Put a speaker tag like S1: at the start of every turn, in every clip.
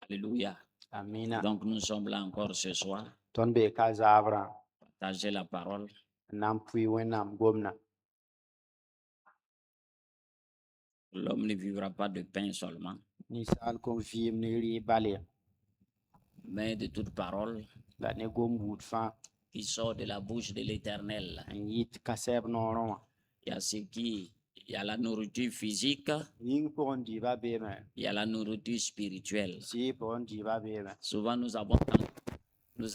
S1: Alléluia.
S2: Amina.
S1: Donc nous sommes là encore ce soir,
S2: Ton be ka zabra.
S1: partager la parole.
S2: Nam pui wenam gomna.
S1: L'homme ne vivra pas de pain seulement,
S2: Ni sal kon vim ni ri bale.
S1: mais de toute parole
S2: La ne gom bout fa.
S1: qui sort de la bouche de l'Éternel.
S2: En yit kaseb noron.
S1: Il y a ce qui, il y a la nourriture physique,
S2: Ying pon di ba be me.
S1: il y a la nourriture spirituelle.
S2: Si pon di ba be me.
S1: Souvent nous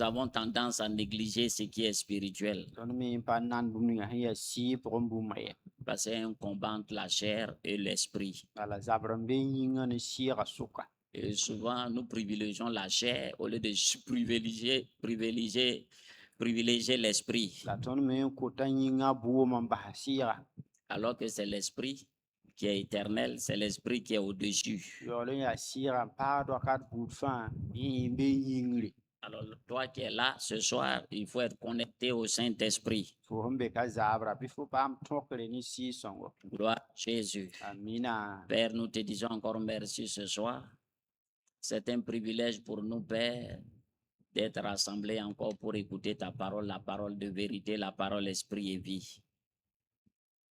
S1: avons tendance à négliger ce qui est spirituel,
S2: Ton mi pa nan bum ni ya si pon bum me.
S1: parce qu'il y a un combat entre la chair et l'esprit.
S2: La zabran be ying ne si ra suka.
S1: Et souvent nous privilégions la chair au lieu de privilégier l'esprit,
S2: La ton mi ko tan yinga bu man ba sira.
S1: alors que c'est l'esprit qui est éternel, c'est l'esprit qui est au-dessus.
S2: Yo le ya sira pa do kat bout fa. Yin be yingri.
S1: Alors toi qui es là ce soir, il faut être connecté au Saint-Esprit.
S2: Fo humbe ka zabra bi fo pam tokre ni si songo.
S1: Gloire à Jésus.
S2: Amina.
S1: Père, nous te disons encore merci ce soir. C'est un privilège pour nous, Père, d'être rassemblés encore pour écouter ta parole, la parole de vérité, la parole esprit et vie.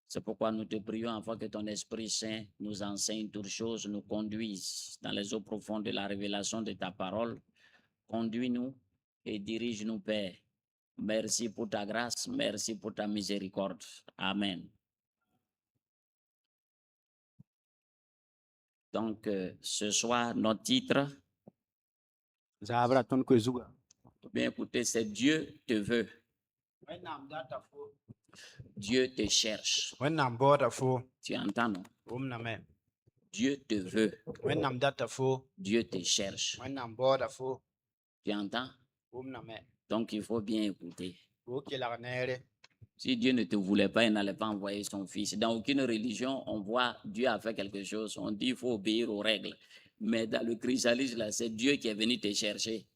S1: C'est pourquoi nous te prions afin que ton Esprit Saint nous enseigne toutes choses, nous conduise dans les eaux profondes de la révélation de ta parole. Conduis-nous et dirige-nous, Père. Merci pour ta grâce, merci pour ta miséricorde. Amen. Donc, ce soir, notre titre,
S2: Zabra ton ko zuga.
S1: bien écoutez, c'est Dieu te veut,
S2: Wenam data fo.
S1: Dieu te cherche.
S2: Wenam boda fo.
S1: Tu entends, non?
S2: Umna me.
S1: Dieu te veut,
S2: Wenam data fo.
S1: Dieu te cherche.
S2: Wenam boda fo.
S1: Tu entends?
S2: Umna me.
S1: Donc, il faut bien écouter.
S2: Ok la nere.
S1: Si Dieu ne te voulait pas, il n'allait pas envoyer son fils. Dans aucune religion, on voit Dieu a fait quelque chose. On dit qu'il faut obéir aux règles. Mais dans le christianisme, là, c'est Dieu qui est venu te chercher.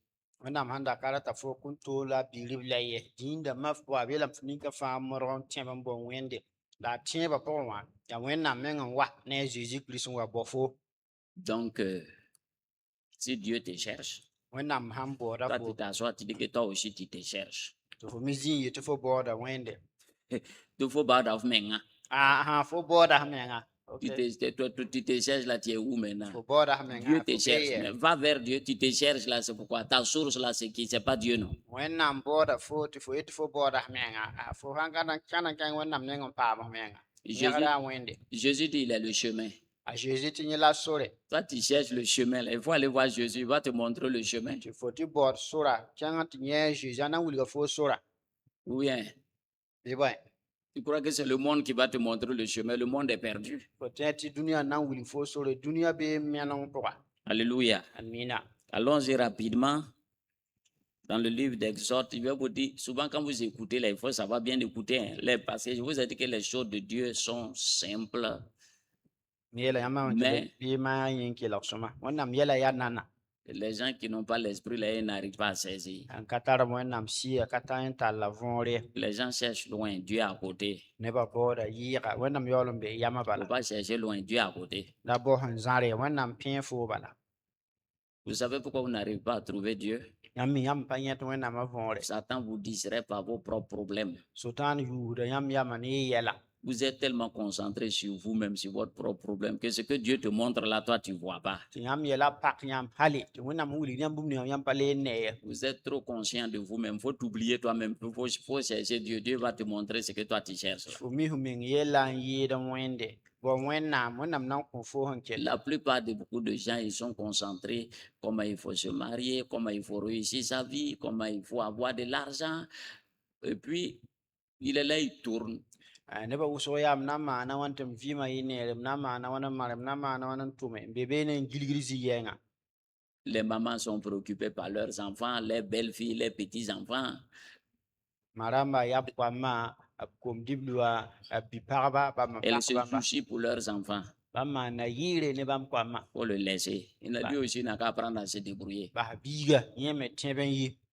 S2: Wenam handa karata fo kunto la bilib la ye. Dinda maf bo abela fnika fa moron tiamba bon wende. La tiamba po wa. Ya wenam mengan wa ne Jésus Christ wa bofo.
S1: Donc, si Dieu te cherche,
S2: Wenam ham boda
S1: toi tu
S2: fo.
S1: t'assois, tu dis que toi aussi tu te cherches.
S2: To fo mizi yete fo boda wende.
S1: Tu faut pas d'affaires.
S2: Ah fo boda menga.
S1: Tu te cherches là, tu es où maintenant?
S2: Fo boda menga.
S1: Dieu te cherche. Mais va vers Dieu, tu te cherches là, c'est pourquoi. Ta source là, c'est qui? C'est pas Dieu, non?
S2: Wenam boda fo ti fo iti fo boda menga. Fo hangana kana kan wenam nengon pa menga.
S1: Jésus dit il est le chemin.
S2: A Jésus ti la sore.
S1: Toi tu cherches le chemin là. Il faut aller voir Jésus, il va te montrer le chemin.
S2: Tu faut ti bord sora. Tianga ti nye Jésus na wulga fo sora.
S1: Oui, hein.
S2: Et ouais.
S1: Tu crois que c'est le monde qui va te montrer le chemin? Le monde est perdu.
S2: Peut-être dunia na wuli fo sore. Dunia be mianon poa.
S1: Alléluia.
S2: Amina.
S1: Allons-y rapidement. Dans le livre d'Exode, je vais vous dire, souvent quand vous écoutez, là, il faut savoir bien écouter, hein, parce que je vous ai dit que les choses de Dieu sont simples. Mais les gens qui n'ont pas l'esprit, là, ils n'arrivent pas à saisir. Les gens cherchent loin, Dieu est à côté. Il ne faut pas chercher loin, Dieu est à côté. Vous savez pourquoi vous n'arrivez pas à trouver Dieu? Satan vous distrait par vos propres problèmes. Vous êtes tellement concentré sur vous-même, sur votre propre problème, que ce que Dieu te montre là, toi, tu ne vois pas. Vous êtes trop conscient de vous-même. Il faut t'oublier toi-même. Il faut chercher Dieu. Dieu va te montrer ce que toi, tu cherches. La plupart de beaucoup de gens, ils sont concentrés comment il faut se marier, comment il faut réussir sa vie, comment il faut avoir de l'argent. Et puis, il est là, il tourne. Les mamans sont préoccupées par leurs enfants, les belles-filles, les petits-enfants. Elles se soucient pour leurs enfants. Faut le laisser. Il a dit aussi n'a qu'à apprendre à se débrouiller.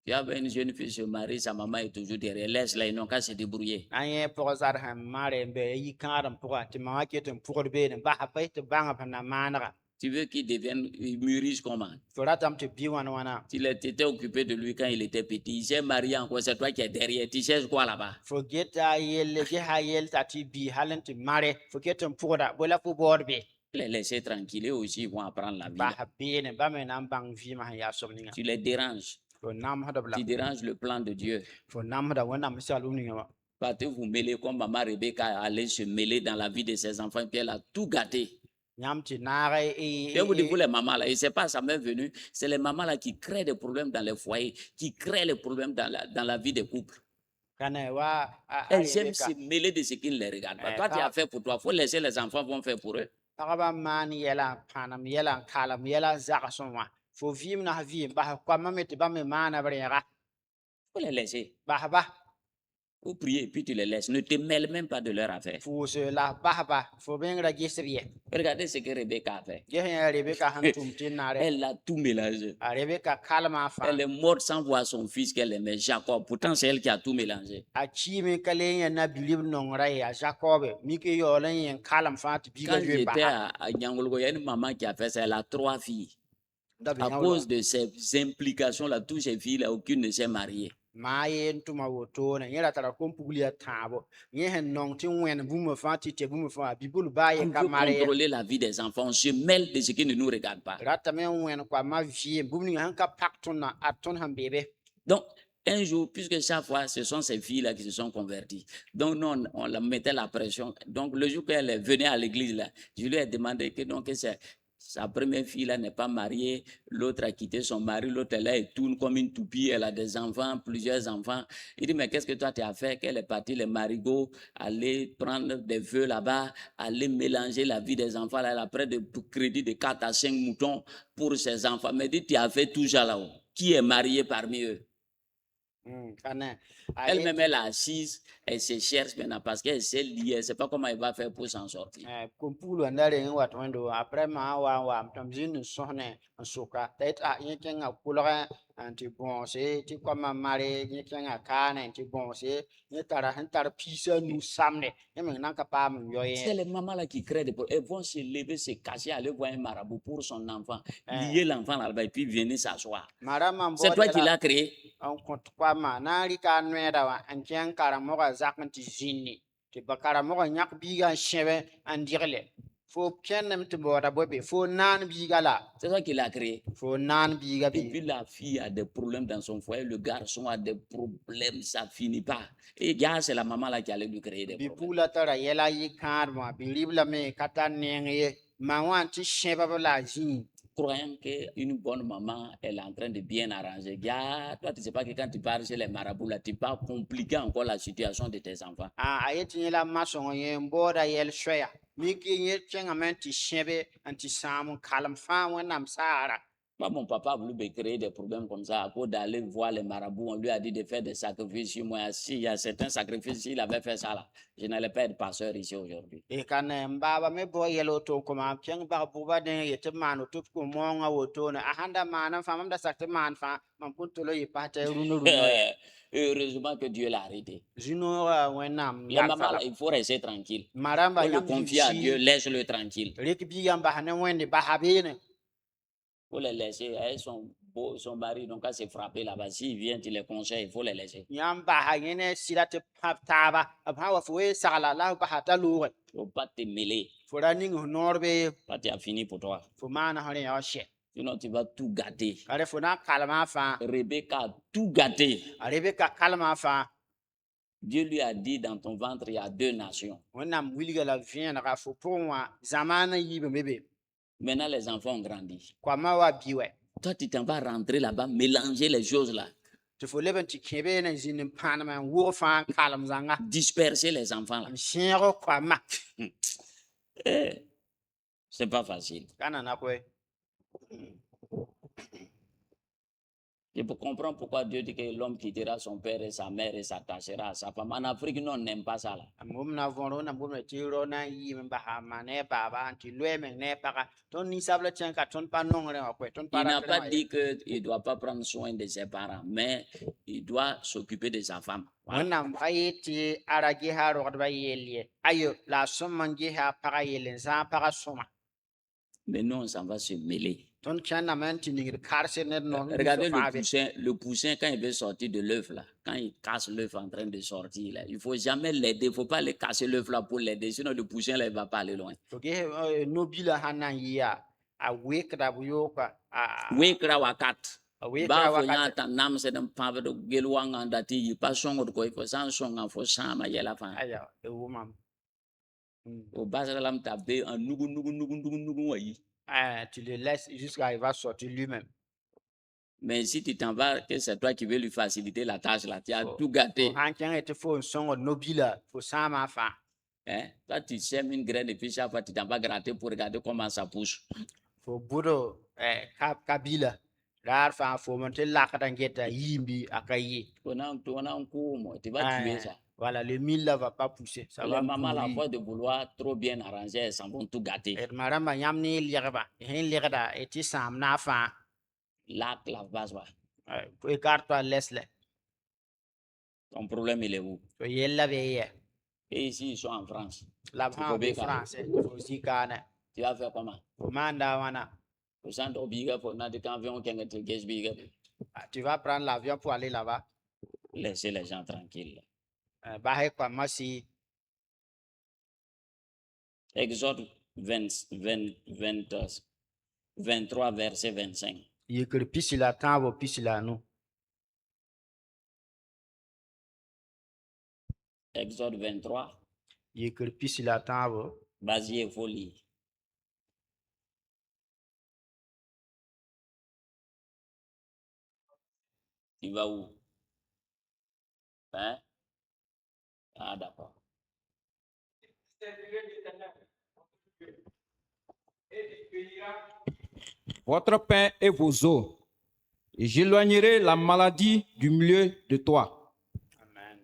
S1: Tu as une jeune fille se marie, sa maman est toujours derrière. Laisse-la, ils n'ont qu'à se débrouiller. Tu veux qu'il devienne, il mûrisse comment?
S2: fo ratame tɩ bɩ wãn-wãna
S1: Tu t'étais occupé de lui quand il était petit. Il s'est marié encore, c'est toi qui es derrière. Tu cherches quoi là-bas?
S2: fo geta yelle gesa yel t'a tɩ bɩ hal n tɩ mare fo ket n pʋgda bõe la fo baood be
S1: Les laisser tranquilles, eux aussi ils vont apprendre la vie. là.
S2: bas beene ba me na n bãng vɩɩmã sẽn yaa sob ninga
S1: Tu les déranges.
S2: fo namsd b la
S1: Tu déranges le plan de Dieu.
S2: fo namsda wẽnnaam segl b ninga wã
S1: Parce que vous mêlez comme maman Rebecca allait se mêler dans la vie de ses enfants, puis elle a tout gâté.
S2: yãmb tɩ naag
S1: Je vous dis, vous les mamans là, et c'est pas ça m'est venu, c'est les mamans là qui créent des problèmes dans les foyers, qui créent les problèmes dans la vie des couples.
S2: kane wa
S1: Elles aiment se mêler de ce qui ne les regarde pas. Toi, tu as fait pour toi, il faut laisser les enfants vont faire pour eux.
S2: pagba n maan yɛla n pãnem yɛla n kalem yɛla zagsẽ wã fo vɩɩm na vɩɩm bas koamã me tɩ ba me maana b rẽega
S1: Il faut les laisser.
S2: basba
S1: Vous priez, puis tu les laisses. Ne te mêle même pas de leur affaire.
S2: fʋʋs la basba fo bengra gesb yɛ
S1: Regardez ce que Rebecca a fait.
S2: ges yã rebeka sẽn tʋm tɩ naare
S1: Elle a tout mélangé.
S2: a rebeka kalmã fãa
S1: Elle est morte sans voir son fils qu'elle aimait, Jacob. Pourtant, c'est elle qui a tout mélangé.
S2: a kiime ka le n yã na-bilib nongra ye a jakobe mik yaool n yen kalem fãa tɩ biga
S1: Quand
S2: zoe
S1: j'étais
S2: basa
S1: à Nyangolgo, il y a une maman qui a fait ça. Elle a 3 filles. À cause de ces implications-là, toutes ces filles-là, aucune ne s'est mariée.
S2: maa ye n tʋma wotone yẽ ra tara kom-pugl ya tãabo yẽ sẽn nong tɩ wẽn bũmb fãa tɩ tɛ bũmb fãa bibul baa ye
S1: On
S2: ka
S1: veut
S2: mare ye
S1: contrôler la vie des enfants. On se mêle de ce qui ne nous regarde pas.
S2: ratame n wẽn koamã vɩɩm bũmb ninga sẽn ka pak tõndã a tõnd sẽn beebe
S1: Donc, un jour, puisque chaque fois, ce sont ces filles-là qui se sont converties. Donc, nous, on la mettait la pression. Donc, le jour qu'elle venait à l'église, là, je lui ai demandé que donc, sa première fille-là n'est pas mariée, l'autre a quitté son mari, l'autre, elle tourne comme une toupie, elle a des enfants, plusieurs enfants. Il dit, mais qu'est-ce que toi, tu as fait? Qu'elle est partie, les marigots, aller prendre des vœux là-bas, aller mélanger la vie des enfants. Là, elle a près de crédit de 4 à 5 moutons pour ses enfants. Mais dit, tu as fait tout ça là-haut. Qui est marié parmi eux? Elle-même, elle est assise, elle se cherche maintenant parce qu'elle s'est liée, elle ne sait pas comment elle va faire pour s'en sortir.
S2: kom-pugl wã da reng wat wẽndo après maa wa n waam tɩm zĩnd n sõsne n sʋka t'a yet yẽ kẽngã kʋlgẽ n tɩ bõose tɩ koamã mare yẽ kẽngã kaane tɩ bõose yẽ tara sẽn tar piisã nu samde yẽ meng nan ka paam n yɔ
S1: C'est
S2: yẽ
S1: les mamans là qui créent des problèmes. Elles vont se lever, se cacher, aller voir un marabout pour son enfant, lier l'enfant là-bas et puis venir s'asseoir.
S2: marãmbã n
S1: C'est toi qui
S2: baood
S1: l'as créé.
S2: n kõt koamã na n rɩka a noɛɛda wã n kẽng karen-mogã zak n tɩ zĩnni tɩ ba karen-mogã yãk biigã n sẽbe n dɩgle fo kẽndem tɩ baooda bõe be fo naan biiga la
S1: C'est toi qui l'as créé.
S2: fo naan biiga
S1: Et
S2: be
S1: puis la fille a des problèmes dans son foyer, le garçon a des problèmes, ça finit pas. Et gars, c'est la maman là qui allait lui créer des problèmes.
S2: bipugla tara yɛla yɩ kãadmã bɩ rɩb lame ka tar neng ye maa wã tɩ sẽbb la a zĩig
S1: Croyant qu'une bonne maman, elle est en train de bien arranger. Gars, toi, tu ne sais pas que quand tu pars chez les marabouts, là, tu vas compliquer encore la situation de tes enfants.
S2: a yet yẽ la masõng yẽ n baooda yɛl soɛya mik yẽ kẽngame n tɩ sẽbe n tɩ sãam n kalem fãa wẽnnaam saara
S1: Moi, mon papa a voulu me créer des problèmes comme ça à cause d'aller voir les marabouts. On lui a dit de faire des sacrifices chez moi. S'il y a certains sacrifices, s'il avait fait ça là, je n'allais pas être pasteur ici aujourd'hui.
S2: y kan n baaba me bao yɛl woto kʋma kẽng bag bʋgba dẽ ye tɩ b maan woto tɩ kʋ-moongã wotone a sãn da maan n fãa mam da sak tɩ maan fãa mam pʋn tolo yɩ pas t'a rũn
S1: Heureusement que Dieu l'a arrêté.
S2: zu-noogã wẽnnaam
S1: Les mamans, là, il faut rester tranquille.
S2: marãmba
S1: Faut le
S2: yãmb
S1: confier à Dieu, laisse-le tranquille.
S2: rɩk biigã n bas ne wẽnde basa beene
S1: Il faut les laisser. Elles sont beaux, son mari, donc à se frapper là-bas. S'il vient, tu les conseilles, il faut les laisser.
S2: yãmb basa yẽ ne sɩda tɩ pãb taaba b sã n wa fo wee sagla la f basa t'a loogẽ
S1: Il ne faut pas te mêler.
S2: fo ra ning f noor bee
S1: Pas tu as fini pour toi.
S2: fo maana f rẽ sɛ
S1: Sinon, tu vas tout gâter.
S2: kare fo na n kalmã fãa
S1: Rebecca a tout gâté.
S2: a rebeka kalmã fãa
S1: Dieu lui a dit dans ton ventre, il y a 2 nations.
S2: wẽnnaam wilga la vẽenega fo pʋgẽ wã zãmaan n yiibame be
S1: Maintenant, les enfants ont grandi.
S2: koamã wa bi wɛ
S1: Toi, tu t'en vas rentrer là-bas, mélanger les choses là,
S2: tɩ fo leb n tɩ kẽ beene n zĩnd n pãaneme n wʋg fãa n kalem zãnga
S1: disperser les enfants là.
S2: n sẽeg koamã
S1: C'est pas facile.
S2: ka na na koe
S1: Je peux comprendre pourquoi Dieu dit que l'homme quittera son père et sa mère et s'attachera à sa femme. En Afrique, nous, on n'aime pas ça là.
S2: bũmb na võor wẽnnaam bũmb tɩ ro na n yiim n basa ma ne a baaba n tɩ loɛ meng ne a paga tõnd ninsab tẽng ka tõnd pa nong rẽ wã koe tõnd pa
S1: Il n'a
S2: rat
S1: pas
S2: rẽ wã ye.
S1: dit qu'il ne doit pas prendre soin de ses parents, mais il doit s'occuper de sa femme. Voilà.
S2: wẽnnaam pa yet tɩ a ra gesa a rogdbã yell ye ayo la a sõm n gesa a pagã yell n zãag pagã sõma
S1: Mais nous, on s'en va se mêler.
S2: Ton kẽn name n tɩ ningd karse ned non
S1: Regardez le poussin, quand il veut sortir de l'œuf là, quand il casse l'œuf en train de sortir là, il ne faut jamais l'aider, il ne faut pas aller casser l'œuf là pour l'aider, sinon le poussin là, il ne va pas aller loin.
S2: tɩ ges nobila sãn na n yɩ yaa a wekda b yooka
S1: Wekra wakat.
S2: a
S1: Ba
S2: wekda
S1: fo
S2: wakat
S1: nya ta nam se dem pa be do gel wanga dati yi pa songo ko fo san songa fo sama yela fa.
S2: aya e wʋmam
S1: O basalam ta be en nugu wayi.
S2: tu le laisses jusqu'à il va sortir lui-même.
S1: Mais si tu t'en vas, que c'est toi qui veux lui faciliter la tâche là, tu as
S2: Oh.
S1: tout gâté.
S2: Han kẽng tɩ fo n sõngd nobila fo sãama fãa
S1: Hein? Toi, tu sèmes une graine et puis chaque fois tu t'en vas gratter pour regarder comment ça pousse.
S2: fo bʋd kabila raar fãa foom n tɩ lakd n geta yĩmbi a ka yɩ
S1: On a un coup, tu vas tuer ça.
S2: voilà le mil là va pas pousser ça
S1: Les
S2: va
S1: mamans, la
S2: pourrir.
S1: force de vouloir trop bien arranger, elles s'en vont tout gâter.
S2: d ma rãmba yãmb ne lɛgba sẽn lɛgda tɩ sãam na a fãa
S1: Là, la base va.
S2: écarte-toi laisse-le
S1: Ton problème, il est où?
S2: to yella be yɛ
S1: Et ici, ils sont en France.
S2: la b
S1: Tu
S2: sã
S1: peux
S2: be
S1: faire.
S2: français fo zikaane
S1: Tu vas faire comment?
S2: fo maanda wãna
S1: Au centre obligatoire, pour n'a de qu'environ qu'un gâteau gage biga.
S2: tu vas prendre l'avion pour aller là-bas
S1: Laissez les gens tranquilles.
S2: basɛ kpa masi
S1: Exode 23, verset 25.
S2: yikr pisi la tãabo pisi la nu
S1: Exode 23,
S2: yikr pisi la tãabo
S1: Basier folie. Tu vas où? Hein? Ah, d'accord.
S3: Votre pain et vos eaux, et j'éloignerai la maladie du milieu de toi.
S2: Amen.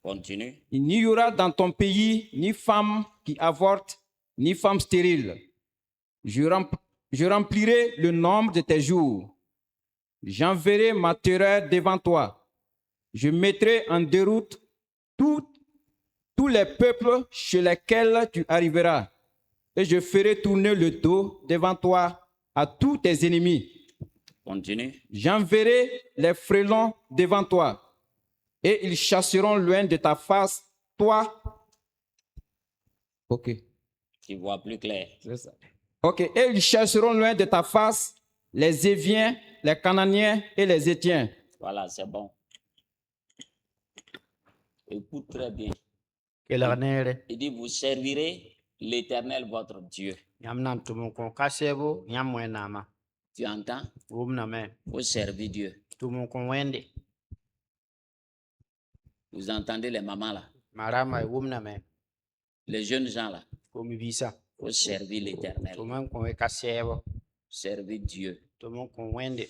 S1: Continue.
S3: Il n'y aura dans ton pays ni femme qui avorte, ni femme stérile. Je remplirai le nombre de tes jours. J'enverrai ma terreur devant toi. Je mettrai en déroute tous les peuples chez lesquels tu arriveras. Et je ferai tourner le dos devant toi à tous tes ennemis.
S1: Continue.
S3: J'enverrai les frelons devant toi, et ils chasseront loin de ta face, toi. Ok.
S1: Tu vois plus clair.
S3: C'est ça. Ok. Et ils chasseront loin de ta face les Éviens, les Cananéens et les Étiens.
S1: Voilà, c'est bon. Écoute très bien.
S2: kelg neere
S1: Il dit, vous servirez l'Éternel, votre Dieu.
S2: yãmb na n tʋm n kõ kasɛɛbo yãmb wẽnnaamã
S1: Tu entends?
S2: wʋmname
S1: Vous servez Dieu.
S2: tʋm n kõ wẽnde
S1: Vous entendez les mamans là?
S2: ma rãmba wʋmname
S1: Les jeunes gens là?
S2: kom biisã
S1: Vous servez l'Éternel.
S2: tʋm n kõ kasɛɛbo
S1: Servez Dieu.
S2: tʋm n kõ wẽnde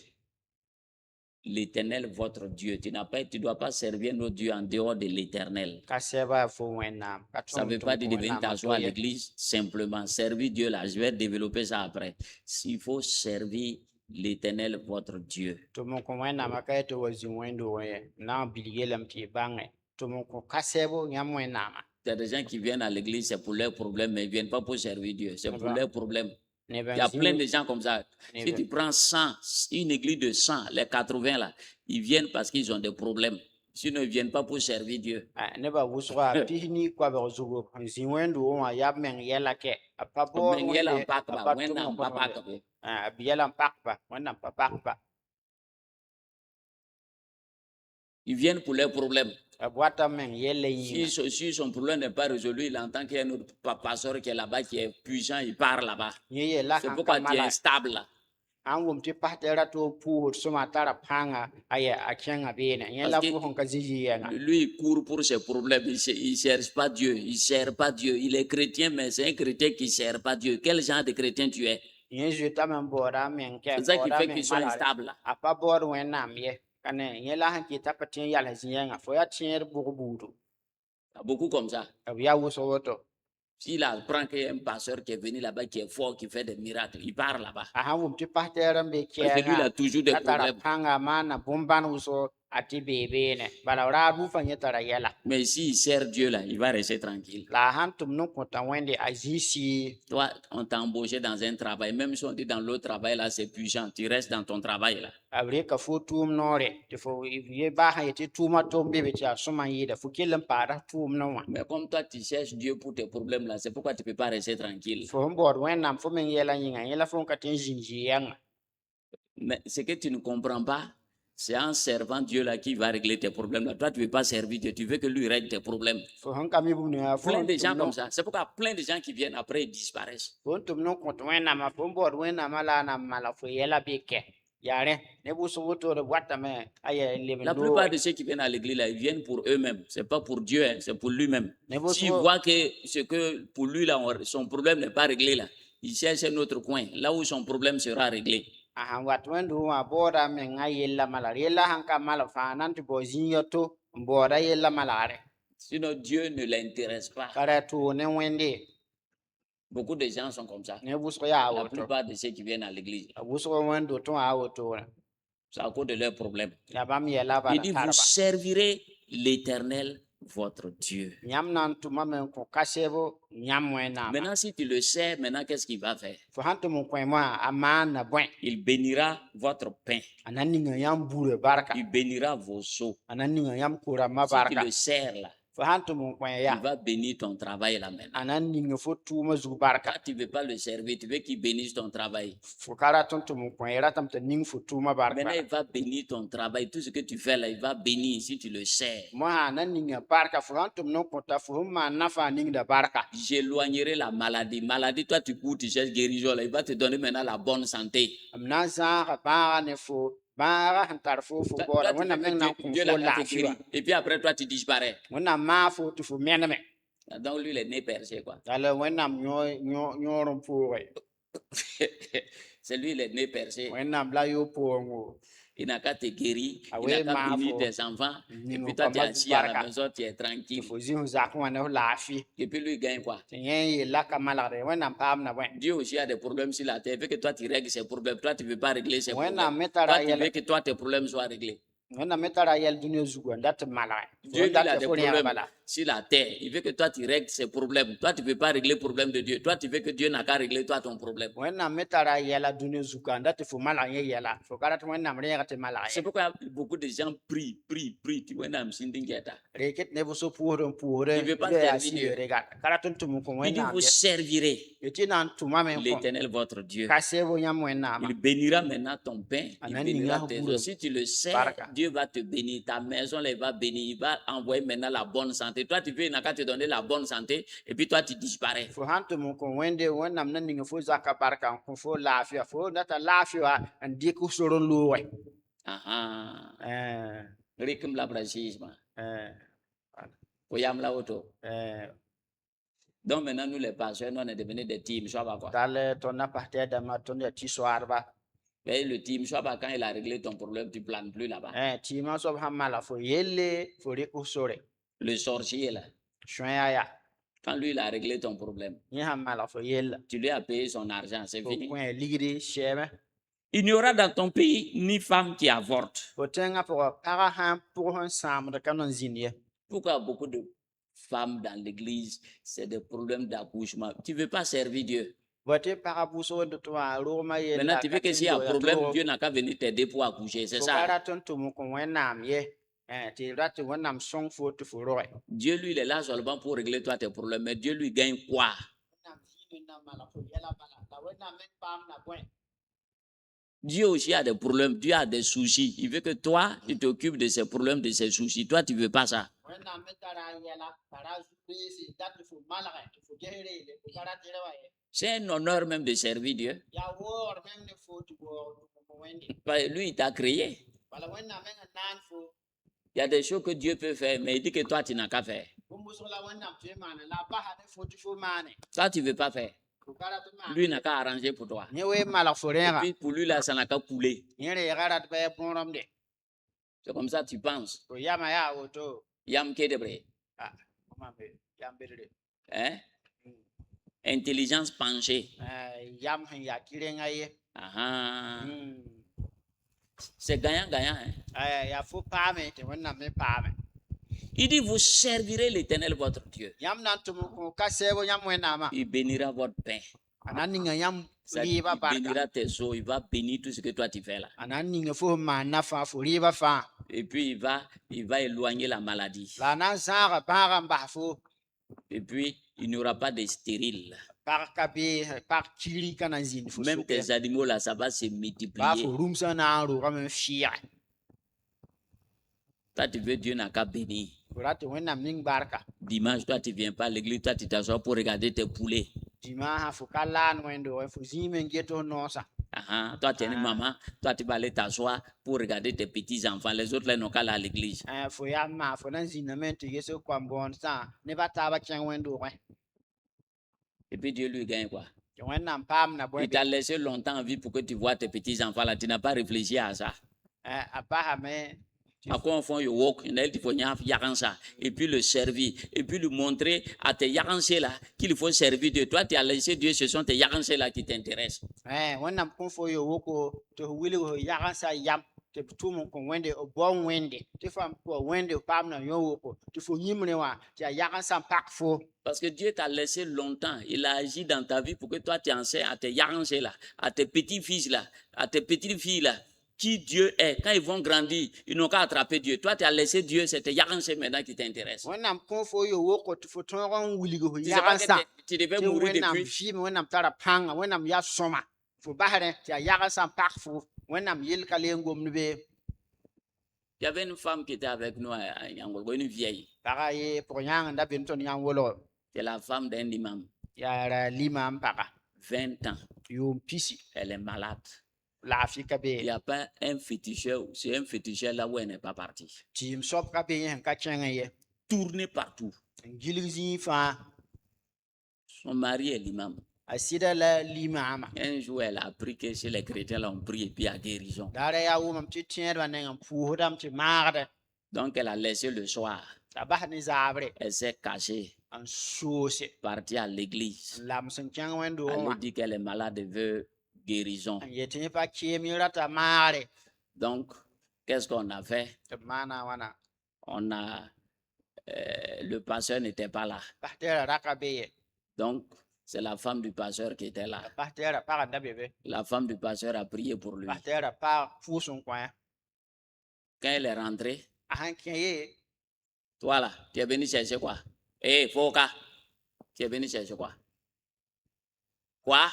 S1: L'Éternel, votre Dieu. Tu ne dois pas servir nos dieux en dehors de l'Éternel.
S2: kasɛɛba yaa fo wẽnnaam ka
S1: Ça ne veut pas dire de venir t'asseoir à l'église simplement. Servir Dieu là, je vais développer ça après. Il faut servir l'Éternel, votre Dieu.
S2: tʋm n kõ wẽnnaamã ka yetɩ wa zĩ wẽndoogẽ ye na n bilg yeelame tɩ y bãngẽ tʋm n kõ kasɛɛbo yãmb wẽnnaamã
S1: Il y a des gens qui viennent à l'église, c'est pour leurs problèmes, mais ils ne viennent pas pour servir Dieu. C'est pour leurs problèmes.
S2: neb
S1: Il y a
S2: n
S1: plein de gens comme ça. Si
S2: Neben.
S1: tu prends 100, une église de 100, les 80 là, ils viennent parce qu'ils ont des problèmes. Sinon, ils ne viennent pas pour servir Dieu.
S2: nebã wʋsga a pis ni koabg zugu n zĩ wẽndoogẽ wã yaa b meng yɛla kɛ a pa baood
S1: Men yɛla
S2: wẽnde,
S1: n pak
S2: a
S1: ba,
S2: pa
S1: wẽnnaam
S2: tʋm
S1: pa
S2: n
S1: pak
S2: kõt
S1: be.
S2: a b yɛla n pak ba wẽnnaam pa pak ba
S1: Ils viennent pour leurs problèmes.
S2: b wata meng yɛlla yĩnga
S1: Si son problème n'est pas résolu, il entend qu'il y a un autre pasteur qui est là-bas, qui est puissant, il part là-bas.
S2: yẽ yella
S1: C'est
S2: sãn
S1: pourquoi
S2: ka
S1: tu es
S2: mala
S1: instable là.
S2: sãn wʋm tɩ pastor ra tɩ puusd sõma a tara pãnga a kẽngã beene yẽ la
S1: Parce que
S2: pʋsẽ ka zĩzi yɛnga
S1: Lui, il court pour ses problèmes. Il ne cherche pas Dieu. Il ne sert pas Dieu. Il est chrétien, mais c'est un chrétien qui ne sert pas Dieu. Quel genre de chrétien tu es?
S2: yẽ zoetame n baooda a meng kɛ
S1: C'est ça qui
S2: baooda a
S1: fait
S2: meng
S1: qu'ils sont
S2: malare
S1: instables là.
S2: a pa baood wẽnnaam ye ka ne yẽ la sẽn kɩta pa tẽ n yals zĩ yɛnga fo yaa tẽed bʋg buudu
S1: Il y a beaucoup comme ça.
S2: b yaa wʋsg woto
S1: S'il apprend qu'il y a un pasteur qui est venu là-bas, qui est fort, qui fait des miracles, il part là-bas.
S2: a sãn wʋm tɩ pastor n be
S1: Parce que lui, il a
S2: kɛɛngã
S1: toujours des
S2: a tara
S1: problèmes.
S2: pãnga a maana bõn-bãn wʋsg ati bebe ne bala ra bu fa nyetara yela
S1: Mais s'il sert Dieu là, il va rester tranquille.
S2: la hantum no konta wende azisi
S1: Toi, on t'a embauché dans un travail, même si on dit dans l'autre travail là, c'est puissant, tu restes dans ton travail là.
S2: abre ka fo tum nore te fo ye ba ha yeti tuma to bebe cha suma yida fo kelam para tum no wa
S1: Mais comme toi, tu cherches Dieu pour tes problèmes là, c'est pourquoi tu ne peux pas rester tranquille.
S2: fo mbor wenam fo men yela yinga yela fo ka tin jinji yanga
S1: Mais ce que tu ne comprends pas, c'est en servant Dieu là qui va régler tes problèmes là. Toi, tu ne veux pas servir Dieu, tu veux que lui règle tes problèmes.
S2: fo hanka mi bu ne fo
S1: Plein de gens comme ça. C'est pourquoi plein de gens qui viennent après, ils disparaissent.
S2: fo tum no konta wenam fo mbor wenam ala na mala fo yela beke yare ne bu so woto de wata me aye leben
S1: La plupart de ceux qui viennent à l'église là, ils viennent pour eux-mêmes. C'est pas pour Dieu, hein, c'est pour lui-même. S'il voit que ce que pour lui là, son problème n'est pas réglé là, il cherche un autre coin, là où son problème sera réglé.
S2: ahan wat wendu wa boda me nga yella mala yella hanka mala fa nanti bo zinyoto boda yella malare
S1: Sinon Dieu ne l'intéresse pas.
S2: kare to ne wende
S1: Beaucoup de gens sont comme ça.
S2: ne buso ya
S1: La
S2: woto
S1: plupart de ceux qui viennent à l'église,
S2: buso wendo to a woto
S1: c'est à cause de leurs problèmes.
S2: ya bam yella
S1: Il
S2: bala
S1: dit, vous
S2: tarba
S1: servirez l'Éternel, votre Dieu.
S2: nyam nan to mamen ko kasebo nyam wena
S1: Maintenant, si tu le sais, maintenant, qu'est-ce qu'il va faire?
S2: fo hanto mo ko ma amana bwen
S1: Il bénira votre pain.
S2: anani nga yam bure barka
S1: Il bénira vos seaux.
S2: anani nga yam kura
S1: Si tu
S2: mabarka
S1: le sers là,
S2: fo hanto mo ko
S1: il
S2: ya
S1: va bénir ton travail là maintenant.
S2: anani nga fo tuma zu barka
S1: Quand tu ne veux pas le servir, tu veux qu'il bénisse ton travail.
S2: fo kara tonto mo ko era tam te ning fo tuma barka
S1: Maintenant, il va bénir ton travail. Tout ce que tu fais là, il va bénir si tu le sers.
S2: moi anani nga barka fo hanto no konta fo ma nafa ning da barka
S1: J'éloignerai la maladie. Maladie, toi, tu cours, tu cherches guérison là. Il va te donner maintenant la bonne santé.
S2: amna za ba ne fo ba hantar fo fo
S1: Toi,
S2: bora
S1: tu
S2: wona
S1: veux
S2: men
S1: que
S2: na
S1: Dieu,
S2: ko
S1: Dieu
S2: fo
S1: l'a
S2: la
S1: guéri. Et puis après, toi, tu disparais.
S2: wona ma fo tu fo mename
S1: Donc, lui, il est né perché, quoi.
S2: ala wona nyo ron po we
S1: C'est lui, il est né perché.
S2: wona bla yo po ngo
S1: Il n'a qu'à te guérir.
S2: Ah
S1: Il
S2: oui,
S1: n'a qu'à
S2: ma
S1: bénir
S2: faut-
S1: tes enfants. Et
S2: Nino
S1: puis toi, tu es
S2: kama
S1: assis à la
S2: barka.
S1: maison, tu es
S2: tu
S1: tranquille.
S2: fo zin za ko na la fi
S1: Et puis lui, il gagne quoi?
S2: tiyen la kamala re wona pam na wen
S1: Dieu aussi a des problèmes sur la terre. Il veut que toi, tu règles ses problèmes. Toi, tu ne veux pas régler ses
S2: wona
S1: problèmes.
S2: metara
S1: Toi, tu
S2: yel
S1: veux que toi, tes problèmes soient réglés.
S2: wona metara yel dunyo zugo ndat mala
S1: Dieu, lui, il a des
S2: fo rien
S1: problèmes
S2: bala
S1: sur la terre. Il veut que toi, tu règles ses problèmes. Toi, tu ne veux pas régler le problème de Dieu. Toi, tu veux que Dieu n'a qu'à régler toi ton problème.
S2: wona metara yela dunyo zugo ndat fo mala yela fo kara to wona mre ngate mala
S1: C'est pourquoi beaucoup de gens prient. Tu vois, dans
S2: reket ne so puhron
S1: Il veut pas servir Dieu.
S2: rega kara ton tum ko
S1: Il dit,
S2: wona
S1: vous servirez
S2: yeti nan tuma men ko
S1: l'Éternel, votre Dieu.
S2: kasebo nyam wona ma
S1: Il bénira maintenant ton pain. Il
S2: Anani
S1: bénira
S2: nga
S1: tes
S2: bourre.
S1: os. Si tu le sais,
S2: Baraka.
S1: Dieu va te bénir. Ta maison, là, il va bénir. Il va envoyer maintenant la bonne santé. Toi, tu veux, il n'a qu'à te donner la bonne santé. Et puis toi, tu disparais.
S2: fo hanto mo ko wende wonam nan ninga fo zaka barka ko fo lafiya fo nata lafiya andi ko soron luwe
S1: Ah,
S2: eh
S1: Rikim la brachisme.
S2: eh
S1: Koyam la auto.
S2: eh
S1: Donc maintenant, nous, les pasteurs, nous, on est devenus des teams. Soit pas quoi.
S2: dale to na parte da ma ton ya ti soarba
S1: Mais le team, soit pas quand il a réglé ton problème, tu ne planes plus là-bas.
S2: ti ma so hamala fo yelle fo ri ko sore
S1: Le sorcier, là,
S2: shoya ya
S1: quand lui, il a réglé ton problème,
S2: ni hamala fo yelle
S1: tu lui as payé son argent, c'est
S2: fo
S1: fini.
S2: ko ligri sheme
S1: Il n'y aura dans ton pays ni femme qui avorte.
S2: fo tenga pour para han pour un sam de kanon zinye
S1: Pourquoi beaucoup de femmes dans l'église, c'est des problèmes d'accouchement? Tu ne veux pas servir Dieu.
S2: vote para buso de to a roma yelle
S1: Maintenant, tu veux que s'il y a un problème, Dieu n'a qu'à venir t'aider pour accoucher, c'est
S2: fo
S1: ça.
S2: kara ton to mo ko wenam ye ti rat wonam song fo to fo roy
S1: Dieu, lui, il est là seulement pour régler toi tes problèmes. Mais Dieu lui gagne quoi? Dieu aussi a des problèmes, Dieu a des soucis. Il veut que toi, tu t'occupes de ses problèmes, de ses soucis. Toi, tu ne veux pas ça. C'est un honneur même de servir Dieu. Lui, il t'a créé. Il y a des choses que Dieu peut faire, mais il dit que toi, tu n'as qu'à faire. Toi, tu ne veux pas faire. Lui, il n'a qu'à arranger pour toi. Et puis, pour lui, là, ça n'a qu'à couler. C'est comme ça que tu penses. Yam Kedebre. Hein? Intelligence penchée. Ah, C'est gagnant-gagnant. Hein?
S2: Ya fo paame te wẽnnaam me paame.
S1: Il dit, vous servirez l'Éternel votre Dieu.
S2: Yãmb na n tʋm ka sɛɛbo yãmb wẽnnaamã.
S1: Il bénira votre pain.
S2: A na n ninga yãmb
S1: C'est-à-dire,
S2: rɩɩbã
S1: il
S2: barka.
S1: bénira tes eaux, il va bénir tout ce que toi tu fais là.
S2: A na n ninga fo sẽn maanda fãa fo rɩɩbã fãa.
S1: Et puis il va éloigner la maladie.
S2: La a na n zãaga bãagã n bas fo.
S1: Et puis il n'y aura pas de stérile.
S2: Pag ka beese, pag kiri ka na n zĩnd fo
S1: Même
S2: sʋkɛ.
S1: tes animaux là, ça va se
S2: Baa
S1: multiplier.
S2: fo rũmsã na n roogame n fɩɩge.
S1: Toi tu veux Dieu n'a qu'à bénir.
S2: Fo rat tɩ wẽnnaam ning barka.
S1: Dimanche, toi tu viens pas à l'église, toi tu t'assois pour regarder tes poulets.
S2: Dimaasã fo ka laan wẽndo, fo zĩime n get f noosã.
S1: Toi tu es une maman, toi tu vas aller t'asseoir pour regarder tes petits enfants. Les autres là ils n'ont qu'à aller à l'église.
S2: Fo yaa maa fo na n zĩndame tɩ ges koam bõon sã neb a taaba kẽng wẽndoogẽ.
S1: Et puis Dieu lui gagne quoi?
S2: Tɩ wẽnnaam paam na bõe
S1: Il t'a laissé longtemps en vie pour que tu vois tes petits enfants là. Tu n'as pas réfléchi à ça.
S2: a pasame
S1: À quoi on fait le walk? Il faut ça. Et puis le servir. Et puis lui montrer à tes yarances là qu'il faut servir Dieu. Toi, tu as laissé Dieu, ce sont tes yarances là qui t'intéressent.
S2: wẽnnaam kõ fo yo woko tɩ f wilg f yagensã yam tɩ b tʋʋm n kõ wẽnde b bao wẽnde tɩ fãa pʋa wẽnde paam na yõ woko tɩ fo yĩmre wã tɩ a yagensã n pak fo.
S1: Parce que Dieu t'a laissé longtemps. Il a agi dans ta vie pour que toi tu enseignes à tes yarances là, à tes petits-fils là, à tes petites-filles là, qui Dieu est. Quand ils vont grandir, ils n'ont qu'à attraper Dieu. Toi, tu as laissé Dieu, c'est tes yarances maintenant qui t'intéressent.
S2: wẽnnaam kõ fo yo woko tɩ fo tõog n wilg f
S1: Tu sais pas
S2: yagensã
S1: que tu devais
S2: tɩ
S1: mourir
S2: wẽnnaam
S1: depuis.
S2: vɩɩm wẽnnaam tara pãnga wẽnnaam yaa sõma fo basrẽ tɩ a yagensã n pak fo wẽnnaam yell ka le n gomd be.
S1: Il y avait une femme qui était avec nous à Yango, une vieille.
S2: Paga ye pʋg yãng n da be n tõnd yãng wolg
S1: C'est la femme d'un imam.
S2: yaa ra lima n paga
S1: 20 ans.
S2: yoom pisi
S1: Elle est malade.
S2: laafɩ ka
S1: Il n'y
S2: be
S1: a pas un féticheur. C'est un féticheur là où elle n'est pas partie.
S2: tɩɩm soab ka be yẽ sẽn ka kẽngẽ ye
S1: Tourner partout.
S2: n gilg zĩig fãa
S1: Son mari est l'imam.
S2: a sɩda la limaamã
S1: Un jour, elle a appris que chez les chrétiens, là, on prie et puis il y a guérison.
S2: daara yaa wʋmam tɩ tẽedbã neng n puusdame tɩ maagde
S1: Donc, elle a laissé le soir.
S2: t'a bas ne zaabre
S1: Elle s'est cachée,
S2: n soose
S1: partie à l'église.
S2: n lams n kẽng wẽndoogẽ
S1: Elle
S2: wã
S1: dit qu'elle est malade et veut guérison.
S2: n yetɩ yẽ pa keem yẽ rata maagre
S1: Donc, qu'est-ce qu'on a fait?
S2: tɩ b maana wãna
S1: On a... le pasteur n'était pas là.
S2: pasteɛra ra ka be ye
S1: Donc, c'est la femme du pasteur qui était là.
S2: pasteɛra pag n da be be
S1: La femme du pasteur a prié pour lui.
S2: pasteɛra pag pʋʋs n kõ
S1: Quand elle est rentrée,
S2: a sãn kẽ ye
S1: toi là, tu es venu chercher quoi? Eh, Foka, tu es venu chercher quoi? Quoi?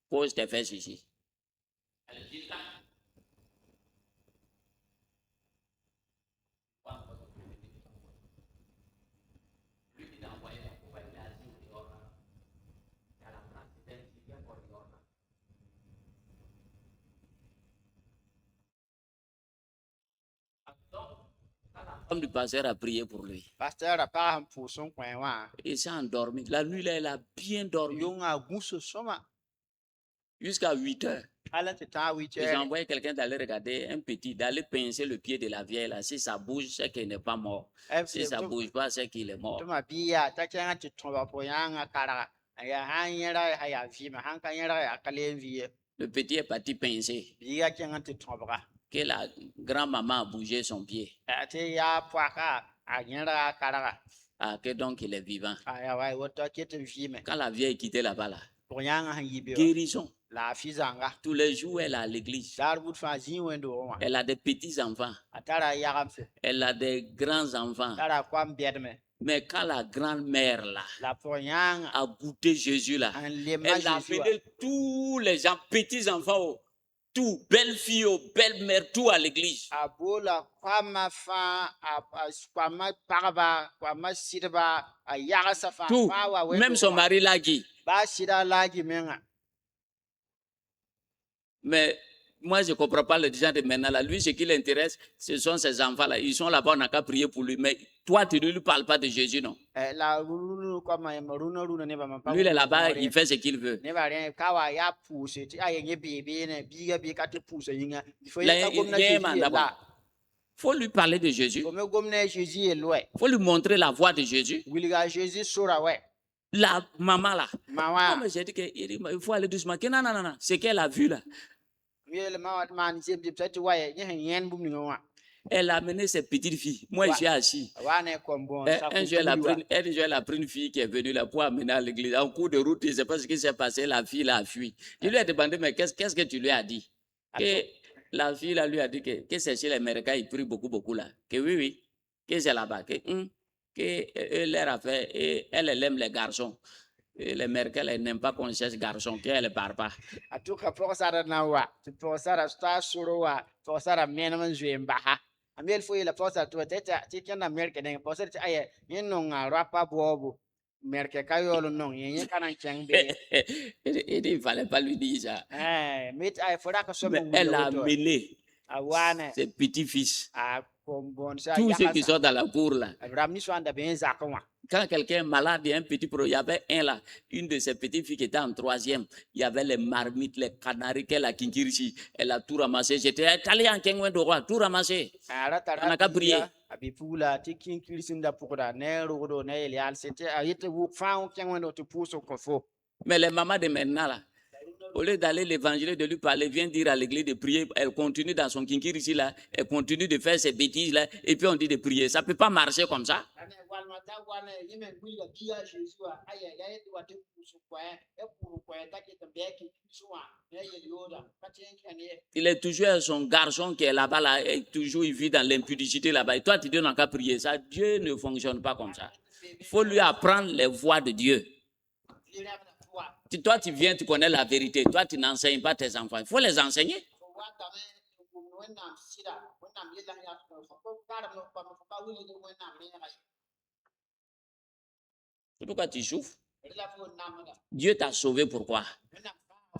S1: Pose tes fesses ici. Elle dit là. Lui qui t'a envoyé la coupe, il a dit au dehors là. Il y a la place, c'est elle qui vient pour le dehors là. La femme du pasteur a prié pour lui.
S2: pasteɛra pag sẽn pʋʋs n kõ wã
S1: Il s'est endormi. La nuit, là, elle a bien dormi.
S2: yʋngã a gũs sõma
S1: Jusqu'à 8 heures.
S2: ala tɩ tã a
S1: Et j'ai envoyé quelqu'un d'aller regarder un petit, d'aller pincer le pied de la vieille là. Si ça bouge, c'est qu'il n'est pas mort. Si ça bouge pas, c'est qu'il est mort.
S2: tɩma bɩ yaa t'a kẽngã tɩ tõba pʋ yãngã karga a yaa sãn yẽra a yaa vɩɩme sãn ka yẽrga yaa ka le n vɩ ye
S1: Le petit est parti pincer.
S2: biigã kẽngã tɩ tõbga
S1: Que la grand-maman a bougé son pied.
S2: tɩ yaa poaka a yẽrga a karga
S1: Ah, que donc il est vivant.
S2: a yaa wa woto a ket n vɩɩme
S1: Quand la vieille quittait là-bas là,
S2: pʋg yãngã sẽn yi be wã
S1: guérison.
S2: laafɩ zãnga
S1: Tous les jours, elle est à l'église.
S2: daar bʋd fãa zĩig wẽndoogẽ wã
S1: Elle a des petits-enfants.
S2: a tara a yagemse
S1: Elle a des grands-enfants.
S2: tara a koam bɛdme
S1: Mais quand la grand-mère là
S2: la pʋg yãngã
S1: a goûté Jésus là,
S2: n lemma
S1: elle a
S2: Jésus wã
S1: appelé tous les gens, petits-enfants, tout, belles-filles, belles-mères, tout à l'église.
S2: a boola koamã fãa koamã pagba koamã sɩdba a yagsã fãa
S1: Tout.
S2: fãa wa
S1: Même son mari l'a dit.
S2: baa sɩda a laagi mengã
S1: Mais moi, je ne comprends pas le gens de maintenant. Là. Lui, ce qui l'intéresse, ce sont ses enfants-là. Ils sont là-bas, on n'a qu'à prier pour lui. Mais toi, tu ne lui parles pas de Jésus, non?
S2: la rũnã koamã yẽmba rũnã nebã mam pa
S1: Lui, il est là-bas, il fait ce qu'il veut.
S2: nebã rẽ ka wa yaa pʋʋse tɩ a yen yẽ beebeene biiga bɩ ka tɩ pʋʋsa yĩnga fo
S1: La-
S2: yẽ ka gomna
S1: yẽ
S2: Jésus
S1: man
S2: yella
S1: d'abord. faut lui parler de Jésus.
S2: fo me gomna a Jésus yell wɛ
S1: faut lui montrer la voie de Jésus.
S2: wilga a Jésus sora wɛ
S1: La maman là.
S2: ma
S1: Non,
S2: wã
S1: mais j'ai dit qu'il faut aller doucement. Que non, non, non, non. Ce qu'elle a vu là. Elle a amené ses petites filles. Moi,
S2: Ouais.
S1: je suis assis. Un jour, elle a pris une fille qui est venue là pour amener à l'église. En cours de route, je ne sais pas ce qui s'est passé. La fille là a fui. Je lui ai demandé, mais qu'est-ce que tu lui as dit? Que la fille là lui a dit que c'est chez les Américains, ils prient beaucoup là. Que oui, que c'est là-bas. Que elle a fait, et elle aime les garçons. Et les Américains n'aiment pas qu'on cherche garçon, qu'elle ne parle pas.
S2: Amel foi la força tua teta chicken America den força aye yin no rapa bobo America kayolo no yin kana chengbe
S1: Il ne fallait pas lui dire ça.
S2: mais ay fora ka so
S1: Mais elle a amené
S2: awane
S1: ses petits-fils.
S2: a kombon sa
S1: Tous ceux qui sont dans la cour là.
S2: ramni so anda ben zakwa
S1: Quand quelqu'un est malade, il y a un petit pro, il y avait un là, une de ses petites filles qui était en 3e, il y avait les marmites, les canaris qu'elle a kinkirichi, elle a tout ramassé. J'étais allé en Kengwen de roi, tout ramassé. On a qu'à prier.
S2: Abipula tikin kirisinda pukura ne rodo ne elial c'était ayete wu fa Kengwen de tu pousse au confort.
S1: Mais les mamans de maintenant là, au lieu d'aller l'évangile, de lui parler, vient dire à l'église de prier, elle continue dans son kinkirichi là, elle continue de faire ses bêtises là, et puis on dit de prier. Ça ne peut pas marcher comme ça. Il est toujours son garçon qui est là-bas, là, et toujours il vit dans l'impudicité là-bas. Et toi, tu dis on n'a qu'à prier. Ça, Dieu ne fonctionne pas comme ça. Il faut lui apprendre les voies de Dieu. Toi, tu viens, tu connais la vérité. Toi, tu n'enseignes pas tes enfants. Il faut les enseigner. C'est pourquoi tu souffres. Dieu t'a sauvé pourquoi?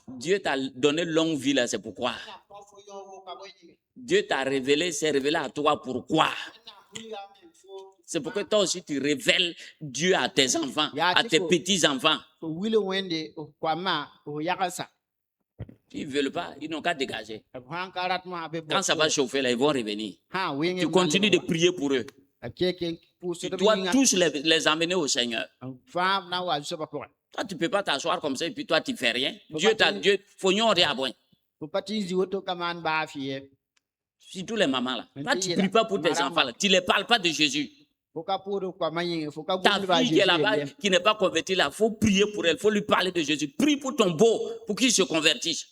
S1: Dieu t'a donné longue vie là, c'est pourquoi? Dieu t'a révélé, s'est révélé à toi pourquoi? C'est pourquoi toi aussi tu révèles Dieu à tes enfants, à tes petits-enfants. Ils ne veulent pas, ils n'ont qu'à dégager. Quand ça va chauffer là, ils vont revenir. Tu continues de prier pour eux. Tu dois tous les amener au Seigneur. Toi, tu ne peux pas t'asseoir comme ça et puis toi, tu ne fais rien. Dieu, faut y aller à point. Surtout les mamans là. Toi, tu ne pries pas pour tes enfants là. Tu ne les parles pas de Jésus. Ta fille qui est là-bas, qui n'est pas convertie là, il faut prier pour elle, il faut lui parler de Jésus. Prie pour ton beau, pour qu'il se convertisse.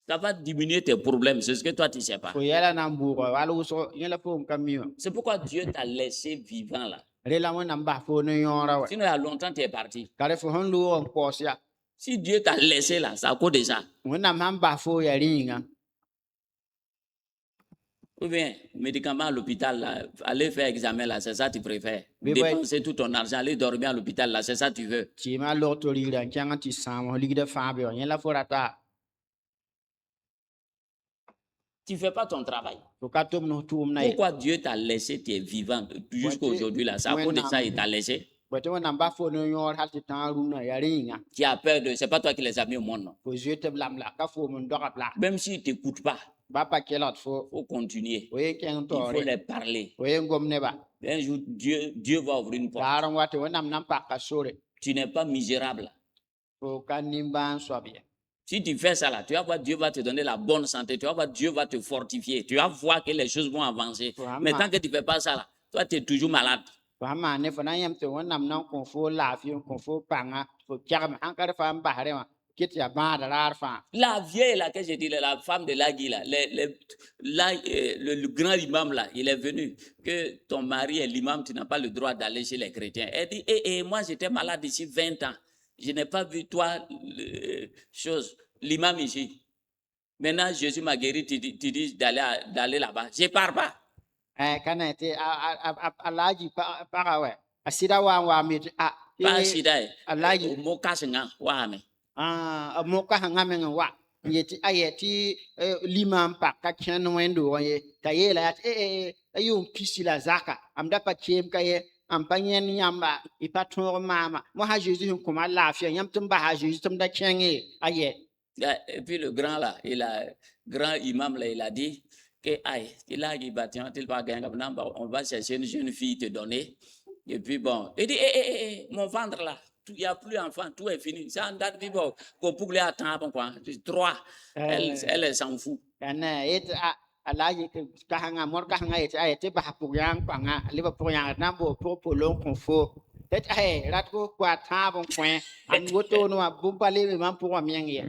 S1: Ça va diminuer tes problèmes, c'est ce que toi tu ne sais pas. C'est pourquoi Dieu t'a laissé vivant là. Sinon, il y a longtemps tu es parti. Si Dieu t'a laissé là, c'est à cause de ça. Ou bien, médicaments à l'hôpital, là, aller faire examen là, c'est ça que tu préfères. Dépenser tout ton argent, aller dormir à l'hôpital là, c'est ça que tu veux. Tu ne fais pas ton travail. Pourquoi Dieu t'a laissé, tu es vivant jusqu'à aujourd'hui là? C'est à cause de ça qu'il t'a laissé. Tu as peur de... C'est pas toi qui les as mis au monde, non? Même s'ils ne t'écoutent pas, il faut continuer. Il faut les parler. Un jour, Dieu va ouvrir une porte. Tu n'es pas misérable. Si tu fais ça là, tu vas voir Dieu va te donner la bonne santé. Tu vas voir Dieu va te fortifier. Tu vas voir que les choses vont avancer. Mais tant que tu ne fais pas ça là, toi tu es toujours malade. La vieille là que j'ai dit, la femme de Lagui là, le grand imam là, il est venu. Que ton mari est l'imam, tu n'as pas le droit d'aller chez les chrétiens. Elle dit, moi j'étais malade ici 20 ans. Je n'ai pas vu toi l'imam ici. Maintenant Jésus m'a guéri, tu dis d'aller là-bas. Je ne pars pas. Pas sida moka singa wame.
S2: Moka hangame wa yeti ayeti limam pa ka chen wendo ye tayela ayum pisila zaka amda pa chem kaye ampanyen nyamba ipatoro mama mo ha Jésus kuma lafia yam tumba ha Jésus tumda chenge aye.
S1: Et puis le grand là, grand imam là, il a dit que on va chercher une jeune fille te donner Et puis bon, il dit, mon ventre là, il n'y a plus enfant, tout est fini. Ça, en date, puis bon, pour les attendre, quoi. 3, elle s'en fout.
S2: Kana et a la yi ka hanga mor ka hanga et ba pu yang pa nga le ba pu yang na bo po long kon fo et rat ko kwa ta bon point an woto no bu pale me man pour mieng ye.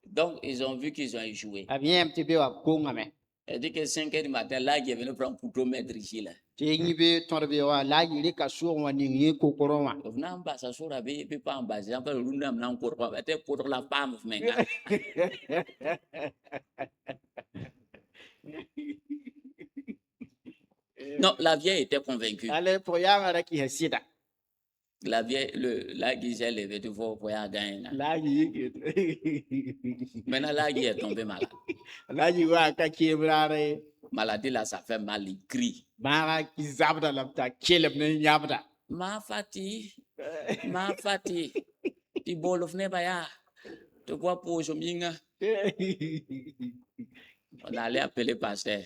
S1: Donc, ils ont vu qu'ils ont échoué.
S2: A bien petit peu wa ko ngame.
S1: Elle dit que 5 heures du matin, là, il est venu prendre pour tout mettre ici, là.
S2: Ti ngi be ton be wa la yi ka so wa ni ngi ko ko wa.
S1: Venant en bas, ça sort avec, puis pas en bas. J'ai un peu le round d'âme, là, encore pas. C'était pour la femme, mais. Non, la vieille était convaincue.
S2: Ale pour ya ra ki hesida.
S1: La vieille, la Guiselle est venue voir pour y gagner.
S2: La yi
S1: Maintenant, la Guiselle est tombée malade.
S2: la yi wa ka ki brare.
S1: Maladie là, ça fait mal, il crie.
S2: Mara ki zabda la ta keleb ne nyabda.
S1: Ma fati, ti bolof ne baya, te quoi pour jominga. On allait appeler pasteur.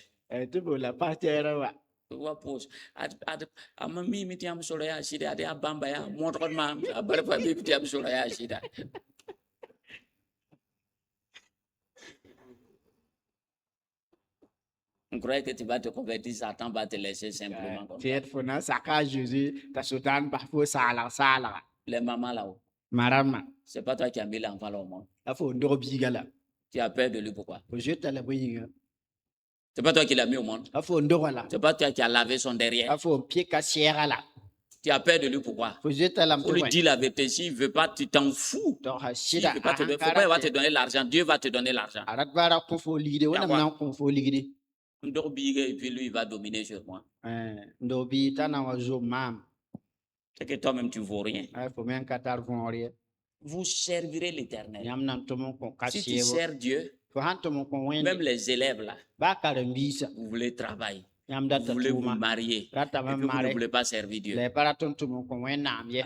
S2: Tu veux la pasteur wa.
S1: Te quoi pour, a mami mi tiam solo ya shida, ade abamba ya, montre ma, a barfa mi tiam solo ya shida. On croyait que tu vas te convertir, Satan va te laisser simplement comme ça.
S2: Tiet fona saka Jésus ta sotan parfois sala.
S1: Les mamans là-haut,
S2: Marama.
S1: c'est pas toi qui as mis l'enfant là au monde.
S2: Afo ndo bigala.
S1: Tu as peur de lui, pourquoi?
S2: Faut jeter la bouillie.
S1: C'est pas toi qui l'as mis au monde.
S2: Afo ndo wala.
S1: C'est pas toi qui as lavé son derrière.
S2: Afo pied cassière là.
S1: Tu as peur de lui, pourquoi?
S2: Faut jeter la
S1: Pour lui dire la vérité, s'il ne veut pas, tu t'en fous.
S2: Donc
S1: S'il
S2: shida.
S1: ne veut pas te donner, faut pas, il va te donner l'argent. Dieu va te donner l'argent.
S2: Arat bara ko fo ligide wala
S1: D'accord.
S2: nan ko fo ligide.
S1: On dort bien et puis lui, il va dominer sur moi.
S2: Ndo bi tana wa zo mam.
S1: C'est que toi-même, tu ne vaux rien.
S2: Faut men katar von rie.
S1: Vous servirez l'éternel.
S2: Yam nan to mon ko
S1: Si tu
S2: cassière.
S1: sers Dieu,
S2: Faut han to mon ko wen.
S1: même les élèves là,
S2: Ba ka mbisa.
S1: vous voulez travailler,
S2: Yam
S1: vous
S2: data
S1: voulez vous
S2: tuma.
S1: marier,
S2: Rata
S1: et
S2: ma
S1: puis vous ne
S2: mare.
S1: voulez pas servir Dieu.
S2: Le paraton to mon ko wen nam ye.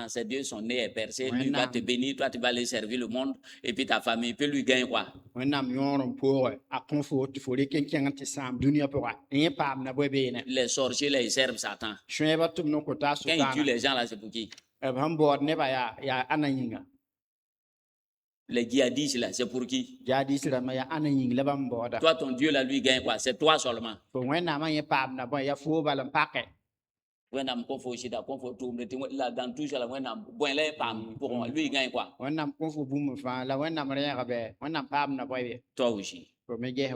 S1: Ces dieux sont nés et percés.
S2: Ouais,
S1: Lui va
S2: non.
S1: te bénir, toi tu vas aller servir le monde et puis ta famille. Puis lui gagne quoi?
S2: Wen nam yoron pour a kon fo le ken ken ti sam dunia pour a. Yen pam na bobe ne.
S1: Les sorciers là, ils servent Satan.
S2: Chwe ba tum no ko ta so
S1: Quand ils
S2: ta.
S1: tuent les gens là, c'est pour qui?
S2: Ban board ne ba ya anayinga.
S1: Les djihadistes là, c'est pour qui?
S2: Jadi sira ma ya anayinga le ban board.
S1: Toi, ton Dieu là, lui gagne quoi? C'est toi seulement.
S2: Fo wen nam yen pam na bo ya fo ba lam paquet.
S1: When I'm shida, tout là dans tout ça, when I'm bon là, pam, pour moi, lui il gagne quoi?
S2: Wen nam kon fo bum fa la wen nam re ga be. Wen nam pam na boy.
S1: Toi aussi.
S2: Fo me ge.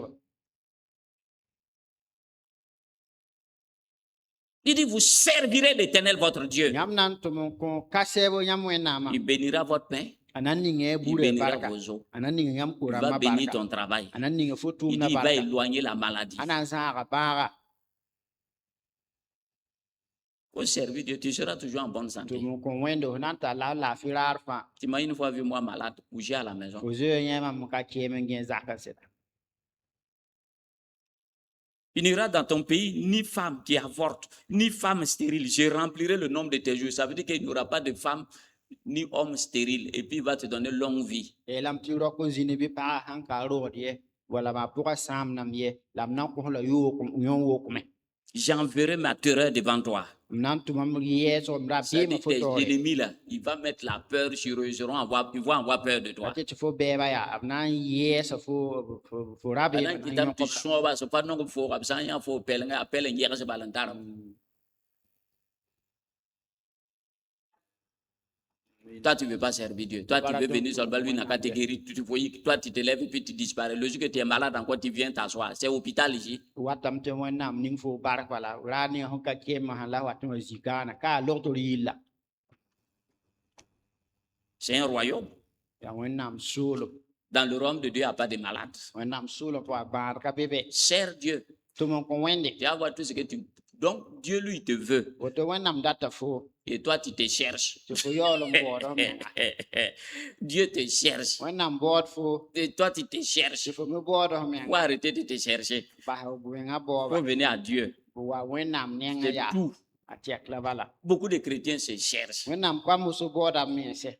S1: Il dit, vous servirez l'Éternel votre Dieu.
S2: Yam nan to mon ko kasebo yam wen nam.
S1: Il bénira votre pain,
S2: Anani nge
S1: il
S2: bure
S1: bénira
S2: barka.
S1: vos eaux,
S2: Anani nge yam
S1: il
S2: kura
S1: va
S2: ma
S1: bénir
S2: barka.
S1: ton travail.
S2: Anani nge fo tum
S1: Il
S2: na
S1: dit, il va
S2: barka.
S1: éloigner la maladie.
S2: Anan sa ga bara.
S1: Au servir Dieu, tu seras toujours en bonne
S2: To
S1: santé.
S2: mon ko wendo nan ta la firar fa.
S1: Tu m'as une fois vu moi malade, couché à la maison.
S2: Fo je yama mo ka kemen gen zaka seta.
S1: Il n'y aura dans ton pays ni femme qui avorte, ni femme stérile. Je remplirai le nombre de tes jours. Ça veut dire qu'il n'y aura pas de femme ni homme stérile. Et puis il va te donner longue vie.
S2: E lam ti ro ko zini bi pa han ka ro die. Wala ma pour sam nam ye. Lam nan ko la yo ko nyon wo ko me.
S1: J'enverrai ma terreur devant toi.
S2: Nan to mam ye so mra
S1: Ça
S2: bi
S1: veut
S2: ma
S1: dire
S2: fo
S1: tes
S2: to.
S1: ennemis là, il va mettre la peur sur eux. Ils vont avoir peur de toi.
S2: Ati fo be ba ya. Nan ye so fo rabe.
S1: Pendant qu'il t'a tu sois c'est pas non qu'il faut absent, il faut appeler hier ce balantard. Toi, tu ne veux pas servir Dieu. Toi, tu veux venir sur le lui n'a pas te guérir. Toi, tu te lèves et puis tu disparais. Logique que tu es malade encore, tu viens t'asseoir. C'est hôpital ici.
S2: Watam te wen nam ning fo barak wala. Rani ho ka ke ma la watam zikana ka lortori la.
S1: C'est un royaume.
S2: Ya wen nam solo.
S1: Dans le royaume de Dieu, il n'y a pas de malades.
S2: Wen nam solo po baraka bebe.
S1: Sers Dieu.
S2: To mon ko wende.
S1: Tu vas voir tout ce que tu... Donc, Dieu, lui, il te veut.
S2: Woto wen nam data fo.
S1: Et toi, tu te cherches.
S2: To fo yo lo mbo
S1: Dieu te cherche.
S2: wen nam bod fo.
S1: Et toi, tu te cherches.
S2: To fo me bod ho me.
S1: Il faut arrêter de te chercher.
S2: Ba ho bu nga bo
S1: Il
S2: ba.
S1: faut venir à Dieu.
S2: Wa wen nam ne nga
S1: C'est
S2: ya.
S1: tout.
S2: Atiak la bala.
S1: Beaucoup de chrétiens se cherchent.
S2: Wen nam kwa muso bod am me se.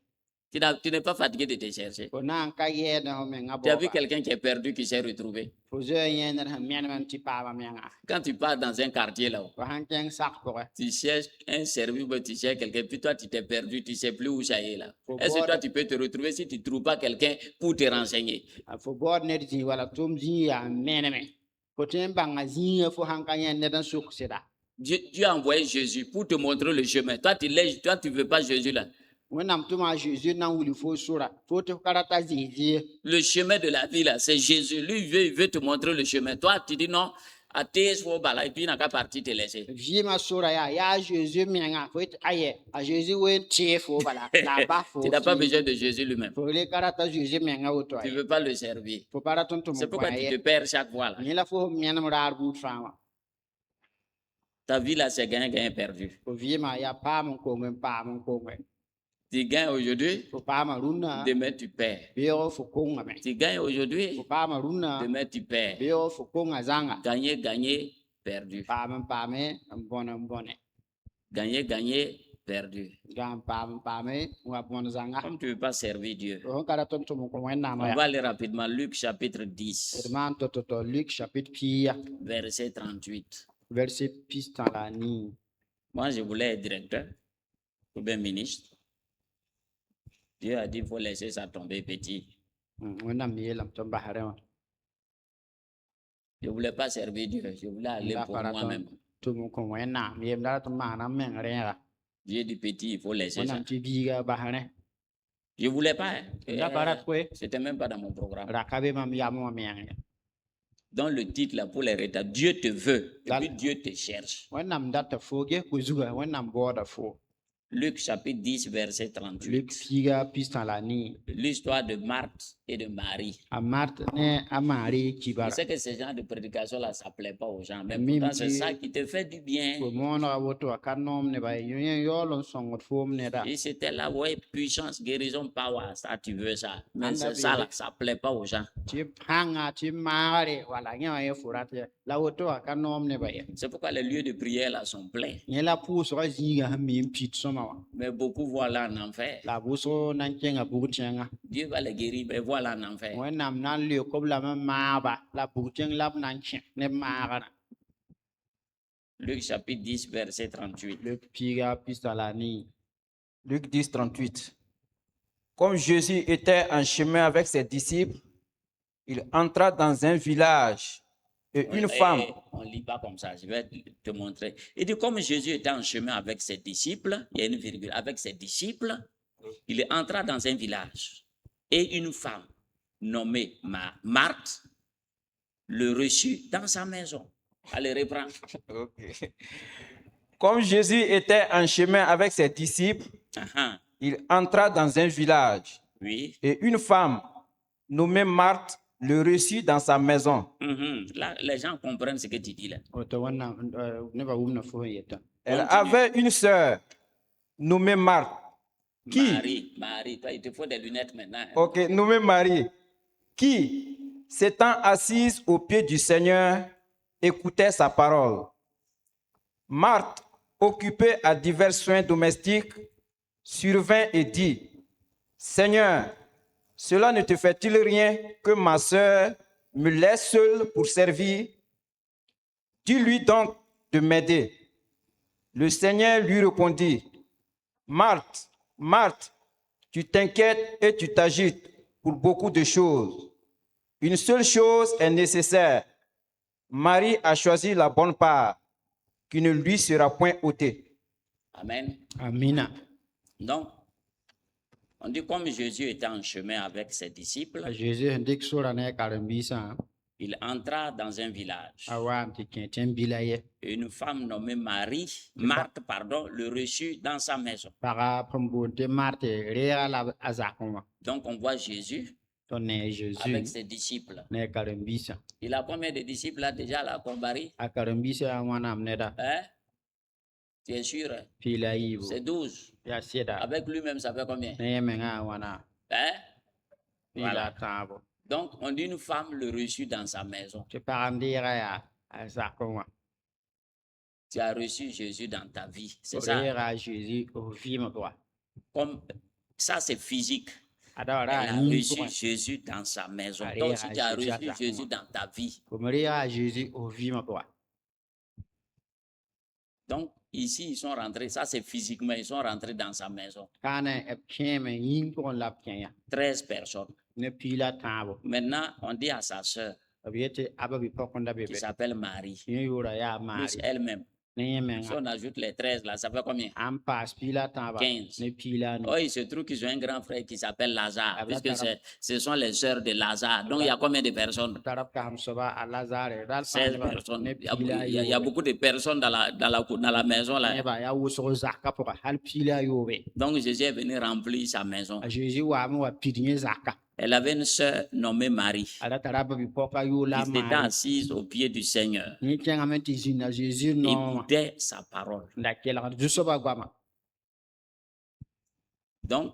S1: Tu n'es pas fatigué de te chercher.
S2: Fo na n ka yɛɛdẽ fo menga
S1: Tu as vu
S2: bɔɔba.
S1: quelqu'un qui est perdu, qui s'est retrouvé.
S2: Fo zoe yẽned sẽn mɛneme tɩ paama menga.
S1: Quand tu pars dans un quartier là-haut,
S2: Fo sãn kẽng sak pʋgẽ.
S1: tu cherches un service, tu cherches quelqu'un, puis toi tu t'es perdu, tu ne sais plus où ça est là.
S2: Faut
S1: Est-ce que
S2: voir-
S1: toi tu peux te retrouver si tu ne trouves pas quelqu'un pour te renseigner?
S2: Fo baood ned zĩig wala tʋʋm zĩig yaa n mɛneme. Fo tõe n bãnga zĩigã fo sãn ka yẽ ned n sʋk sɩda.
S1: Dieu a envoyé Jésus pour te montrer le chemin. Toi tu ne veux pas Jésus là.
S2: Wẽnnaam tʋma a Zeezi na n wuli fo sora fo tɩ f ka rata zɩɩ-zɩɩ.
S1: Le chemin de la vie là, c'est Jésus. Lui, il veut te montrer le chemin. Toi, tu dis non, à tes et puis il n'a qu'à partir te laisser.
S2: Vɩɩmã sora yaa a Zeezi menga fo tɩ ayɛ a Zeezi wen tɩɩ fo bala la a bas fo.
S1: Tu n'as pas besoin de Jésus lui-même.
S2: Fo le ka rata Zeezi menga woto
S1: Tu ne
S2: ayɛ.
S1: veux pas le servir.
S2: Fo pa rat n tʋm
S1: C'est
S2: n
S1: pourquoi
S2: kõ
S1: tu te
S2: ayɛ.
S1: perds chaque fois là.
S2: Yẽ la fo mɛnem raar buud fãa wã.
S1: Ta vie là, c'est gain perdu.
S2: Fo vɩɩmã yaa paam n kong n paam n kongẽ.
S1: Tu gagnes aujourd'hui,
S2: Fo paama rũnnã
S1: demain tu perds.
S2: beoogo fo kongame.
S1: Tu gagnes aujourd'hui,
S2: Fo paama rũnnã
S1: demain tu perds.
S2: beoogo fo konga zãnga.
S1: Gagner, gagner, perdu.
S2: Paam n paame n bõne.
S1: Gagner, gagner, perdu.
S2: Gã n paam n paame n wa bõn zãnga.
S1: Comme tu ne veux pas servir Dieu.
S2: Fo sẽn ka rat n tʋm n kõ Wẽnnaam
S1: On
S2: yaa.
S1: va aller rapidement. Luc chapitre 10,
S2: D maan to Luc chapitre pia,
S1: verset 38.
S2: verset pistan la nii.
S1: Moi, je voulais être directeur ou bien ministre. Dieu a dit qu'il faut laisser ça tomber petit.
S2: Wẽnnaam yeelame tɩ n basrẽ wã.
S1: Je ne voulais pas servir Dieu. Je voulais aller
S2: La
S1: pour
S2: paraton.
S1: moi-même.
S2: Tʋm n kõ Wẽnnaam yeemda rat n maana n meng rẽega.
S1: Dieu dit petit, il faut laisser ça.
S2: Wẽnnaam tɩ biiga basrẽ.
S1: Je ne voulais pas. Hein.
S2: La pa rat koe.
S1: C'était même pas dans mon programme.
S2: Ra ka be mam yam wã meng.
S1: Dans le titre là pour les rétablir, Dieu te veut et
S2: Dans-
S1: puis Dieu te cherche.
S2: Wẽnnaam data fo ges ko-zugã Wẽnnaam baooda fo.
S1: Luc chapitre 10, verset
S2: Luc
S1: 38.
S2: piiga pistan la nii.
S1: L'histoire de Marthe et de Marie.
S2: A Mart ne a Maari
S1: Je
S2: kibara.
S1: sais que ce genre de prédication là, ça ne plaît pas aux gens. Mais
S2: Mime
S1: pourtant, c'est
S2: qui-
S1: ça qui te fait du bien.
S2: Fo moonega woto a ka noom nebã yẽ yaool n sõngd foom neda.
S1: Et c'était là, ouais, puissance, guérison, power, ça tu veux ça. Mais
S2: Anda
S1: c'est ça là,
S2: bebe.
S1: ça ne plaît pas aux gens.
S2: Tɩ pãnga tɩ maagre wala yẽ wã yẽ fo rat ya. La woto a ka noom nebã ye.
S1: C'est pourquoi les lieux de prière là sont pleins.
S2: Yẽ la pʋʋsgã zĩigã sẽn mi n pit sõma wã.
S1: Mais beaucoup voient là en enfer.
S2: La wʋsg na n kẽnga bug-tẽngã.
S1: Dieu va les guérir, mais voient là en enfer.
S2: Wẽnnaam na n leok b lame n maagba la bug-tẽng la b na n kẽ ne b maagrã.
S1: Luc chapitre 10, verset 38.
S2: Le piiga pista la nii.
S3: Luc 10, 38. Comme Jésus était en chemin avec ses disciples, il entra dans un village et une femme.
S1: On ne lit pas comme ça, je vais te montrer. Il dit, comme Jésus était en chemin avec ses disciples, il y a une virgule, avec ses disciples, il entra dans un village et une femme nommée Marthe le reçut dans sa maison. Allez, reprends.
S3: Comme Jésus était en chemin avec ses disciples,
S1: Ah,
S3: il entra dans un village
S1: oui.
S3: et une femme nommée Marthe le reçut dans sa maison.
S1: Là, les gens comprennent ce que tu dis là.
S2: Woto Wẽnnaam nebã wʋmna fo sẽn yetã.
S3: Elle
S1: Continue.
S3: avait une sœur nommée Marthe, qui,
S1: Marie, toi, il te faut des lunettes maintenant. Hein.
S3: ok, nommée Marie, qui, s'étant assise aux pieds du Seigneur, écoutait sa parole. Marthe, occupée à divers soins domestiques, survint et dit, Seigneur, cela ne te fait-il rien que ma sœur me laisse seule pour servir? Dis-lui donc de m'aider. Le Seigneur lui répondit, Marthe, Marthe, tu t'inquiètes et tu t'agites pour beaucoup de choses. Une seule chose est nécessaire. Marie a choisi la bonne part, qui ne lui sera point ôtée.
S1: Amen.
S2: Amina.
S1: Donc, on dit comme Jésus était en chemin avec ses disciples,
S2: A Zeezi sẽn dɩk sora ne a karen-biisã
S1: il entra dans un village.
S2: a wa n tɩ kẽ tẽn bila ye.
S1: Et une femme nommée Marthe, le reçut dans sa maison.
S2: Paga pẽn boond tɩ Mart reega la a zakẽ wã.
S1: Donc, on voit Jésus
S2: Tɩ ne
S1: avec
S2: Zeezi
S1: ses disciples.
S2: ne a karen-biisã.
S1: Il a combien de disciples là déjà là, Combari?
S2: A karen-biisã yaa wãnaam neda
S1: Hein? Tu es sûr? Hein?
S2: piila a yiibu.
S1: C'est 12.
S2: Yaa sɩda
S1: Avec lui-même, ça fait combien?
S2: ne yẽ mengã a wãna
S1: Hein?
S2: piila
S1: Voilà.
S2: a tãabo.
S1: Donc, on dit une femme le reçut dans sa maison.
S2: Tɩ pag n deega yaa a zakẽ wã.
S1: Tu as reçu Jésus dans ta vie. C'est
S2: Fo
S1: ça.
S2: reega a Zeezi f vɩɩmg wa.
S1: Comme Ça, c'est physique. Elle
S2: adawara
S1: a
S2: yin
S1: reçu
S2: pʋgẽ
S1: Jésus dans sa maison.
S2: Allez,
S1: Donc, si
S2: à
S1: tu as
S2: Jésus à
S1: reçu
S2: ta
S1: Jésus
S2: maison.
S1: dans ta vie,
S2: fo me rɩ yaa a Zeezi f vɩɩmã pʋga
S1: donc ici, ils sont rentrés, ça c'est physiquement, ils sont rentrés dans sa maison.
S2: kaane b kẽeme yĩng pʋgẽ la b kẽ ya
S1: 13 personnes.
S2: ne piig la tãabo
S1: Maintenant, on dit à sa sœur,
S2: b yetɩ a ba bɩ-pɔkẽnda be
S1: qui
S2: be
S1: s'appelle Marie,
S2: yẽ yoora yaa
S1: plus
S2: maari
S1: elle-même.
S2: ne yẽ
S1: Si
S2: menga
S1: on ajoute les 13 là, ça fait combien?
S2: n paas piig la tãaba
S1: 15.
S2: ne piig la a nu
S1: Oh, il se trouve qu'ils ont un grand frère qui s'appelle Lazare,
S2: Ah,
S1: puisque
S2: Lazare.
S1: ce sont les sœurs de Lazare. Donc, il y a combien de personnes?
S2: tara b kasem soaba a lazare rall
S1: 16 personnes.
S2: ne
S1: Il y a,
S2: piig la
S1: il y a- il y a beaucoup de personnes dans la maison là.
S2: nebã yaa wʋsg zakã pʋga hal piig la a yoobe
S1: Donc, Jésus est venu remplir sa maison.
S2: a Zeezi waame wa pid yẽ zaka
S1: Elle avait une sœur nommée Marie,
S2: a ra tara ba bɩ-pɔka yoo la
S1: qui s'était
S2: maari
S1: assise au pied du Seigneur.
S2: yẽ kẽngame tɩ zĩnd a Zeezi noomã
S1: Écoutait sa parole.
S2: n da kelgd zu-soabã goama
S1: Donc,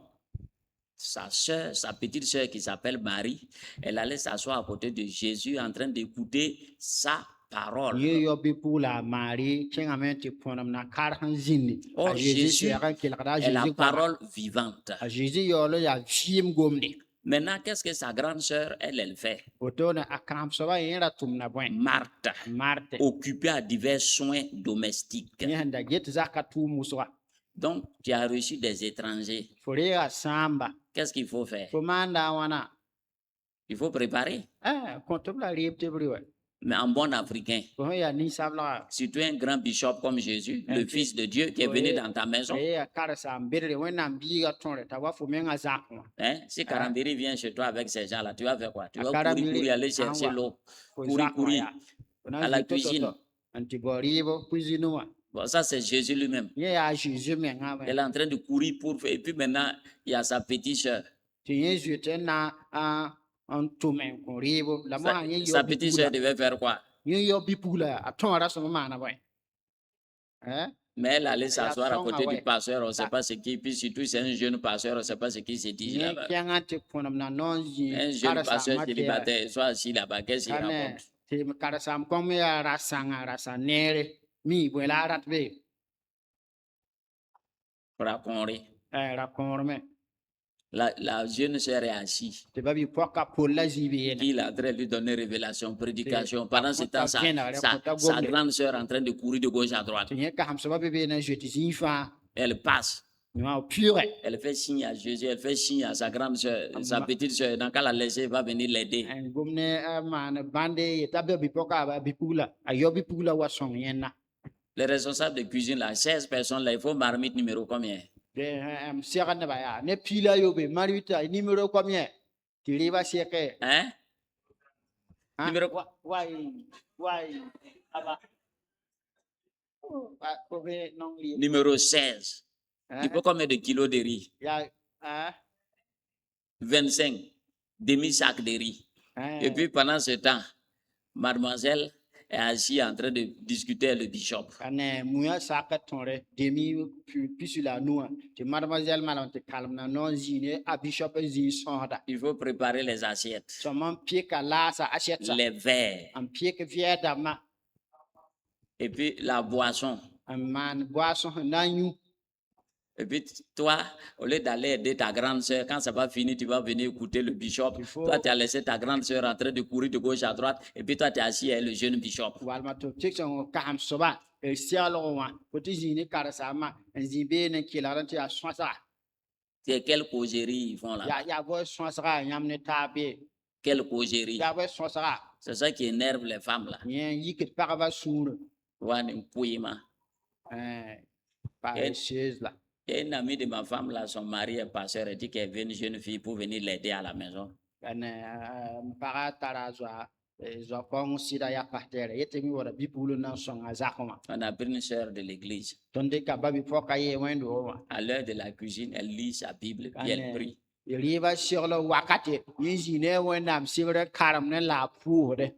S1: sa sœur, sa petite sœur qui s'appelle Marie, elle allait s'asseoir à côté de Jésus en train d'écouter sa parole.
S2: yẽ yao bɩ pʋg la a maari kẽngame tɩ põnem na kar sẽn zĩndi
S1: Or,
S2: a Zeezi
S1: Jésus
S2: sɛɛg n kelgda a
S1: est la
S2: Zeezi goama
S1: parole vivante.
S2: a Zeezi yaool n yaa vɩɩm gomde
S1: Maintenant, qu'est-ce que sa grande sœur, elle fait?
S2: wotone a kãsem soabã yẽ ra tʋmda bõe
S1: Marthe,
S2: marte
S1: occupée à divers soins domestiques.
S2: yẽ sẽn da get zaka tʋʋm wʋsga
S1: Donc, tu as reçu des étrangers.
S2: fo reega sãamba
S1: Qu'est-ce qu'il faut faire?
S2: fo maanda a wãna
S1: Il faut préparer.
S2: kõ tɩ b la reeb tɩ b rɩ wa
S1: Mais en bon africain,
S2: fo sẽn yaa ninsablga
S1: si tu es un grand bishop comme Jésus, le
S2: Ok.
S1: Fils de Dieu qui est venu dans ta maison,
S2: a yaa karsaam bedre wẽnnaam biiga tõre t'a wa fo menga zak wã
S1: hein, si Karambiri vient chez toi avec ces gens-là, tu vas faire quoi? Tu
S2: Ah,
S1: vas
S2: Karambiri,
S1: courir aller
S2: ah,
S1: chercher
S2: ouais.
S1: l'eau.
S2: fo
S1: Courir,
S2: zak wã
S1: courir.
S2: yaa Fo na
S1: à la
S2: zĩ to-to-to,
S1: cuisine.
S2: n tɩ bao rɩɩb cuisine wã
S1: Bon, ça c'est Jésus lui-même.
S2: yẽ yaa Zeezi menga
S1: Elle est en train de courir pour faire. Et puis maintenant, il y a sa petite sœur.
S2: tɩ yẽ zoet n na n tʋm n kõ rɩɩbo la mosã yẽ
S1: Sa petite sœur devait faire quoi?
S2: yẽ yao bɩ-pugla a tõora sõm maana bõe
S1: Mais elle allait s'asseoir à
S2: songa,
S1: côté
S2: ouais.
S1: du pasteur, on ne sait
S2: Ah.
S1: pas ce qui. Puis surtout, c'est un jeune pasteur, on ne sait pas ce qui se dit
S2: yẽ
S1: là-bas.
S2: kẽngã tɩ kõnem na noog zĩ
S1: Un jeune pasteur
S2: karsaamã tɩ
S1: célibataire, soit assis là-bas, qu'est-ce qu'il raconte?
S2: tɩ karsaam kõm yaa ra-sãngã ra-sã neere mi bõe la a rat be
S1: Raconter.
S2: ra-kõorme
S1: La jeune sœur est assise.
S2: tɩ ba bɩ-pɔka pol la zĩ be yene
S1: Il est en train de lui donner révélation, prédication. Pendant ce temps,
S2: bien,
S1: sa grande sœur est en train de courir de gauche à droite.
S2: tɩ yẽ kasem soaba be be na zoet zĩ fãa
S1: Elle passe.
S2: wã pʋʋgɛ
S1: Elle fait signe à Jésus, elle fait signe à sa grande sœur, sa
S2: Ma-
S1: petite sœur. Donc, elle a laissé, elle va venir l'aider.
S2: n gom ne a maan bãnde yeta be bɩ-pɔka a bɩ-pugla a yao bɩ-pugla wa sõng yẽnna
S1: Les responsables de cuisine, là, 16 personnes, là, il faut marmite numéro combien?
S2: m segd nebã yaa ne pii la yobe marita nimero combien tɩ rɩɩba sɛke
S1: Hein? Numéro quoi? Numéro 16. Il faut combien de kilos de riz? 25 demi-sac de riz. Et puis pendant ce temps, mademoiselle est assise en train de discuter avec le bishop.
S2: ne muya saka tõre demi pisu la nuã tɩ mademoiselle malem tɩ kalem na noog zĩine a bishop n zĩig sõsda
S1: Il faut préparer les assiettes,
S2: sõm n pɩka laasa a sɛtsa
S1: les verres,
S2: n pɩk vɩɛ dãmbã
S1: et puis la boisson.
S2: n maan boisson sẽn na n yũ
S1: Et puis toi, au lieu d'aller aider ta grande sœur, quand ça va finir, tu vas venir écouter le bishop.
S2: Il faut-
S1: Toi, tu as laissé ta grande sœur en train de courir de gauche à droite, et puis toi, tu es assis avec le jeune bishop.
S2: walma tɩ tɩk sẽn kasem soaba seglg wã fo tɩ zĩine karsaamã n zĩ beene n kelgd tɩ yaa sõsga
S1: C'est quelle causerie ils font là?
S2: yaa bõe sõsga yãmb ne taab be
S1: Quelle causerie?
S2: yaa bõe sõsga
S1: C'est ça qui énerve les femmes là.
S2: yẽ n yikd pagba sũurẽ
S1: Voilà, un pouillement.
S2: parecheuse la
S1: Il y a une amie de ma femme là, son mari est pasteur, elle dit qu'elle veut une jeune fille pour venir l'aider à la maison.
S2: n pagã tara zoa kõng sɩda yaa pastɛɛrã yetɩ mi wara bɩ-pugl n na n sõng a zakẽ wã
S1: On a pris une sœur de l'église.
S2: tõnd dɩka ba bɩ-pɔka yee wẽnd-oo wã
S1: À l'heure de la cuisine, elle lit sa Bible, puis elle prie.
S2: rɩɩbã segl wakate yẽ zĩ ne wẽnnaam segd karem ne la a pʋʋsde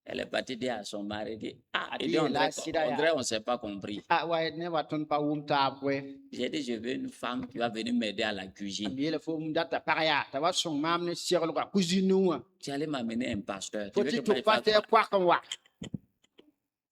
S1: Elle est partie dire à son mari, dit, ah,
S2: Ah,
S1: il dit,
S2: dit,
S1: on
S2: là,
S1: dirait
S2: si,
S1: qu'on-
S2: là,
S1: on
S2: y a-
S1: dirait on ne s'est pas compris.
S2: wa ne wa tõnd pa wʋm taab koe
S1: J'ai dit, je veux une femme qui va venir m'aider à la cuisine.
S2: m yeela fo m data pag yaa t'a wa sõng maam ne seglga cuisine wã
S1: Tu allais m'amener un pasteur. Tu
S2: fo
S1: veux
S2: tɩ
S1: que moi,
S2: tʋg
S1: je fasse
S2: pastɛɛr
S1: quoi?
S2: koak n wa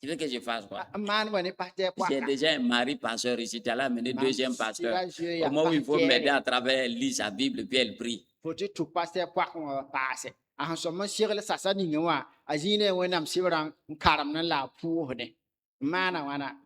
S1: Tu veux que je fasse quoi?
S2: man wa ne pate kwa
S1: J'ai déjà un mari pasteur ici, tu as amené deuxième pasteur.
S2: ya
S1: Comment il faut
S2: pasteur.
S1: m'aider à travers, elle lit sa Bible, puis elle prie.
S2: Faut tu tu pate kwa ko passe a so mo sirle sasa ni wa azine wenam sibran karam na la pu hode mana wana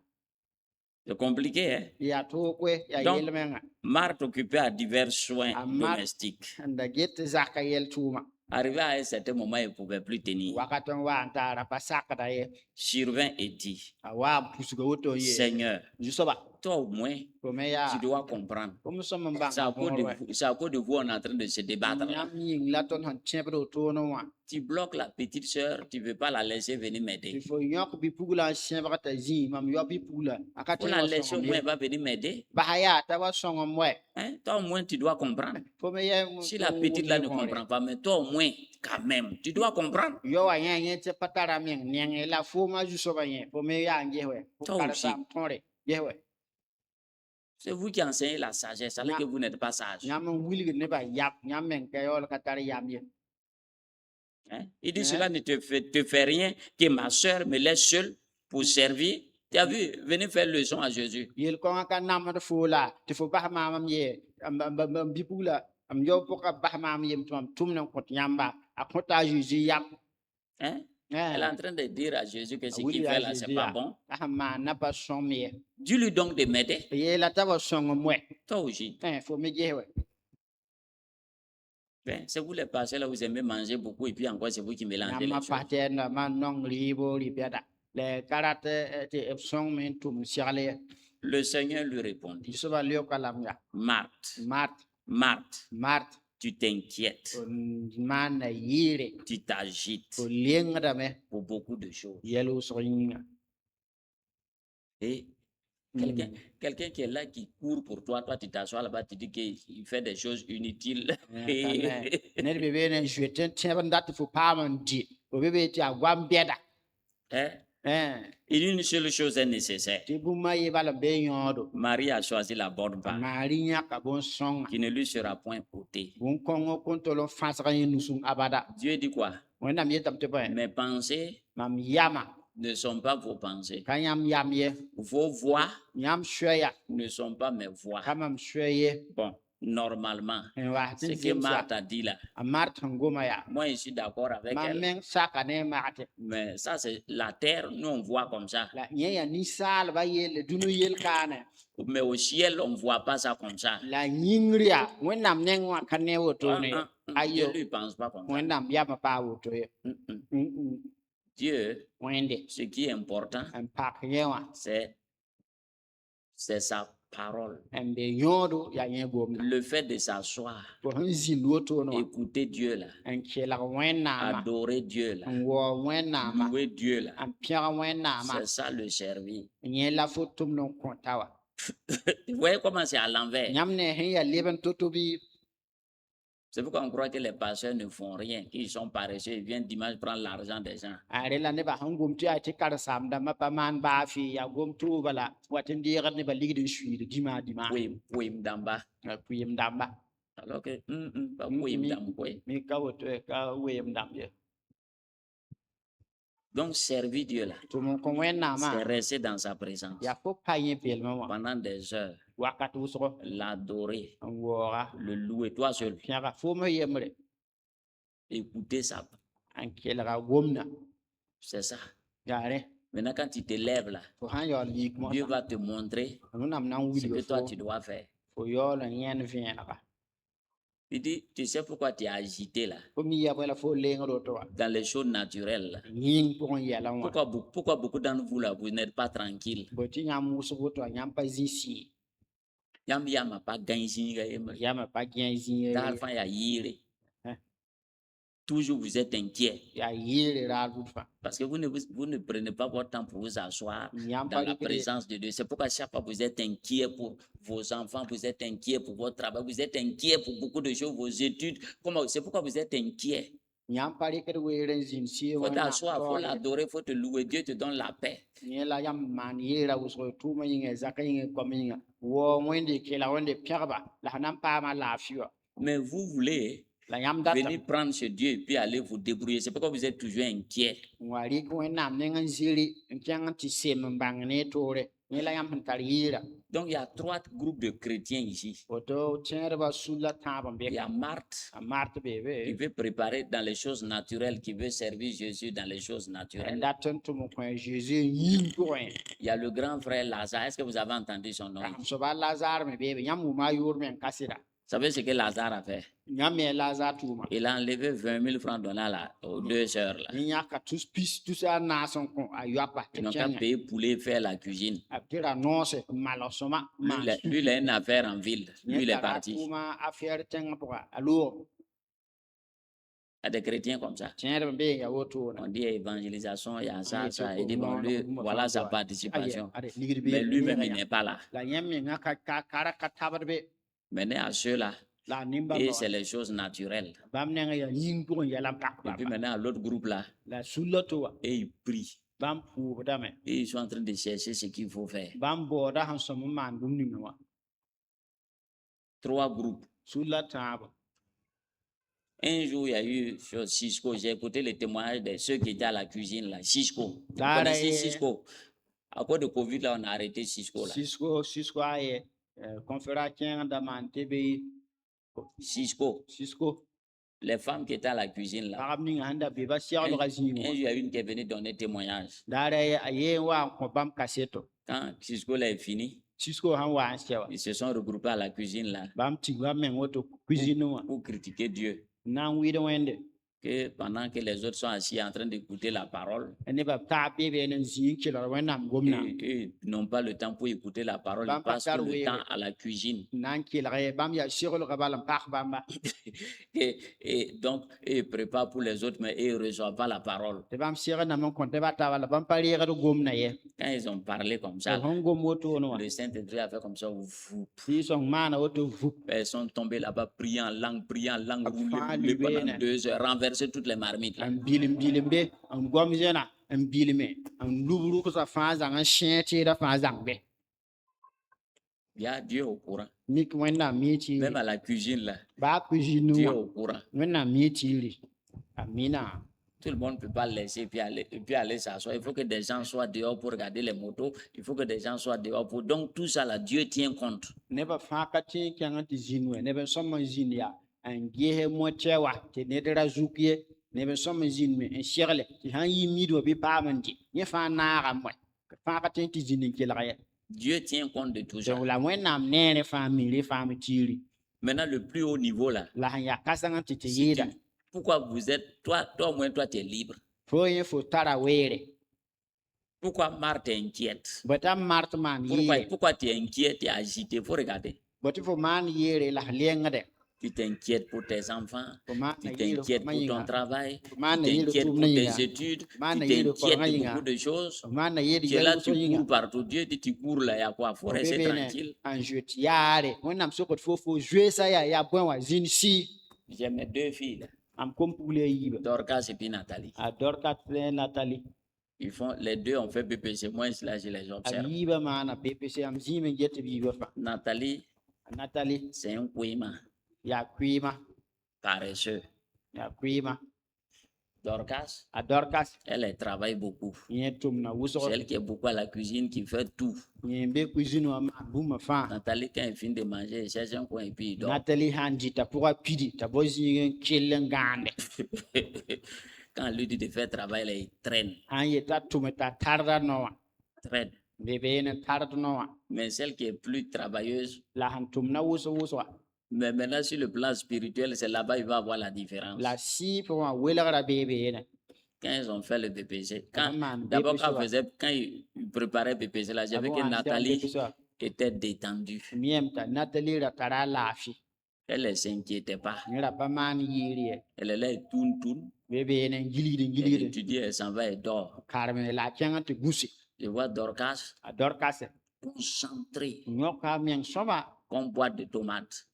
S1: C'est compliqué, hein?
S2: ya to kwe ya
S1: Donc,
S2: yelmenga
S1: Marthe occupée à divers soins
S2: Marthe-
S1: domestiques.
S2: anda get zaka yel tuma
S1: Arrivé à un certain moment, il ne pouvait plus tenir.
S2: wakaton wa antara pasaka da ye
S1: Survint et dit,
S2: awa pusuga woto ye
S1: Seigneur,
S2: jusoba
S1: toi au moins,
S2: ko me ya
S1: tu dois comprendre.
S2: comme somme bang
S1: C'est à cause de vous, c'est à cause de vous, on est en train de se débattre. là.
S2: nyam yin la ton han chebro to no wa
S1: Tu bloques la petite sœur, tu ne veux pas la laisser venir
S2: il
S1: m'aider.
S2: faut yok bi pugula chebra ta zi mam yo bi pugula akati
S1: Pour la laisser au moins, elle va venir m'aider.
S2: bahaya ta wa songo mwe
S1: Hein? Toi au moins, tu dois comprendre.
S2: faut me ye
S1: Si la petite là ne comprend pas, mais toi au moins, quand même, tu dois comprendre.
S2: yo wa yen yen te patara men nyen la fo ma jusoba yen faut me ya ngewe
S1: Toi
S2: pour
S1: aussi.
S2: sam tonre yewe
S1: C'est vous qui enseignez la sagesse, alors que vous n'êtes pas sage.
S2: nyam wilgi ne ba yap nyam men ke yo ka tar yam ye
S1: Hein? Il dit,
S2: Hein?
S1: cela ne te fait rien que ma soeur me laisse seule pour servir. Tu as vu, venez faire leçon à Jésus.
S2: yel ko ka nam de fo la te fo ba ma mam ye am bi pugula am yo po ka ba ma mam ye tum nan ko nyamba akota juju yap
S1: Hein? Elle est en train de dire à Jésus que ce
S2: Oui,
S1: qu'il
S2: à
S1: fait là, c'est
S2: Jésus,
S1: pas
S2: ah.
S1: bon.
S2: ma na pas son me
S1: Dis-lui donc de m'aider.
S2: ye la ta wa songo mwe
S1: Toi aussi.
S2: faut me yewe
S1: Ben, c'est vous les pasteurs là, vous aimez manger beaucoup et puis encore c'est vous qui mélangez les
S2: nyama
S1: choses.
S2: paten na man nong ribo ribeda le karate te song men tum siale
S1: Le Seigneur lui répondit,
S2: jusoba leo kalamga
S1: Marthe,
S2: Marthe
S1: Marthe, tu t'inquiètes,
S2: man na yire
S1: tu t'agites
S2: ko lenga me
S1: pour beaucoup de choses.
S2: yelo so yinga
S1: Et quelqu'un qui est là, qui court pour toi, toi tu t'assois là-bas, tu dis qu'il fait des choses inutiles.
S2: ne be be ne jweten teben dat fo paman di o be be ti agwam beda
S1: Hein? Et une seule chose est nécessaire.
S2: ti bu mayi bala be yodo
S1: Marie a choisi la bonne part,
S2: mari nya ka bon songa
S1: qui ne lui sera point ôtée.
S2: bon kongo kontolo fasra nusum abada
S1: Dieu dit quoi?
S2: wona mi tam te ba
S1: Mes pensées
S2: mam yama
S1: ne sont pas vos pensées.
S2: kanyam yam ye
S1: Vos voix
S2: nyam shweya
S1: ne sont pas mes voix.
S2: kamam shweye
S1: Bon, normalement,
S2: wa
S1: ce
S2: tin
S1: que
S2: zim
S1: Marthe
S2: sa
S1: a dit là,
S2: amart ngoma ya
S1: moi je suis d'accord avec
S2: mam
S1: elle.
S2: men saka ne maate
S1: Mais ça, c'est la terre, nous on voit comme ça.
S2: la nye ya ni sal ba yel dunu yel kana
S1: Mais au ciel, on ne voit pas ça comme ça.
S2: la nyingria wenam nengwa kane woto
S1: Ah,
S2: ne
S1: ah,
S2: ayo
S1: Dieu ne pense pas comme ça.
S2: wenam yama pa woto ye
S1: Dieu,
S2: wende
S1: ce qui est important,
S2: en pak yewa
S1: c'est sa parole.
S2: en be yodo ya nye gom
S1: Le fait de s'asseoir,
S2: ko zin woto no
S1: écouter Dieu là,
S2: en kela wenama
S1: adorer Dieu là,
S2: en wo wenama
S1: louer Dieu là,
S2: en pierre wenama
S1: c'est ça le servir.
S2: nye la fotum no kontawa
S1: Vous voyez comment c'est à l'envers.
S2: nyamne he ya leben totobi
S1: C'est pourquoi on croit que les pasteurs ne font rien, qu'ils sont paresseux, ils viennent dimanche prendre l'argent des gens.
S2: are la ne ba hangum ti ati kar sam da mapa man ba fi ya gom tu bala watin di ne ba ligdi shui dima
S1: Oui, m'damba.
S2: kuyim damba
S1: Alors que, pas oui, m'damba, oui.
S2: mi ka woto ka weyem dam ye
S1: Donc, servir Dieu là,
S2: to mon ko wenama
S1: c'est rester dans sa présence
S2: ya fo paye pel mo
S1: pendant des heures,
S2: wakati usro
S1: l'adorer,
S2: wora
S1: le louer, toi seul,
S2: pierre fo mo yemre
S1: écouter ça.
S2: en kela gomna
S1: C'est ça.
S2: yare
S1: Maintenant, quand tu te lèves là,
S2: fo han yo lik mo
S1: Dieu va te montrer
S2: nam nan
S1: ce que
S2: wili
S1: toi
S2: fo
S1: tu dois faire.
S2: fo yo la nyen vien ka
S1: Il dit, tu sais pourquoi tu es agité là,
S2: fo mi ya bela fo lengo to
S1: dans les choses naturelles là.
S2: yin pour ya la wa
S1: Pourquoi beaucoup d'entre vous là, vous n'êtes pas tranquille?
S2: boti nyam musu to nyam pa zisi
S1: Yam yama pas gagné,
S2: yama pa gen zin
S1: d'alpha ya yire.
S2: Hein?
S1: Toujours vous êtes inquiet
S2: ya yire ra fa
S1: parce que vous ne prenez pas votre temps pour vous asseoir
S2: nyam
S1: dans
S2: pa
S1: la présence de Dieu. C'est pourquoi chaque fois vous êtes inquiet pour vos enfants, vous êtes inquiet pour votre travail, vous êtes inquiet pour beaucoup de choses, vos études. C'est pourquoi vous êtes inquiet.
S2: nyam pa ke weren zin si
S1: Il faut t'asseoir, il faut l'adorer, il faut te louer. Dieu te donne la paix.
S2: ni la yam man yira usro tu ma yin zaka yin ko min wo wende ke la wende pierre ba la nan pa ma la fiwa
S1: Mais vous voulez
S2: la yãmb datame
S1: Venez prendre chez Dieu et puis allez vous débrouiller. C'est pourquoi vous êtes toujours inquiet.
S2: n wa rɩk wẽnnaam neng n ziri n kẽng n tɩ sem n bãng ne toore yẽ la yãmb sẽn tar yɩɩra
S1: Donc il y a 3 groupes de chrétiens ici.
S2: woto tẽedbã sul la tãab n
S1: Il y a
S2: beka
S1: Marthe
S2: a mart
S1: qui
S2: beebe
S1: veut préparer dans les choses naturelles, qui veut servir Jésus dans les choses
S2: n
S1: naturelles.
S2: dat n tʋm n kõ Zeezi n yĩng pʋgẽ
S1: Il y a le grand frère Lazare. Est-ce que vous avez entendu son nom?
S2: rãmb soaba Lazar me beebe yãmb wʋma a yoor me n ka sɩda
S1: Vous savez ce que Lazare a fait?
S2: yãmb me a Lazar tʋʋma
S1: Il a enlevé 20 000 francs donné aux 2 sœurs là.
S2: yẽ yãka tus a naas n kõ a yoapa
S1: Ils
S2: tɩ
S1: n'ont qu'à
S2: kẽngẽ
S1: payer poulet, faire la cuisine.
S2: a tɩ ra noose n malg sõma
S1: Lui, il a une affaire en ville. Lui, il est parti.
S2: tʋʋma a fɛɛr tẽngã pʋga a loog
S1: Il y a des chrétiens comme ça.
S2: tẽedb n bee ya wotoone
S1: On dit évangélisation, il y a ça,
S2: Oui,
S1: ça.
S2: c'est
S1: Il dit, bon,
S2: pour
S1: lui,
S2: moi,
S1: voilà sa
S2: moi,
S1: participation.
S2: ligd
S1: Mais lui-même, il n'est pas là.
S2: la yẽ menga ka ra ka tabd be
S1: Maintenant, à ceux-là,
S2: la a nimbãmb
S1: et c'est les choses naturelles.
S2: bãmb neng ya yĩng pʋgẽ yɛla n pak
S1: Et puis
S2: bãmba
S1: maintenant, à l'autre groupe là,
S2: la sul la tɩ wa
S1: et ils prient.
S2: bãmb pʋʋsdame
S1: Et ils sont en train de chercher ce qu'il faut faire.
S2: bãmb baooda sẽn sõm n maan bũmb ninga wã
S1: 3 groupes.
S2: sul la tãab
S1: Un jour, il y a eu sur Cisco, j'ai écouté le témoignage de ceux qui étaient à la cuisine là, Cisco. Vous
S2: Là,
S1: connaissez
S2: là,
S1: Cisco? À cause de Covid, là, on a arrêté Cisco là.
S2: Cisco a ye conférence kẽng da maan tɩ be
S1: Cisco.
S2: Cisco
S1: Les femmes qui étaient à la cuisine là.
S2: pagb ninga sẽn da be ba
S1: Un
S2: seglga
S1: jour,
S2: zĩig wã
S1: il y a une qui est venue donner témoignage.
S2: daara a yee n wa n kõ bãmb kaseto
S1: Quand Cisco là est fini,
S2: Cisco sẽn wa n sɛ wa
S1: ils se sont regroupés à la cuisine là
S2: bãmb tig bãmb meng woto cuisine wã
S1: pour critiquer Dieu.
S2: n na n wɩɩd wẽnde
S1: Que pendant que les autres sont assis en train d'écouter la parole,
S2: nebã taab beebe n zĩig kelgd wẽnnaam gomna
S1: ils n'ont pas le temps pour écouter la parole,
S2: Ben,
S1: ils passent
S2: pas
S1: tout le
S2: oui,
S1: temps
S2: oui.
S1: à la cuisine.
S2: n na n kelge bãmb yaa seglga bala n pak bãmba
S1: Et donc, ils préparent pour les autres, mais ils ne reçoivent pas la parole.
S2: tɩ bãmb segname n kõ tɩ ba ta bala bãmb pa reegd gomna ye
S1: Quand ils ont parlé comme
S2: tɩ
S1: ça,
S2: sẽn gom wotoone wã
S1: le Saint-Esprit a fait comme ça, vous.
S2: tɩ y sõng maana woto vup
S1: Elles sont tombées là-bas, priant en langue,
S2: Ah,
S1: roulées pendant
S2: libéré.
S1: 2 heures, renverser toutes les marmites. Là.
S2: n bilim be n gom zẽna n bilme n lub-rʋgsã fãa zãng n sẽe tɩɩda fãa zãng be
S1: Il y a Dieu au courant.
S2: mik wẽnnaam mii tɩɩre
S1: Même à la cuisine, là,
S2: baa cuisine
S1: Dieu est
S2: wã
S1: au courant.
S2: wẽnnaam mii tɩɩre amina
S1: Tout le monde ne peut pas laisser et puis aller s'asseoir. Il faut que des gens soient dehors pour regarder les motos. Il faut que des gens soient dehors pour. Donc, tout ça, là, Dieu tient compte.
S2: nebã fãa ka tẽ kẽng tɩ zĩnd wẽ neb n sõm n zĩnd yaa n geese moitɛ wa tɩ ned ra zuk ye neb n sõm n zĩnd me n segle tɩ sãn yi miid wã bɩ paam n dɩ yẽ fãa naaga n wɛ fãa ka tẽ tɩ zĩnd n kelg ye
S1: Dieu tient compte de tout ça.
S2: donc la wẽnnaam neere fãa mire fãa me tiiri
S1: Maintenant, le plus haut niveau, là,
S2: la sẽn yaa kãseng n tɩ tɩ
S1: si
S2: yɩɩda
S1: tu- pourquoi vous êtes, toi au moins, toi, tu es libre.
S2: fo yẽ fo tara weere
S1: Pourquoi Marthe est inquiète?
S2: bõ t'a mart maan yɩɩre
S1: Pourquoi tu es inquiète et agité? Il faut regarder.
S2: bõ tɩ fo maan yeere la f lengde
S1: Tu t'inquiètes pour tes enfants,
S2: fo maan
S1: tu
S2: na yɩɩre
S1: t'inquiètes
S2: fo
S1: pour ton
S2: yĩnga
S1: travail, tu
S2: maan na yɩɩre
S1: t'inquiètes
S2: tʋʋm
S1: pour
S2: ne
S1: tes
S2: yĩnga
S1: études,
S2: maan
S1: tu
S2: na yɩɩre
S1: t'inquiètes
S2: fo
S1: de
S2: yĩnga
S1: beaucoup de choses.
S2: fo maan na yeed
S1: Tu es là,
S2: yɛl
S1: tu
S2: fo yĩnga
S1: cours partout. Dieu dit, tu cours là, il y a quoi? Il faut rester tranquille.
S2: en zoet yaare wẽnnaam sokd fo fo zoeesa yaa bõe wã zĩnd si
S1: J'ai mes 2 filles, là,
S2: am kom pugl a yiiba
S1: Dorcas et puis Nathalie.
S2: a dorkat Nathalie
S1: Les 2 ont fait BPC. Moi, là, je les
S2: a
S1: observe.
S2: yiiba maana ppc am zĩime n get tɩ b yiiba fa
S1: Nathalie,
S2: Nathalie
S1: c'est un couima,
S2: yaa kuɩɩma
S1: paresseux.
S2: yaa kuɩɩma
S1: Dorcas,
S2: a dorkas
S1: elle travaille beaucoup.
S2: yẽ tʋm na
S1: C'est
S2: wʋsg
S1: elle qui est beaucoup à la cuisine, qui fait tout.
S2: yẽ n be cuisine wã maan bũmba fãa
S1: Nathalie, quand elle finit de manger, elle cherche un coin et puis il dort.
S2: Nathalie sãn dɩ t'a pʋga pidi t'a bo zĩig n kell n gãande
S1: Quand elle lui dit de faire travail, elle traîne,
S2: sãn yet t'a tʋme t'a tarda nao wã
S1: traîne.
S2: be be n tard nao wã
S1: Mais celle qui est plus travailleuse,
S2: la sẽn tʋm na wʋsg-wʋsga
S1: mais maintenant sur le plan spirituel, c'est là-bas il va voir la différence.
S2: la sɩɩp wã welgra beebe
S1: Quand ils ont fait le BPC,
S2: maan
S1: d'abord
S2: BPC
S1: quand ils préparaient BPC, là, j'ai vu que Nathalie était détendue.
S2: miyam t'a Nathalie ra tara a laafɩ
S1: Elle ne s'inquiétait pas.
S2: ne ra pa maan yɩɩr ye
S1: Elle est là, elle tourne,
S2: beebe n gilgd n
S1: elle
S2: gilgd
S1: étudie, elle s'en va, elle dort.
S2: karem la a kẽng tɩ gũse
S1: Je vois Dorcas
S2: a dorkase
S1: concentrée
S2: n yõka a meng sõma
S1: comme boîte de tomates,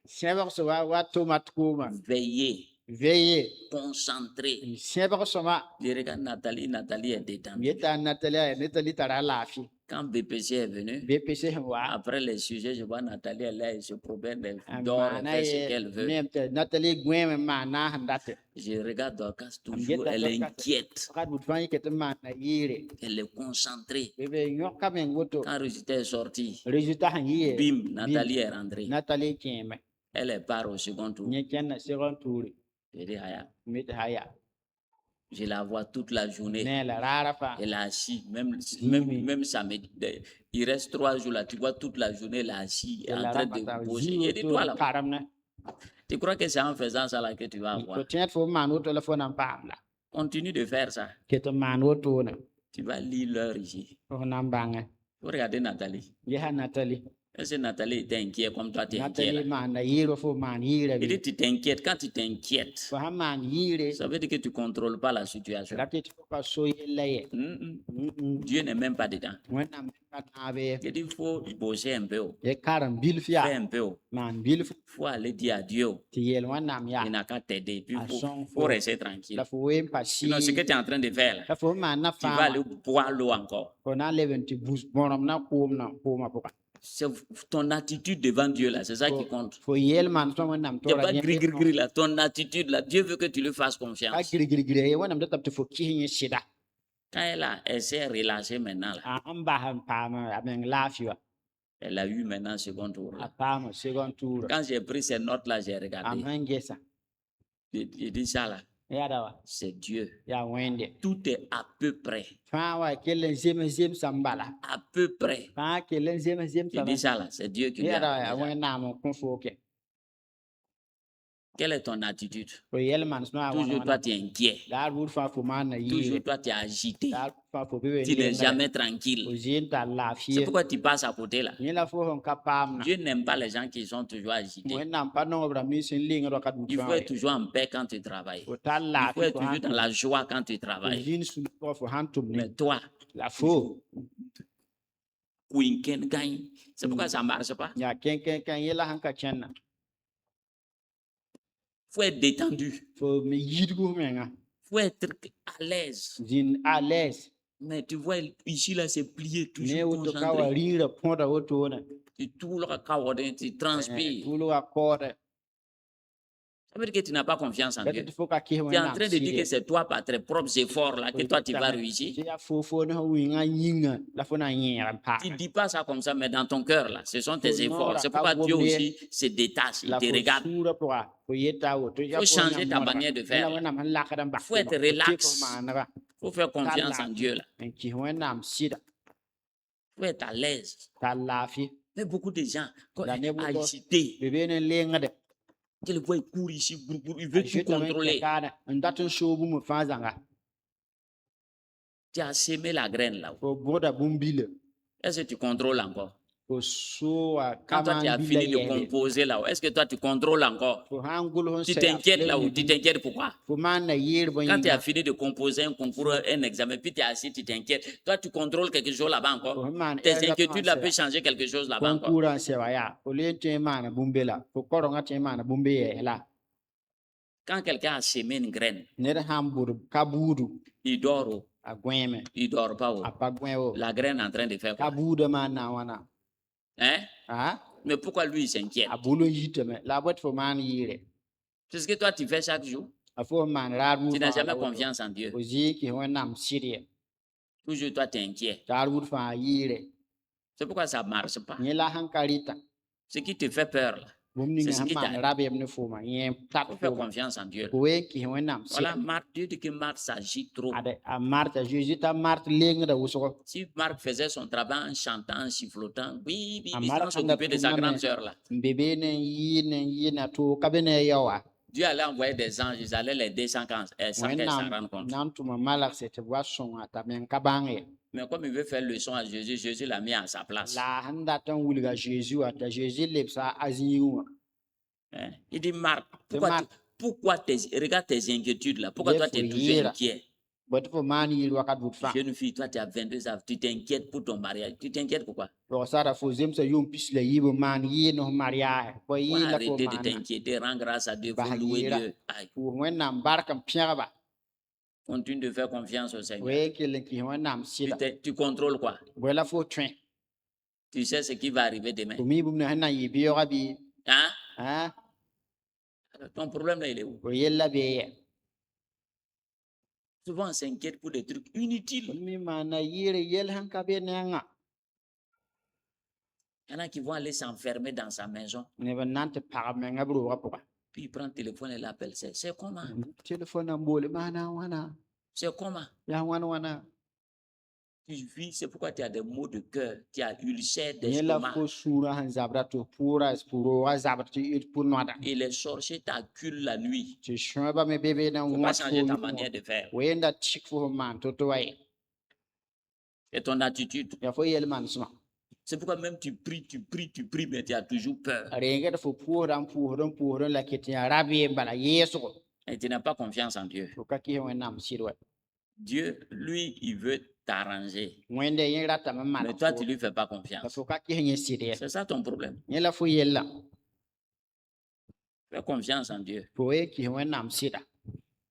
S2: sẽbgs wa tomat kooma
S1: veillée,
S2: veye
S1: concentrée.
S2: sẽbg sõma
S1: Je regarde Nathalie est détendue.
S2: yeta Nathalie a Nathalie tara a laafɩ
S1: Quand BPC est venu,
S2: BPC sẽn wa
S1: après les sujets, je vois Nathalie, elle est, se promène, elle
S2: n
S1: dort, elle
S2: maana
S1: fait ce qu'elle veut.
S2: neb tɩ Nathalie gõeeme n maan na sẽn date
S1: Je regarde Dorcas
S2: get
S1: toujours,
S2: that
S1: elle est
S2: Dorcas.
S1: inquiète,
S2: wakat bʋd fãa yɩke tɩ n maan na yɩɩre
S1: elle est concentrée.
S2: bɩ b yõka meng woto
S1: Quand le résultat est sorti,
S2: résultat sẽn yɩ
S1: bim, Nathalie est rentrée.
S2: Nathalie kẽeme
S1: Elle est part au second tour.
S2: yẽ kẽnda second tour
S1: Je dis, Aya,
S2: me tɩ ha ya
S1: je la vois toute la journée.
S2: ne la raara fãa
S1: Elle a assis,
S2: Oui.
S1: même samedi. Il reste 3 jours là, tu vois toute la journée, elle a assis, en
S2: la
S1: train
S2: rapata
S1: de bouger. Et dis-toi là,
S2: karem ne
S1: tu crois que c'est en faisant ça là que tu vas
S2: fo
S1: avoir?
S2: tẽed fo maan woto la fo na n paam la
S1: Continue de faire ça.
S2: ket n maan wotone
S1: Tu vas lire l'heure ici.
S2: f na n bãngẽ
S1: Faut regarder Nathalie.
S2: yesa Nathalie
S1: Est-ce que Nathalie était inquiète comme toi, tu es inquiet
S2: Nathalie
S1: là?
S2: maan na yɩɩre fo maan yɩɩra
S1: Il
S2: bɩ
S1: dit, tu t'inquiètes. Quand tu t'inquiètes,
S2: fo sãn maan yɩɩre
S1: ça veut dire que tu ne contrôles pas la situation.
S2: la tɩ tɩ fo ka so yella ye
S1: Dieu n'est même pas dedans.
S2: wẽnnaam ka tãab ye
S1: Il dit, il faut bosser un peu,
S2: ye karem bilf yaa
S1: faire un peu.
S2: maan bilf
S1: Il faut aller dire à Dieu.
S2: tɩ yel wẽnnaam yaa
S1: Il n'a qu'à t'aider. Puis
S2: Ah,
S1: il
S2: son
S1: faut
S2: faux.
S1: rester tranquille.
S2: la fo ween pa
S1: Sinon, ce que
S2: sɩɩ
S1: tu es en train de faire, là,
S2: la fo maan na
S1: tu vas
S2: fãa
S1: aller boire l'eau encore.
S2: fo na n leb n tɩ bus bõrem na kooma pʋga
S1: C'est ton attitude devant Dieu, là, c'est ça qui compte.
S2: fo yel maan tõe wẽnnaam
S1: Il n'y a
S2: toora
S1: pas gris, là. Ton attitude, là, Dieu veut que tu lui fasses
S2: ka
S1: confiance.
S2: girgirgire ye wẽnnaam datame tɩ fo kis yẽ sɩda
S1: Quand elle s'est relâchée maintenant, là,
S2: n bas n paam a meng laafɩ wa
S1: elle a eu maintenant second tour.
S2: a
S1: Là.
S2: paam second tour
S1: Quand j'ai pris ces notes-là, j'ai
S2: am
S1: regardé.
S2: sẽn gesa
S1: J'ai dit ça, là,
S2: yada wa
S1: c'est Dieu.
S2: yaa wẽnde
S1: Tout est à peu près.
S2: fãa wa kell n zems-zemsã n bala
S1: À peu près.
S2: fãa kell n zems-zemsã
S1: J'ai dit ça, là, c'est Dieu qui lui
S2: yada
S1: a
S2: wa yaa
S1: donné ça.
S2: wẽnnaam n kõ fooke
S1: Quelle est ton attitude?
S2: fo yɛl man sẽn
S1: Toujours toi, tu es inquiet.
S2: daar bʋʋd fãa fo maan na
S1: Toujours
S2: yɩɩre
S1: toi, tu es agité.
S2: daar fãa fo be
S1: Tu n'es jamais
S2: fo
S1: tranquille.
S2: zɩ n tar
S1: C'est
S2: laafɩ
S1: pourquoi tu passes à côté là.
S2: yẽ la fo sẽn ka paam na
S1: Dieu n'aime pas les gens qui sont toujours agités.
S2: wẽnnaam pa nong b rãmb sẽn leng rakat bʋd
S1: Il faut
S2: fãa
S1: être toujours en paix quand tu travailles.
S2: fo tar
S1: Il faut
S2: laafɩ
S1: être toujours dans la joie quand tu
S2: fo
S1: travailles.
S2: zĩn sũ pʋgã fo sãn tʋm ne
S1: Mais toi,
S2: la fo
S1: Quinken gagne. C'est pourquoi ça ne marche pas.
S2: yaa kẽn-kẽn yẽ la sẽn ka kẽnna
S1: Il faut être détendu.
S2: fo me yidgu menga
S1: Il faut être à l'aise.
S2: zĩn à l'aise
S1: Mais tu vois, ici, là, c'est plié,
S2: ne
S1: toujours
S2: woto ka wa
S1: concentré.
S2: rĩĩra põda wotone
S1: Tu tournes le cacao, tu transpires.
S2: tʋʋlga kaoodɛ
S1: Ça veut dire que tu n'as pas confiance en
S2: la
S1: Dieu.
S2: tɩ fo ka kɩs
S1: Tu es en
S2: wẽnnaam
S1: train de dire que
S2: sɩd
S1: c'est toi, par tes propres efforts, là, que toi, tu vas réussir.
S2: tɩ yaa fo ne sẽn wɩngã yĩnga la fo na n yẽeg n
S1: Tu ne
S2: paame
S1: dis pas ça comme ça, mais dans ton cœur, là, ce sont tes
S2: Faut
S1: efforts.
S2: non,
S1: C'est
S2: la
S1: pourquoi
S2: pas
S1: Dieu
S2: oublier.
S1: aussi se détache, il
S2: la
S1: te
S2: fo
S1: regarde.
S2: suurã pʋga fo yeta woto
S1: Il faut changer ta manière de faire.
S2: la wẽnnaam sẽn lakd n bak
S1: Faut être
S2: fo
S1: relax.
S2: maanega
S1: Il faut faire confiance en Dieu, là.
S2: n kɩs wẽnnaam sɩda
S1: Il faut être à l'aise.
S2: tar laafɩ
S1: Mais beaucoup de gens, quand
S2: La neb wʋto
S1: agités,
S2: be bee ne lengde
S1: tu le vois, il court ici, il veut tout contrôler.
S2: n dat n soobumẽ fãa zãnga
S1: Tu as semé la graine là-haut.
S2: fo bõda bũmb-bile
S1: Est-ce que tu contrôles encore?
S2: fo soa
S1: Quand toi, tu as fini de composer là-haut, est-ce que toi, tu contrôles encore?
S2: fo sãn gʋls
S1: Tu t'inquiètes là-haut, tu t'inquiètes pourquoi?
S2: fo maan na yɩɩr bõe
S1: Quand tu as fini de composer un concours, un examen, puis tu es assis, tu t'inquiètes. Toi, tu contrôles quelque chose là-bas encore. Tes inquiétudes là peuvent changer quelque chose là-bas encore.
S2: concours n sɛba yaa fo leen tõe n maana bũmbe la fo korengã tõe n maana bũmbe yɛɛs la
S1: Quand quelqu'un a semé une graine,
S2: ned sãn bʋd ka buudu
S1: il dort ou
S2: a gõeeme
S1: il dort pas.
S2: a pa gõe wo
S1: La graine est en train de faire
S2: ka
S1: quoi?
S2: buuda maan na n wãna
S1: Hein?
S2: a
S1: Mais pourquoi lui, il s'inquiète?
S2: a bʋʋl n yitame la a bõe tɩ fo maan yɩɩre
S1: C'est ce que toi, tu fais chaque jour.
S2: a fo n maan raar
S1: Tu
S2: buud
S1: n'as
S2: fãa
S1: jamais
S2: la woto.
S1: confiance en Dieu.
S2: fo zɩ kɩs wẽnnaam sɩd ye
S1: Toujours, toi, tu es inquiet.
S2: taar buud fãa yɩɩre
S1: C'est pourquoi ça ne marche pas.
S2: yẽ la sẽn ka rɩta
S1: Ce qui te fait peur, là,
S2: bũmb ninga
S1: C'est ce
S2: sẽn
S1: qui
S2: maan
S1: t'a-
S2: rab yem ne foma yẽ tat
S1: il faut faire
S2: foma
S1: confiance en Dieu.
S2: fo ween kɩs wẽnnaam
S1: Voilà,
S2: sɩda
S1: Marc, Dieu dit que Marc s'agit trop.
S2: a mart a Jésus t'a mart lengda wʋsgo
S1: Si Marc faisait son travail en chantant, en sifflotant, oui, oui,
S2: Ah,
S1: oui,
S2: Marc,
S1: sans s'occuper de sa
S2: on a-
S1: grande sœur là.
S2: n be be ne n yɩ na tʋʋg ka be ne a yaoa
S1: Dieu allait envoyer des anges, ils allaient l'aider sans qu'elle s'en
S2: wẽnnaam
S1: rende compte.
S2: na n tʋma malgse tɩ b wa sõnga t'a meng ka bãng ye
S1: Mais comme il veut faire leçon à Jésus, Jésus l'a mis à sa place.
S2: la sẽn dat n wilga a Jésus wã t'a Jésus lebsa a zĩig wã
S1: Hein? Il dit, Marc,
S2: C'est
S1: pourquoi,
S2: Marc.
S1: regarde tes inquiétudes là. Pourquoi
S2: Dieu
S1: toi tu es
S2: faut
S1: toujours
S2: lire.
S1: inquiet?
S2: bõ tɩ fo maan yɩɩr wakat bʋd fãa
S1: Jeune fille, toi tu as 22 ans, tu t'inquiètes pour ton mariage. Tu t'inquiètes pourquoi?
S2: rogsara fo zemsa yʋʋm pis la yiib n maan yɩɩ ne f mariage fo
S1: Faut
S2: yɩɩ la fo
S1: arrêter de
S2: maana
S1: t'inquiéter, rends grâce à Dieu,
S2: Bah,
S1: faut louer
S2: ira.
S1: Dieu. Aïe.
S2: pʋʋs wẽnnaam bark n pẽgba
S1: Continue de faire confiance au Seigneur.
S2: we kelen ki wẽnnaam
S1: Tu,
S2: sɩda
S1: tu contrôles quoi?
S2: bõe la fo tõe
S1: Tu sais ce qui va arriver demain.
S2: fo mi bũmb ne sẽn na n yɩ beoogã bɩ
S1: Hein?
S2: ã
S1: Alors, ton problème là, il est où?
S2: fo yella bee yɛ
S1: Souvent, on s'inquiète pour des trucs inutiles.
S2: fo mi maana yɩɩre yɛl sẽn ka be nengã
S1: Il y en a qui vont aller s'enfermer dans sa maison.
S2: neb n na n tɩ pagb menga b roogã pʋga
S1: Puis il prend le téléphone et l'appelle. C'est comment?
S2: telefon n boole maana wãna
S1: C'est comment?
S2: yaa wãna
S1: Tu vis, c'est pourquoi tu as des maux de cœur, tu as ulcère
S2: yẽ la
S1: d'estomac.
S2: fo sũurã sẽn zabra tɩ pʋʋra roogã zabd tɩ d pʋ noada
S1: Et les sorciers t'acculent la nuit.
S2: tɩ sõebã me be be na
S1: Il ne faut
S2: wã
S1: pas changer ta manière de faire.
S2: wẽnda tɩk fo sẽn maan to-to wã ye
S1: C'est ton attitude.
S2: yaa fo yel manesmã
S1: C'est pourquoi même tu pries, mais tu as toujours peur.
S2: rẽngd fo pʋʋsd n la ket yaa rab ye bala yeesgo
S1: Et tu n'as pas confiance en Dieu.
S2: fo ka kɩs wẽnnaam sɩd wa
S1: Dieu, lui, il veut t'arranger.
S2: wẽnde yẽ ratame n
S1: Mais
S2: maan
S1: toi, tu ne lui fais pas
S2: la
S1: confiance.
S2: fo ka kɩs yẽ sɩd ye
S1: C'est ça ton problème.
S2: yẽ la fo yella
S1: Fais confiance en Dieu.
S2: fo ye kɩs wẽnnaam sɩda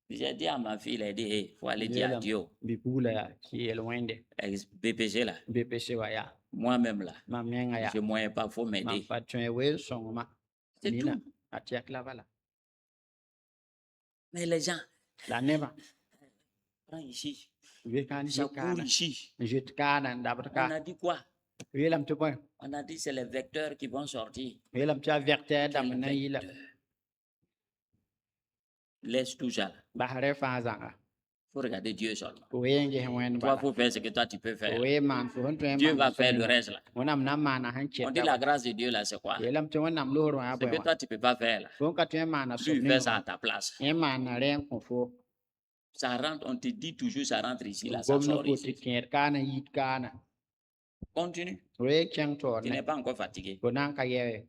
S1: J'ai dit à ma fille, elle a dit, il faut aller dire
S2: Dieu,
S1: adieu.
S2: bipugla yaa tɩ yel wẽnde
S1: BPG là,
S2: bpc wa yaa
S1: moi-même là,
S2: mam menga yaa
S1: je ne moyen pas, il faut
S2: mam
S1: m'aider.
S2: pa tõe ween sõngma
S1: C'est
S2: nina
S1: tout.
S2: a tɛk la bala
S1: Mais les gens,
S2: la nebã
S1: prends ici,
S2: vẽkan
S1: ça
S2: zĩ
S1: court
S2: kaana
S1: ici.
S2: zet kaana n dabd
S1: On
S2: ka
S1: a dit quoi?
S2: yeelame tɩ bõe
S1: On a dit c'est les vecteurs qui vont sortir.
S2: yeelame tɩ a vɛgtɛɛ dãmb na yɩla
S1: Laisse tout ça.
S2: basrɛ fãa zãnga
S1: Il faut regarder Dieu seulement.
S2: fo ween ges wẽnd
S1: Toi,
S2: bala
S1: il faut faire ce que toi tu peux
S2: fo
S1: faire.
S2: wee maan fo sẽn tõe
S1: Dieu va faire le reste là.
S2: wẽnnaam na n maana sẽn
S1: On dit
S2: kɛta
S1: la grâce de Dieu là, c'est quoi?
S2: yeelame tɩ wẽnnaam loosr wã yaa
S1: Ce
S2: bõe
S1: que
S2: wã
S1: toi tu peux pas faire là.
S2: fo n ka tõe n maana
S1: Lui,
S2: sob
S1: il fait ça à ta place.
S2: yẽ maana rẽ n kõ fo
S1: Ça rentre, on te dit toujours, ça rentre ici, là, ça
S2: gomna
S1: sort
S2: ko tɩ
S1: ici.
S2: kẽed kaana yit kaana
S1: Continue.
S2: fo ye kẽng taoor
S1: Tu
S2: ne
S1: n'es pas encore fatigué.
S2: fo na n ka yɛɛ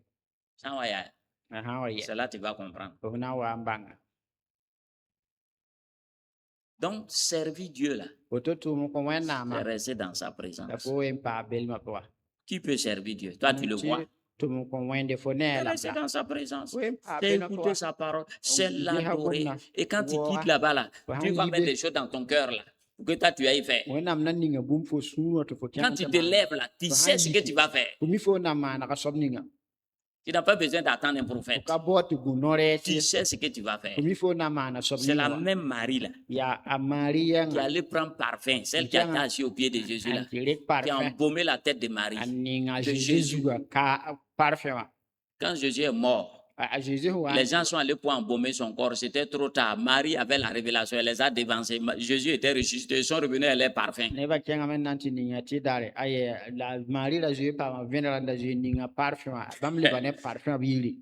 S1: Ça va y aller.
S2: a sã n wa yɛ
S1: C'est là que tu vas comprendre.
S2: fo na n wa n bãnga
S1: Donc, servir Dieu là,
S2: woto tʋʋm kõ
S1: c'est
S2: wẽnnaamã
S1: rester dans sa
S2: la
S1: présence.
S2: fo wen paag belmã pʋga
S1: Qui peut servir Dieu? Toi, tu le vois.
S2: tʋʋm kõ wẽnde fo ne a
S1: C'est rester
S2: lamda
S1: dans sa présence.
S2: wen paag
S1: C'est
S2: belmã
S1: écouter
S2: pʋga
S1: sa parole, c'est
S2: Dieu a
S1: l'adorer.
S2: gomna.
S1: Et quand tu
S2: Voilà.
S1: quittes là-bas, là,
S2: Voilà,
S1: Dieu va
S2: il
S1: mettre
S2: veut-
S1: des choses dans ton cœur là, pour que toi tu ailles faire.
S2: wẽnnaam na ninga bũmb fo sũurã tɩ fo
S1: Quand tu te lèves là, tu
S2: Voilà,
S1: sais ce que
S2: il
S1: tu
S2: veut-
S1: vas faire.
S2: fo mi fo na n maanega soab ninga
S1: Tu n'as pas besoin d'attendre un
S2: fo
S1: prophète.
S2: ka bao tɩ gũ noorɛɛ
S1: Tu
S2: tɩ
S1: sais ce que tu vas faire.
S2: fo mi fo na n maana soab
S1: C'est la
S2: ninga
S1: même Marie là,
S2: yaa a maari
S1: qui
S2: yɛngã
S1: allait prendre parfum, celle qui était assise au pied de Jésus là,
S2: n tɩ rek
S1: qui a
S2: parfẽ
S1: embaumé la tête de Marie.
S2: a ninga
S1: de
S2: zeezi
S1: Jésus.
S2: zugã ka parfẽ wã
S1: Quand Jésus est mort,
S2: a zeezi sẽn wa
S1: les gens sont allés pour embaumer son corps. C'était trop tard. Marie avait la révélation. Elle les a devancés. Jésus était ressuscité. Ils sont revenus à leur parfum.
S2: nebã kẽngame n na n tɩ ninga tɩ dare aye la maari ra zoe paama vẽnegã da zoe ninga parfẽ wã bãmb leba ne parfẽ wã b yiri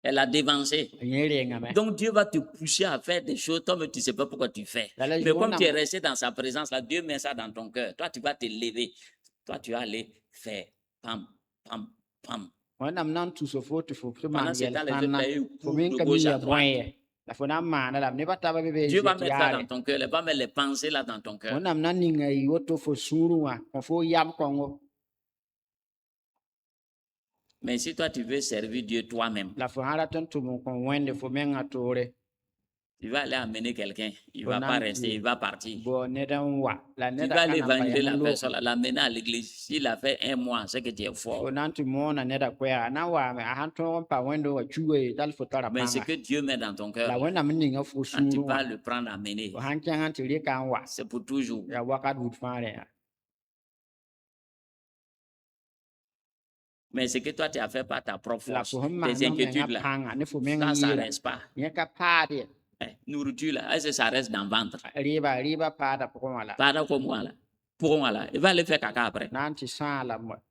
S1: Elle a devancé.
S2: yẽ rengame
S1: Donc Dieu va te pousser à faire des choses. Toi, mais tu ne sais pas pourquoi tu fais.
S2: La
S1: Mais
S2: légende,
S1: comme
S2: on
S1: tu es
S2: a-
S1: resté dans sa présence, là, Dieu met ça dans ton cœur. Toi, tu vas te lever. Toi, tu vas aller faire. Pam, pam, pam.
S2: wẽnnaam na n tʋsa fo tɩ fo tɩ maan
S1: Pendant ce
S2: yɛl
S1: temps, les autres,
S2: fãnna
S1: là, ils
S2: fo
S1: courent
S2: min
S1: de
S2: ka
S1: gauche à
S2: miya
S1: droite.
S2: bõe ye la fo na n maana la nebã taba be be
S1: Dieu va
S2: zet
S1: mettre ça dans
S2: yaare
S1: ton cœur. Il va mettre les pensées là dans ton cœur.
S2: wẽnnaam na n ninga y woto fo sũurẽ wã kõ fo yam kõngo
S1: Mais si toi, tu veux servir Dieu toi-même,
S2: la fo sã rat n tʋm n kõ wẽnde fo mengã toore
S1: tu vas aller amener quelqu'un. Il ne
S2: Bon,
S1: va pas
S2: non,
S1: rester.
S2: oui.
S1: Il va partir.
S2: bo ned n wa la
S1: Tu
S2: neda
S1: vas aller
S2: ka na n pa
S1: évangéliser la
S2: yẽm loog
S1: personne, l'amener à l'église. S'il a fait un mois, c'est que tu es
S2: fo
S1: fort.
S2: na n tɩ moona neda koɛɛga a na n waame a sãn tõog n pa wẽnde wa cuga ye tall fo tara
S1: Mais ce
S2: pãnga
S1: que Dieu met dans ton cœur,
S2: la wẽnnaam n ninga fo
S1: quand tu
S2: sũurẽ
S1: vas
S2: wã
S1: le prendre, amener,
S2: fo sãn kẽng n tɩ rɩka n wa
S1: c'est pour toujours.
S2: yaa wakat wud fãa rẽga
S1: Mais ce que toi, tu as fait par ta propre
S2: la
S1: force,
S2: fo sẽn maan
S1: tes
S2: menga
S1: inquiétudes là,
S2: pãnga ne fo meng
S1: ça, ça ne
S2: yɩɩra
S1: reste pas.
S2: yẽ ka paad ye
S1: Nourriture là, est-ce que ça reste dans le ventre?
S2: rɩɩba paada pʋgẽ wã la
S1: Pas comme moi là. Pour moi là, il va aller faire caca après.
S2: na n tɩ sãa la moa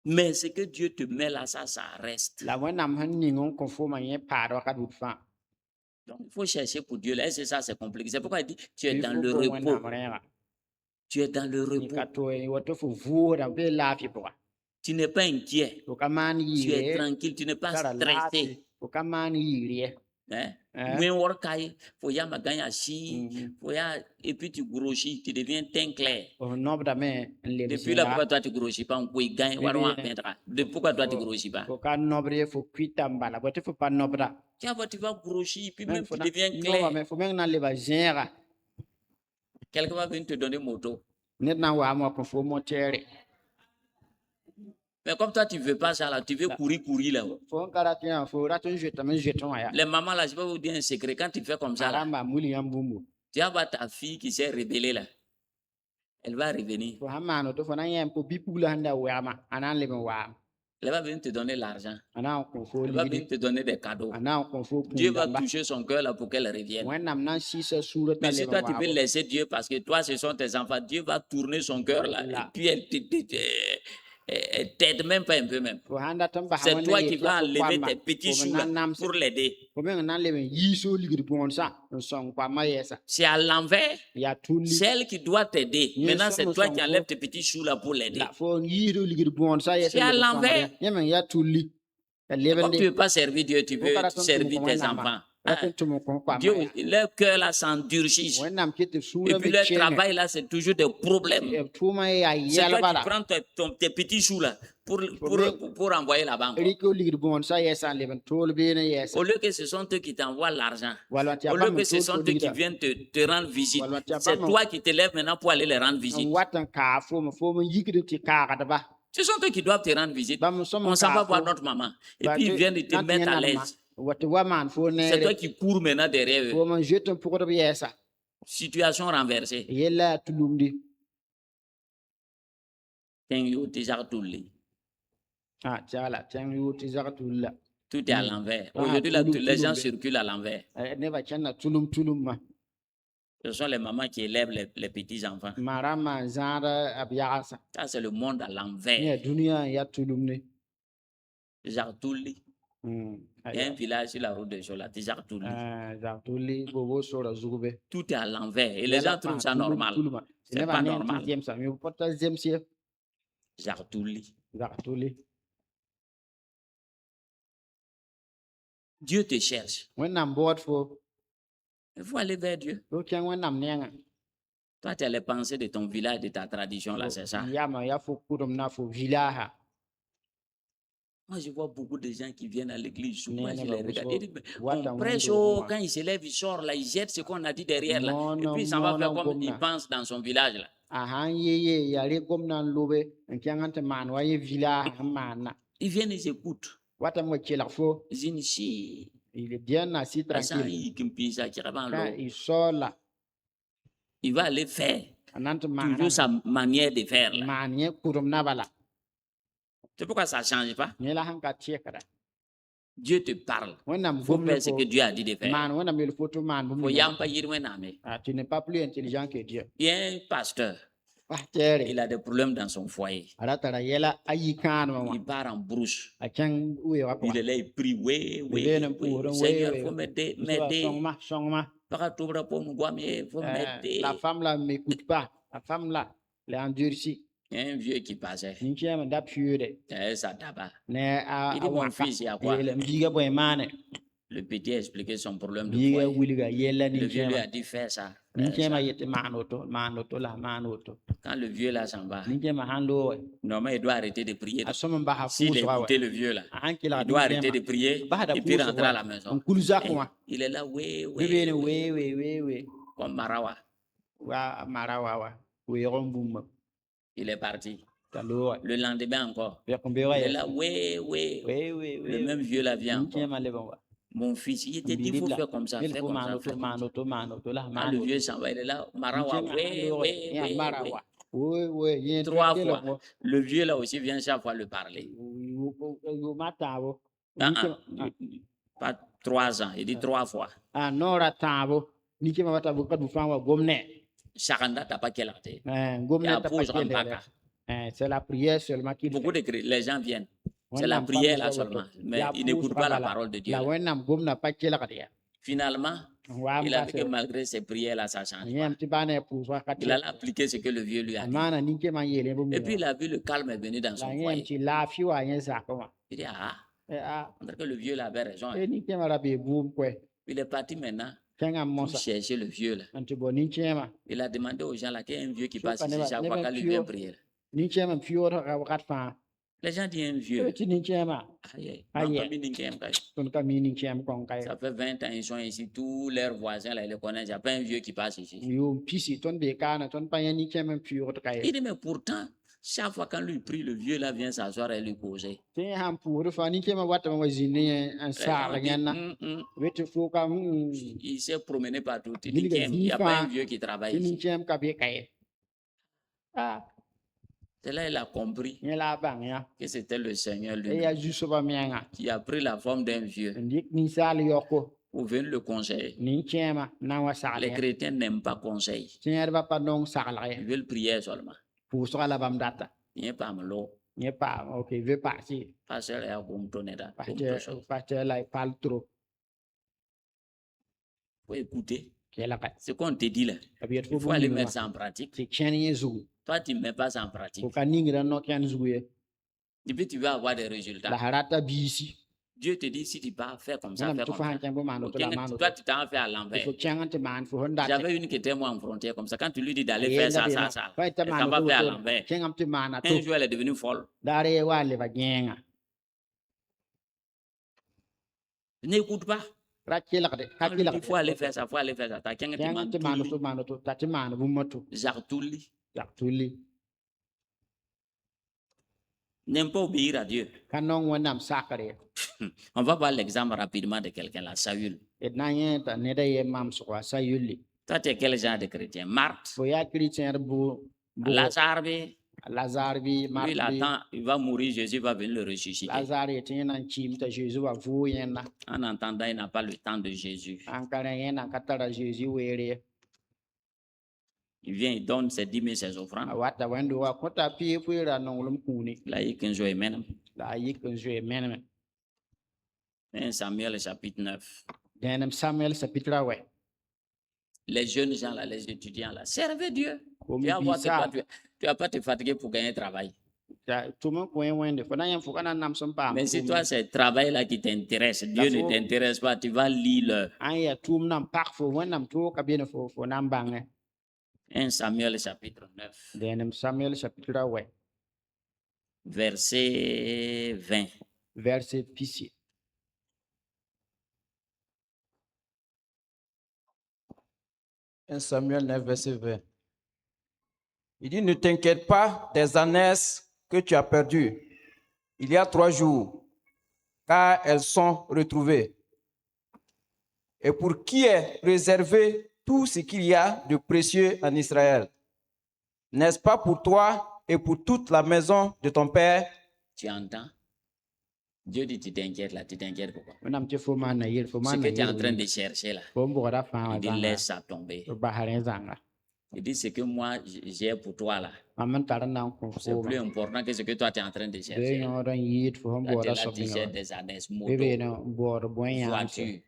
S1: Mais ce que Dieu te met là, ça reste.
S2: la wẽnnaam sẽn ning n kõ foma yẽ paad wakat wud fãa
S1: Donc il faut chercher pour Dieu là. Est-ce que ça c'est compliqué? C'est pourquoi il dit, tu es
S2: Il
S1: dans
S2: faut
S1: le
S2: que
S1: repos.
S2: wẽnnaam rẽega
S1: Tu es dans le
S2: yẽ ka
S1: repos.
S2: to woto fo vuoda bee laafɩ pʋga
S1: Tu n'es pas inquiet.
S2: fo ka maan
S1: Tu es
S2: yɩɩre
S1: tranquille. Tu n'es pas
S2: tara
S1: stressé.
S2: laafɩ fo ka maan yɩɩr ye
S1: Hein?
S2: Hein?
S1: Moins workai, faut y avoir gagné si, faut y et puis tu grossis, tu deviens teint clair.
S2: O nombre da me le
S1: Depuis là, pourquoi toi tu grossis pas? On peut gagner,
S2: Oui,
S1: on
S2: oui.
S1: peindra. De pourquoi toi tu grossis pas?
S2: Faut ka nombre faut cuita mbala bote faut pas nombre da.
S1: Tu vas grossir, puis même
S2: Faut
S1: tu
S2: na
S1: deviens
S2: no
S1: clair.
S2: mais faut même na le ba géra.
S1: Quelqu'un va venir te donner moto.
S2: Net na wa mo ko faut monter.
S1: Mais comme toi, tu ne veux pas ça là, tu veux courir là.
S2: Faut karatin faut raton jeton mais jeton ya.
S1: Les mamans là, je vais vous dire un secret. Quand tu fais comme ça, là,
S2: Maramba muli yambumbu.
S1: tu vas voir ta fille qui s'est rebellée là. Elle va revenir.
S2: Faut hamano to faut na yem ko bipula handa wama anan le wa.
S1: Elle va venir te donner l'argent.
S2: Anan ko faut
S1: Elle va
S2: lidi.
S1: venir te donner des cadeaux.
S2: Anan ko faut
S1: Dieu va toucher son cœur là pour qu'elle revienne.
S2: Wennam nan si se surat na
S1: Mais si
S2: le
S1: toi tu
S2: wa.
S1: veux laisser Dieu parce que toi ce sont tes enfants, Dieu va tourner son cœur là.
S2: Là.
S1: Et puis elle t'aide même pas un peu même.
S2: Faut handa tamba
S1: C'est toi qui vas enlever tes petits sous là pour l'aider.
S2: Faut même nan le yiso ligri bon ça. On son kwa mayesa.
S1: C'est à l'envers.
S2: Ya tuli.
S1: C'est elle qui doit t'aider.
S2: Yes,
S1: Maintenant,
S2: ça,
S1: c'est
S2: nous
S1: toi
S2: sommes
S1: qui
S2: bons.
S1: enlèves tes petits choux là pour l'aider.
S2: La faut yiro ligri bon ça
S1: C'est à l'envers.
S2: Yemen ya tuli.
S1: Comme tu ne veux pas servir Dieu, tu veux
S2: Ukara ton
S1: servir
S2: tumu
S1: tes
S2: kwa nama.
S1: enfants.
S2: Raton tumu kwa
S1: Dieu,
S2: maya.
S1: leur cœur là s'endurcit.
S2: Wennam kete
S1: Et
S2: sura
S1: puis
S2: be
S1: leur
S2: chene.
S1: travail là, c'est toujours des problèmes.
S2: Tuma ya
S1: C'est
S2: yala
S1: toi qui
S2: bala.
S1: prends tes petits choux là pour envoyer là-bas.
S2: Riko ligri bon ça yesa leben tol bene yesa.
S1: Au lieu que ce sont eux qui t'envoient l'argent,
S2: Wala
S1: au lieu que ce sont eux qui viennent te rendre visite, c'est toi qui te lèves maintenant pour aller les rendre visite.
S2: Watan ka fo mo yigri ti ka da ba.
S1: Ce sont eux qui doivent te rendre visite.
S2: Ba mo som
S1: On s'en va voir notre maman. Et puis ils viennent te mettre à l'aise.
S2: Wati waman fo ne.
S1: C'est toi qui cours maintenant derrière eux.
S2: Fo mo jeton pour de yesa.
S1: Situation renversée.
S2: Yella tulumdi. Ah, tiala, tiang yu ti zakatulla.
S1: Tout est à l'envers. Aujourd'hui, là, les gens circulent à l'envers.
S2: Ne va chana tulum ma.
S1: Ce sont les mamans qui élèvent les petits-enfants.
S2: Marama zara abiasa.
S1: Ça, c'est le monde à l'envers.
S2: Ne dunia ya tulumni.
S1: Jartouli. Il y a un village sur la route de Jola, Jartouli.
S2: Zartuli, bobo sora zugube.
S1: Tout est à l'envers. Et les gens trouvent ça normal. C'est pas normal. Jartouli.
S2: Zartuli.
S1: Dieu te cherche.
S2: When I'm bored for,
S1: Il faut aller vers Dieu.
S2: okay, when I'm near,
S1: Toi, tu as les pensées de ton village, de ta tradition, là, c'est ça.
S2: Yama, Yafo, Kudum, Nafo, Villaha.
S1: Moi, je vois beaucoup de gens qui viennent à l'église. Souvent, je
S2: Non,
S1: les
S2: non,
S1: regarde.
S2: non,
S1: Ils disent,
S2: what
S1: on
S2: a
S1: prêche,
S2: wonderful
S1: quand il se lève, il sort là, il jette ce qu'on a dit derrière là.
S2: Non,
S1: Et
S2: non,
S1: puis, il s'en va
S2: non,
S1: faire
S2: non,
S1: comme il
S2: gomna.
S1: pense dans son village là.
S2: Ahan, ye, yale, Gomnan Lobe, and Kiangante man, why Villa, man.
S1: Ils viennent, ils écoutent.
S2: What am I kill for?
S1: Ils disent, si,
S2: Il est bien assis
S1: ça,
S2: tranquille. Quand il sort là,
S1: il va aller faire
S2: Anant
S1: toujours sa manière de faire là.
S2: man, ye, Kudum Nabala.
S1: C'est pourquoi ça ne change pas.
S2: Nela Hanka Chekara.
S1: Dieu te parle.
S2: When I'm
S1: Il faut faire ce que
S2: going
S1: Dieu a dit de faire.
S2: man, when I'm a photo man,
S1: Il faut y avoir un ami.
S2: tu n'es pas plus intelligent que Dieu.
S1: Il y a un pasteur.
S2: Ah, Terry.
S1: Il a des problèmes dans son foyer.
S2: Aratara yela ayikan mama.
S1: Il part en brousse.
S2: Achang uwe wako.
S1: Il est là, il prie. Oui, oui. Seigneur, il faut m'aider.
S2: Songma.
S1: Pas tout pour me voir, mais il faut m'aider.
S2: La femme là m'écoute pas. La femme là, elle est endurcie.
S1: Il y a un vieux qui passait.
S2: Ninkia me d'appuyer.
S1: Ça tabac.
S2: Ne a
S1: Il dit, mon fils, il y a quoi?
S2: Le mbiga boy mane.
S1: Le petit a expliqué son problème de
S2: Biga
S1: foyer.
S2: wuliga yela
S1: Le vieux lui
S2: ninkia.
S1: a dit, fais ça.
S2: Ninkia ma yete manoto la manoto.
S1: Quand le vieux là s'en va,
S2: Ninkia ma hando.
S1: normalement, il doit arrêter de prier.
S2: Asoma mba
S1: S'il
S2: hafu
S1: a écouté le vieux là,
S2: Ankila
S1: il doit arrêter de prier et puis rentrer à la maison.
S2: Nkuluza
S1: Et
S2: kwa.
S1: il est là, oui,
S2: Bibene
S1: oui,
S2: we.
S1: comme Marawa.
S2: Wa marawa. We rombum.
S1: Il est parti.
S2: Talo.
S1: Le lendemain encore.
S2: Be
S1: Il
S2: kumbera
S1: est
S2: ya.
S1: là, oui.
S2: We.
S1: Le même vieux là vient encore.
S2: Ninkia ma leba.
S1: Mon fils, il te dit, il faut faire comme ça, fais comme ça. Fais comme ça.
S2: Manoto la
S1: Quand le
S2: manoto.
S1: vieux s'en va, il est là, Marawa, oui.
S2: Marawa. Oui.
S1: 3 fois. Le vieux là aussi vient chaque fois le parler.
S2: Matavo.
S1: Pas 3 ans, il dit 3 fois.
S2: Ah, Nora Tavo. Niki mata buka bufan wa gomne.
S1: Chakanda t'as pas quel âge.
S2: Gomne
S1: Il y a
S2: ta
S1: pause
S2: pas
S1: Rambaka.
S2: c'est la prière seulement qui
S1: Beaucoup de les gens viennent. C'est la prière là seulement. Mais ils n'écoutent pas la parole de Dieu.
S2: La wenam gomna pas kela kadia.
S1: Finalement, il a vu que malgré ses prières là, ça change.
S2: Yem tibane pour wa
S1: Il a appliqué ce que le vieux lui a dit.
S2: Mana niki ma yele bo.
S1: Et puis il a vu le calme est venu dans son
S2: La yem
S1: foyer.
S2: ti la fi wa yen sa ko.
S1: Il dit, on dirait que le vieux là avait raison.
S2: Niki ma rabe boum kwe.
S1: Il est parti maintenant
S2: kenga
S1: pour
S2: mosa
S1: chercher le vieux là.
S2: anti bo ni chema
S1: Il a demandé aux gens là qu'il y a un vieux qui
S2: Je
S1: passe
S2: connais
S1: ici
S2: pas,
S1: chaque
S2: never
S1: fois qu'elle lui
S2: pure.
S1: vient prier.
S2: ni chema pure ka wakat fa
S1: Les gens disent un vieux.
S2: ti ni chema
S1: Aïe,
S2: Aïe.
S1: ma famille n'y aime pas.
S2: ton ka mi ni chem kong kai
S1: Ça fait 20 ans ils sont ici, tous leurs voisins là, ils le connaissent. Il n'y a pas un vieux qui passe ici.
S2: yo pisi ton be kana ton pa ni chema pure to kai
S1: Il dit, mais pourtant, chaque fois quand lui prie, le vieux là vient s'asseoir et lui poser.
S2: te ham pure fa ni chema wata ma zini an
S1: Les
S2: sa
S1: gens
S2: la
S1: disent,
S2: nyana wetu fo ka
S1: il s'est promené partout. Il
S2: Il
S1: dit
S2: est
S1: qu'il n'y a pas un
S2: vivant.
S1: vieux qui travaille
S2: ti ni
S1: ici.
S2: chem ka be kai ah
S1: C'est là il a compris
S2: ni la bang ya
S1: que c'était le Seigneur
S2: e
S1: lui
S2: ya juso ba mianga
S1: qui a pris la forme d'un vieux
S2: ndik ni sal yoko
S1: pour venir le conseiller.
S2: ni chema na wa sa
S1: Les chrétiens n'aiment pas conseil.
S2: tier ba pa dong sa la
S1: Ils veulent prier seulement.
S2: pour so la bam data
S1: Il n'y a pas malo.
S2: ni pa ok ve pa si
S1: Pasteur est à Gomtoneda.
S2: pasteur la pal trop
S1: Il faut écouter
S2: ke la ka
S1: ce qu'on te dit là.
S2: tabiet
S1: Il
S2: fo
S1: faut aller mettre ça en pratique.
S2: c'est chen yezu
S1: Toi, tu ne mets pas ça en pratique.
S2: ko ka ningra no ken zuye
S1: Et puis tu vas avoir des
S2: la
S1: résultats.
S2: harata bisi
S1: Dieu te dit, si tu pas faire comme ça,
S2: nam
S1: fais
S2: tu
S1: comme
S2: fa
S1: ça.
S2: chen bo mano
S1: Ok,
S2: to la mano
S1: toi, tu t'en fais à
S2: il
S1: l'envers.
S2: faut chen ante man fo honda
S1: J'avais une qui était moi en frontière comme ça. Quand tu lui dis d'aller faire ça, ça, ça,
S2: fa ta
S1: elle
S2: mano
S1: s'en va faire à
S2: to
S1: l'envers.
S2: chen am te mana to
S1: Un jour, elle est devenue folle.
S2: dare wa le ba genga
S1: N'écoute pas.
S2: ra ke la de
S1: On
S2: ka
S1: lui
S2: ke
S1: dit,
S2: la
S1: il faut aller faire ça, il faut aller faire ça. T'as quelqu'un qui
S2: chen
S1: m'a
S2: ante mano to mano to ta te mano bu moto
S1: Jacques Touli.
S2: ya tuli
S1: N'aime pas obéir à Dieu.
S2: kanong wanam sakare
S1: On va voir l'exemple rapidement de quelqu'un là, Saül.
S2: et na yen ta ne da ye mam so sa yuli
S1: Toi, tu es quel genre de chrétien? Marthe,
S2: bo ya chrétien bu
S1: Lazare, lui,
S2: Lazare bi
S1: il
S2: marbi
S1: attend, il va mourir, Jésus va venir le ressusciter.
S2: Lazare et yen an chim ta Jésus wa vu yen na
S1: En entendant, il n'a pas le temps de Jésus.
S2: an kare yen an katara Jésus were
S1: Il vient, il donne ses 10 000, ses offrandes.
S2: wata wendo wa kota pi ra nongulum kuni
S1: Là, il y a 15 jours et même.
S2: la yik je meneme
S1: 1 Samuel chapitre 9.
S2: denam Samuel sapitra we
S1: Les jeunes gens là, les étudiants là, servez Dieu.
S2: Comme
S1: Tu vas voir,
S2: bizarre.
S1: tu vas pas te fatiguer pour gagner un travail.
S2: tout le monde wende fo na yen fo kana nam som pa
S1: Mais si toi, c'est le travail là qui t'intéresse, Dieu ne
S2: faut-
S1: t'intéresse pas, tu vas lire
S2: an ya tum nam pak fo wanam to ka bien fo nam bange
S1: 1 Samuel chapitre 9,
S2: denam Samuel sapitra we
S1: verset 20.
S2: verset pisi
S3: 1 Samuel 9, verset 20. Il dit, ne t'inquiète pas des ânesses que tu as perdues il y a 3 jours, car elles sont retrouvées. Et pour qui est réservé tout ce qu'il y a de précieux en Israël? N'est-ce pas pour toi et pour toute la maison de ton père?
S1: Tu entends? Dieu dit, tu t'inquiètes là, tu t'inquiètes pourquoi?
S2: wanam te fo man na yir fo
S1: Ce
S2: man
S1: que
S2: na
S1: tu es en train
S2: yir
S1: de chercher là,
S2: fo mbo da fa
S1: il
S2: wa
S1: dit,
S2: zanga
S1: laisse ça tomber.
S2: ba haren zanga
S1: Il dit, ce que moi j'ai pour toi là,
S2: maman tar nan ko
S1: c'est
S2: fo
S1: plus important que ce que toi tu es en train de
S2: be
S1: chercher.
S2: nyo ran yit fo
S1: Là,
S2: mbo
S1: tu es
S2: da
S1: là,
S2: so
S1: tu
S2: binga
S1: cherches des années,
S2: be be
S1: moto,
S2: no bor boy ya
S1: voiture.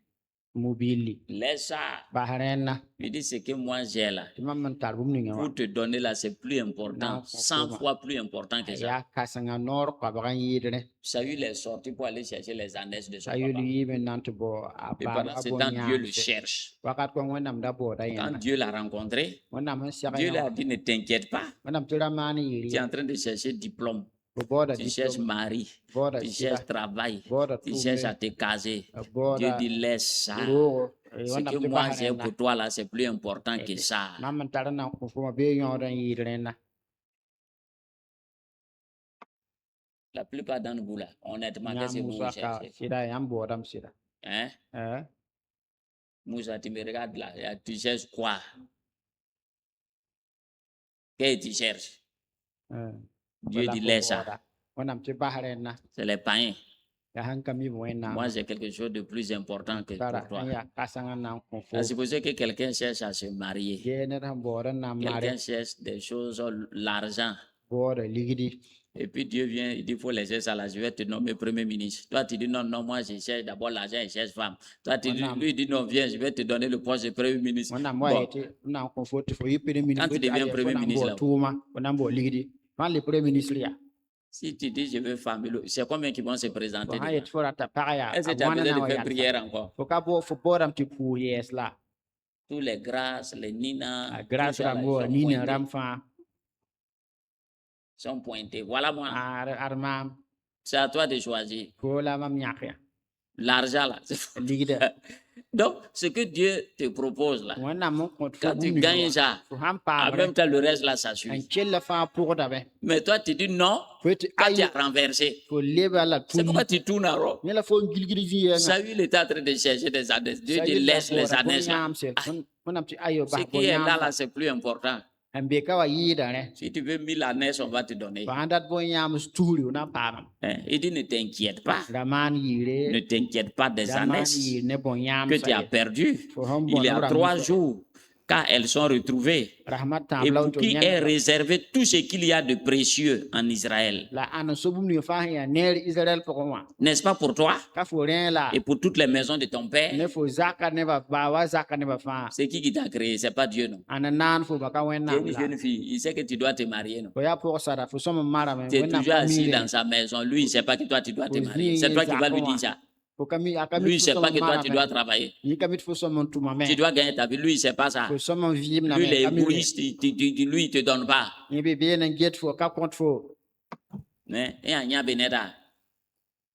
S2: mobili
S1: Laisse ça.
S2: ba haren na
S1: Il dit, ce que moi j'ai là,
S2: ti maman tar bum ninga wa
S1: pour te donner là, c'est plus important,
S2: Non,
S1: 100
S2: faut
S1: fois plus important que ça.
S2: ya kasanga nor ka ba yidre
S1: Saül est sorti pour aller chercher les années de son
S2: ayul
S1: papa.
S2: yibe nan to bo
S1: Et
S2: aba
S1: pendant ce temps, Dieu le cherche.
S2: wakat ko wanam da bo da
S1: Quand
S2: yen
S1: Dieu l'a rencontré,
S2: wanam sya
S1: Dieu lui a dit, ne t'inquiète pas.
S2: wanam tira mani
S1: Tu es
S2: yiri
S1: en train de chercher diplôme,
S2: bo da
S1: tu cherches mari,
S2: bo da
S1: tu cherches travail,
S2: bo da
S1: tu cherches à te caser.
S2: bo
S1: Dieu
S2: da
S1: dit, laisse ça. Ce
S2: wanam
S1: que
S2: te
S1: moi
S2: ba
S1: j'ai pour toi là, c'est plus important que ça.
S2: maman tar nan ko fo be nyo ran yidre na
S1: La plupart d'entre vous là, honnêtement, qu'est-ce que vous
S2: Musa ka
S1: cherchez?
S2: sida yam bo dam sida
S1: Hein? Moussa, tu me regardes là, tu cherches quoi? Qu'est-ce que tu cherches? Dieu dit, laisse ça.
S2: wanam te ba haren na
S1: C'est les païens.
S2: ya han kami bo na
S1: Moi, j'ai quelque chose de plus important que
S2: tara
S1: pour toi.
S2: ya kasanga nan ko fo
S1: Ah, c'est pour ça que quelqu'un cherche à se marier.
S2: gene ran bo ran na mare
S1: Quelqu'un cherche des choses, l'argent.
S2: bo da ligidi
S1: Et puis Dieu vient, il dit, il faut laisser ça là, je vais te nommer Premier ministre. Toi, tu dis, non, non, moi, je cherche d'abord l'argent, je cherche femme. Toi, tu dis,
S2: Madame.
S1: lui, il dit, non, viens, je vais te donner le poste de Premier ministre.
S2: wanam
S1: Bon.
S2: wa ete nan ko fo te fo yipere ministre
S1: Quand tu deviens premier ministre, là,
S2: tuma wanam bo ligidi fan le premier ministre ya
S1: Si tu dis je veux famille, c'est combien qui vont se présenter?
S2: Fo ha yet fo rata pag ya
S1: Est-ce que tu as besoin de faire prière encore?
S2: fo ka bo fo boram ti pu yes la
S1: Tous les grâces, les Nina,
S2: a
S1: tout
S2: grâce
S1: ça, là,
S2: ram go
S1: ils
S2: ni ne
S1: sont
S2: ram
S1: pointés.
S2: fa
S1: Sont pointés. Voilà moi.
S2: armam
S1: C'est à toi de choisir.
S2: ko la mam nyak ya
S1: L'argent là.
S2: ligida
S1: Donc, ce que Dieu te propose là,
S2: wonna mo ko fo
S1: quand tu
S2: bum ni
S1: gagnes ça,
S2: fo ham
S1: en
S2: pa
S1: même temps le reste là, ça
S2: en
S1: suit.
S2: kel la fa pour da be
S1: Mais toi, tu dis non,
S2: fo ti
S1: quand tu
S2: ay
S1: as renversé.
S2: fo leba la
S1: C'est
S2: tuni
S1: pourquoi tu tournes en rond.
S2: ne la fo gilgiri ji ya
S1: Saül était en train de chercher des années. Dieu te laisse les années là.
S2: mon ti ayo
S1: Ce
S2: ba
S1: qui est là, c'est plus important.
S2: ambe ka wa yida ne
S1: Si tu veux 1000 années, on va te donner.
S2: ba handat bo nyam sturi na pa
S1: Hein? Il dit ne t'inquiète pas.
S2: raman yire
S1: Ne t'inquiète pas des
S2: raman
S1: années
S2: yire ne bon nyam
S1: que tu as perdues. Il y a 3 jours, quand elles sont retrouvées,
S2: rahmat
S1: et
S2: tabla
S1: pour
S2: to
S1: qui est réservé tout ce qu'il y a de précieux en Israël.
S2: la an so bum ni fa ya ner Israël pour moi
S1: N'est-ce pas pour toi
S2: ka fo rien là
S1: et pour toutes les maisons de ton
S2: ne
S1: père?
S2: fo zaka ne ba wa zaka ne ba fa
S1: C'est qui t'a créé? C'est pas Dieu, non?
S2: ananan fo ba ka
S1: Tu es
S2: wenna
S1: une jeune fille, il sait que tu dois te marier, non?
S2: ko ya pour ça da fo so mara me
S1: Tu es
S2: wenna
S1: toujours assis dans
S2: famille
S1: sa maison. Lui, il ne sait pas que toi, tu dois te
S2: Aux
S1: marier. C'est toi qui vas lui
S2: Zako,
S1: dire ça.
S2: fo kami akami
S1: Lui, il ne sait
S2: fo
S1: pas
S2: so
S1: que toi,
S2: mara
S1: tu
S2: me
S1: dois travailler.
S2: ni kami fo so mon tuma me
S1: Tu dois gagner ta vie. Lui, il ne sait pas ça.
S2: fo so mon vim na
S1: Lui, il est
S2: me
S1: égoïste. Lui, il ne te donne pas.
S2: ni be bien en get fo ka compte fo
S1: Mais,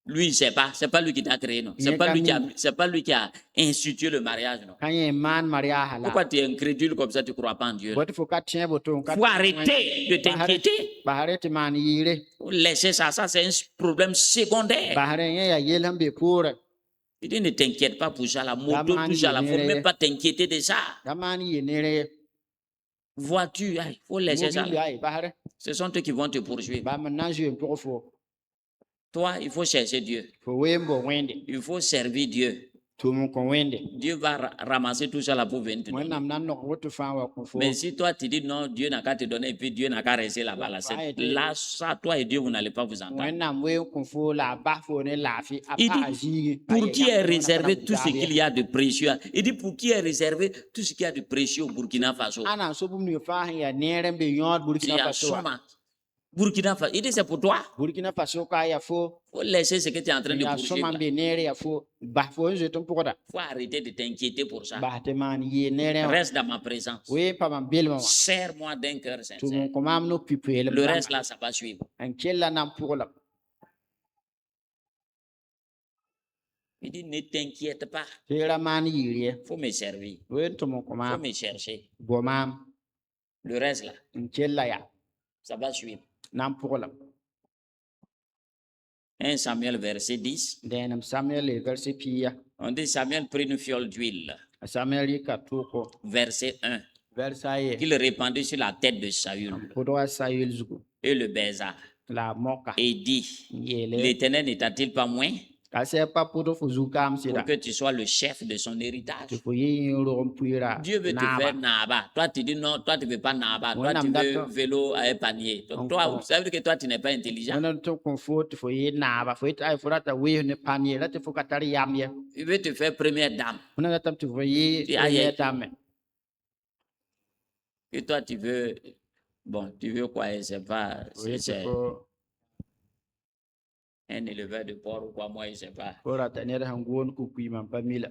S1: lui, il ne sait pas. Ce n'est pas lui qui t'a créé, non. Ce n'est pas lui qui a institué le mariage, non.
S2: quand y man maria hala
S1: Pourquoi tu es incrédule comme ça, tu ne crois pas en Dieu?
S2: bot fo ka tien boton
S1: Il faut arrêter de t'inquiéter.
S2: bahare ti man yire
S1: Faut laisser ça. Ça, c'est un problème secondaire.
S2: bahare ya yelam be pour
S1: Il dit, ne t'inquiète pas pour ça. La moto, tout ça, il ne faut même pas t'inquiéter de ça.
S2: da man yi nere
S1: Voiture, il faut laisser ça.
S2: mobile ay bahare
S1: Ce sont eux qui vont te poursuivre.
S2: ba man nan je pour fo
S1: Toi, il faut chercher Dieu.
S2: fo wembo wende
S1: Il faut servir Dieu.
S2: to mon ko wende
S1: Dieu va ramasser tout ça là pour venir te
S2: mon
S1: donner.
S2: nam nan no wotu fa wa ko fo
S1: Mais si toi tu dis non, Dieu n'a qu'à te donner et puis Dieu n'a qu'à rester là-bas, là, ça, toi et Dieu, vous n'allez pas vous
S2: mon
S1: entendre.
S2: nam we ko fo la ba fo ne la fi
S1: Il
S2: apa
S1: dit,
S2: ji
S1: pour qui est réservé tout ce qu'il y a de précieux? Il dit, pour qui est réservé tout ce qu'il y a de précieux au Burkina Faso?
S2: ana so bum ni fa ya nere be yod
S1: Il y
S2: Burkina
S1: a
S2: Faso
S1: Soma. Burkina Faso. Il dit, c'est pour toi.
S2: Burkina Faso ka ya fo
S1: Il faut laisser ce que tu es en train de
S2: ya
S1: poursuivre.
S2: Soma
S1: là.
S2: be nere ya fo ba fo je ton pour da
S1: Il faut arrêter de t'inquiéter pour ça.
S2: ba te man yi nere
S1: Reste dans ma présence.
S2: we pa man bel ma
S1: Serre-moi d'un cœur
S2: to
S1: sincère.
S2: mon ko mam no pipel
S1: Le reste là, ça va suivre.
S2: en kella nam pour la
S1: Il dit, ne t'inquiète pas.
S2: tera man yi
S1: Il faut me servir.
S2: we to mon ko
S1: Il faut
S2: mam
S1: me chercher.
S2: bo mam
S1: Le reste là,
S2: en kella ya
S1: ça va suivre.
S2: nam pour la
S1: 1 Samuel verset 10.
S2: denam Samuel verset pia
S1: On dit Samuel prit une fiole d'huile.
S2: Samuel ka to ko
S1: Verset 1.
S2: verset
S1: Qu'il répandit sur la tête de Saül
S2: pour doit Saül zugo
S1: et le baisa.
S2: la moka
S1: Et dit,
S2: yele
S1: l'Éternel n'état-il pas moins
S2: ka se pa pour fo zukam sida
S1: pour que tu sois le chef de son héritage?
S2: fo yi rom puira
S1: Dieu veut te faire Naba. Toi, tu dis non, toi, tu ne veux pas Naba. Toi, tu veux vélo à un panier. Donc, toi, ça veut dire que toi, tu n'es pas intelligent.
S2: on to kon fo fo yi na ba fo ai fo rata we ne panie la te fo katari yam ye
S1: Il veut te faire première dame.
S2: on a tam tu fo yi
S1: Aïe.
S2: dame
S1: Et toi, tu veux. Bon, tu veux quoi? Je ne sais pas.
S2: oui
S1: C'est
S2: fo
S1: un éleveur de porc ou quoi, moi, je ne sais pas.
S2: fo rata ne da ngon ku ku man pamila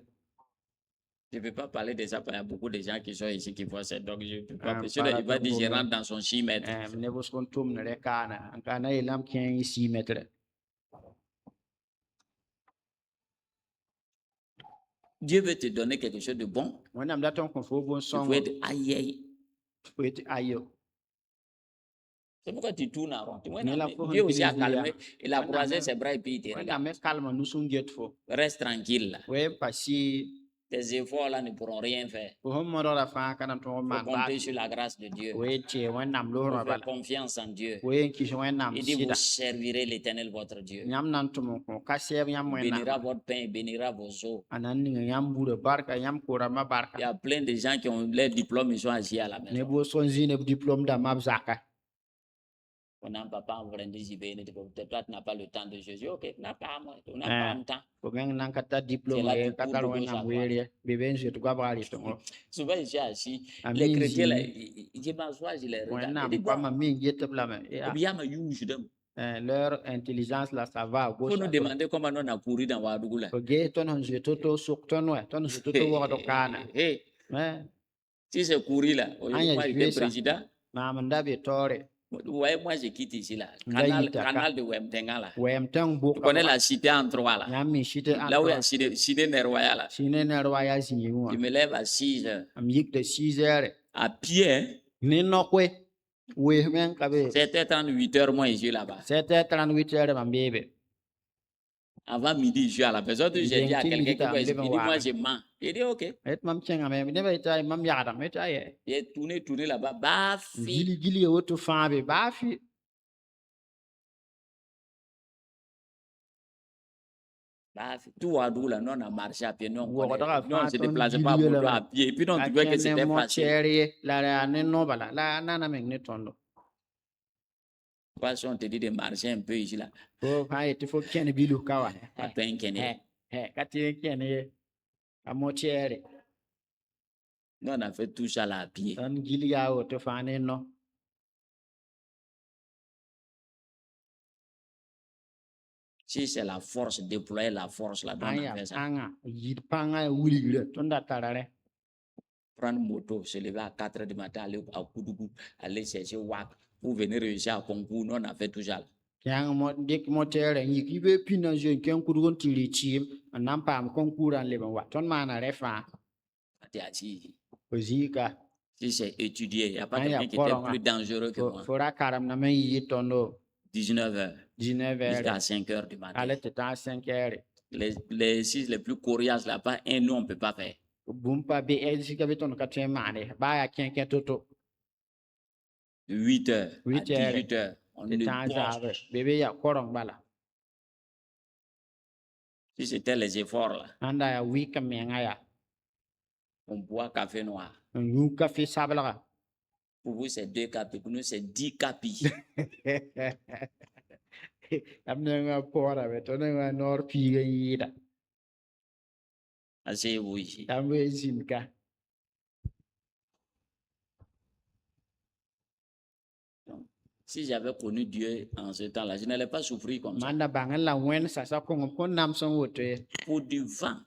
S1: Je ne peux pas parler de ça parce qu'il y a beaucoup de gens qui sont ici qui font ça. Donc, je ne peux pas.
S2: Ah,
S1: Parce que là, il va dire, je
S2: parle
S1: rentre dans son chimètre.
S2: ne bos kon tum ne re kana an kana ilam ken 6 mètres
S1: Dieu veut te donner quelque chose de bon.
S2: on am da ton kon fo bon
S1: Il
S2: son
S1: faut être aïe.
S2: fo eti ayo
S1: C'est pourquoi tu tournes en rond.
S2: Mais la foi,
S1: Dieu
S2: on
S1: aussi a
S2: utilise
S1: calmé. Il a
S2: Voilà,
S1: croisé
S2: même-
S1: ses bras et puis il te
S2: on
S1: regarde.
S2: am calme nous son get fo
S1: Reste tranquille là.
S2: we pasi
S1: Tes efforts là ne pourront rien faire.
S2: fo hom mo la fa kana to
S1: Il
S2: man
S1: faut
S2: ba
S1: compter sur la grâce de Dieu.
S2: we ti on am lo
S1: Il faut
S2: ro
S1: faire
S2: bala
S1: confiance en Dieu.
S2: we ki so en am
S1: Il dit, vous
S2: sida
S1: servirez l'Éternel votre Dieu.
S2: nyam nan to mo ko ka se nyam
S1: Il
S2: mo
S1: bénira
S2: na
S1: votre pain, il bénira vos eaux.
S2: anan ni nyam buru barka nyam ko ma
S1: Il y
S2: barka
S1: a plein de gens qui ont leurs diplômes, ils sont assis à la
S2: ne
S1: maison.
S2: bo son zine diplôme da mab zaka
S1: On n'a pas en vrai de dire, peut-être toi, tu n'as pas le temps de Jésus. Ok, tu n'as pas moi, tu n'as pas le temps.
S2: ko ngeng nan kata diplôme
S1: là
S2: e
S1: du
S2: ka
S1: coup,
S2: kar
S1: de
S2: won
S1: gauche à
S2: am
S1: droite.
S2: we be ben je to ga bali to
S1: Souvent, je suis assis.
S2: Amis,
S1: Les chrétiens, là,
S2: je-
S1: je m'assois, je les
S2: won
S1: regarde.
S2: nam
S1: Je dis,
S2: pa
S1: bon,
S2: ma mi get bla me
S1: il y a ma you, je donne.
S2: leur intelligence là, ça va à
S1: Faut
S2: gauche.
S1: nous
S2: à droite.
S1: demander comment on a couru dans Ouagadougou là.
S2: Oge ton on je toto sok ton ouais, ton je toto wa do kana.
S1: Hey,
S2: Ouais,
S1: si c'est couru là, aujourd'hui,
S2: Anya
S1: moi
S2: joué
S1: j'étais
S2: ça.
S1: président.
S2: Mamanda be tore.
S1: Vous voyez, moi j'ai quitté ici là.
S2: Ndaïta ka.
S1: Canal de Wemtenga là.
S2: Wem tang
S1: Tu
S2: boka.
S1: connais la cité en trois là.
S2: Yami shite
S1: Là où il y a Sidé Nerwaya là.
S2: Sine na roya zinwa.
S1: Je me lève à 6 heures.
S2: Am yik de 6 heures.
S1: À pied, hein.
S2: Ni nokwe. We men kabe.
S1: 7h30, 8h, moi je suis là-bas.
S2: 7h38 heures mam bebe.
S1: Avant midi, je suis à la maison. J'ai dit à quelqu'un qui
S2: Midi,
S1: il dit, moi je mens. Il dit ok.
S2: Et mam chenga me ne be tay mam yada me tay.
S1: J'ai tourné là-bas. Bafi.
S2: Gili oto fambe bafi.
S1: Bafi. Tout Ouagadougou là, nous on a marché à pied. Nous on
S2: Ouagadougou,
S1: connaît. Nous on se
S2: Fanton,
S1: déplaçait pas à
S2: Gili,
S1: moto
S2: là.
S1: à pied. Et puis on trouvait que c'était facile.
S2: La ne no bala la nana me ne tondo.
S1: Parce qu'on te dit de marcher un peu ici là.
S2: Fo ha ete fo ken bilu kawa.
S1: Pas peine qu'il y ait.
S2: Kati ken a motiere.
S1: Nous on a fait tout ça là à pied.
S2: Tan gili ya oto fane no.
S1: Si c'est la force, déployer la force là, donc on a
S2: Aya
S1: fait ça.
S2: anga yid panga wuli gure tonda tarare.
S1: Prendre moto, se lever à 4 h du matin, aller à Koudougou, aller chercher WAC pour venir réussir à concours. Nous, on a fait tout ça.
S2: Yang mo dik motiere yiki be pina je ken kudugon tili chim nan pam konkuran leben wa ton mana refa ozika.
S1: Si c'est étudié, il n'y a pas
S2: Aya
S1: quelqu'un qui était
S2: poronga.
S1: plus dangereux que moi.
S2: Fora karam na me yi tondo
S1: 19h
S2: 19
S1: jusqu'à
S2: heures.
S1: 5 h du matin.
S2: Ale teta 5 heures.
S1: Les 6 les plus coriaces là-bas, un nous, on ne peut pas faire.
S2: Bumpa be ezika be ton katwe mane ba ya ken toto.
S1: 8 h à
S2: 8 heures.
S1: 18 h on
S2: De
S1: ne
S2: temps
S1: bosse.
S2: à bébé ya korong bala.
S1: Si c'était les efforts là,
S2: Anda ya wika menga ya.
S1: on boit café noir.
S2: Nyu café sabla.
S1: Pour vous, c'est 2 capis. Pour nous, c'est 10 capis.
S2: Amna pora be to na nor pi ga yida.
S1: Asseyez-vous ici.
S2: Amwe zinka.
S1: Si j'avais connu Dieu en ce temps-là, je n'allais pas souffrir comme ça.
S2: Manda bangal la wen sa sa ko nam son wote.
S1: Pour du vent,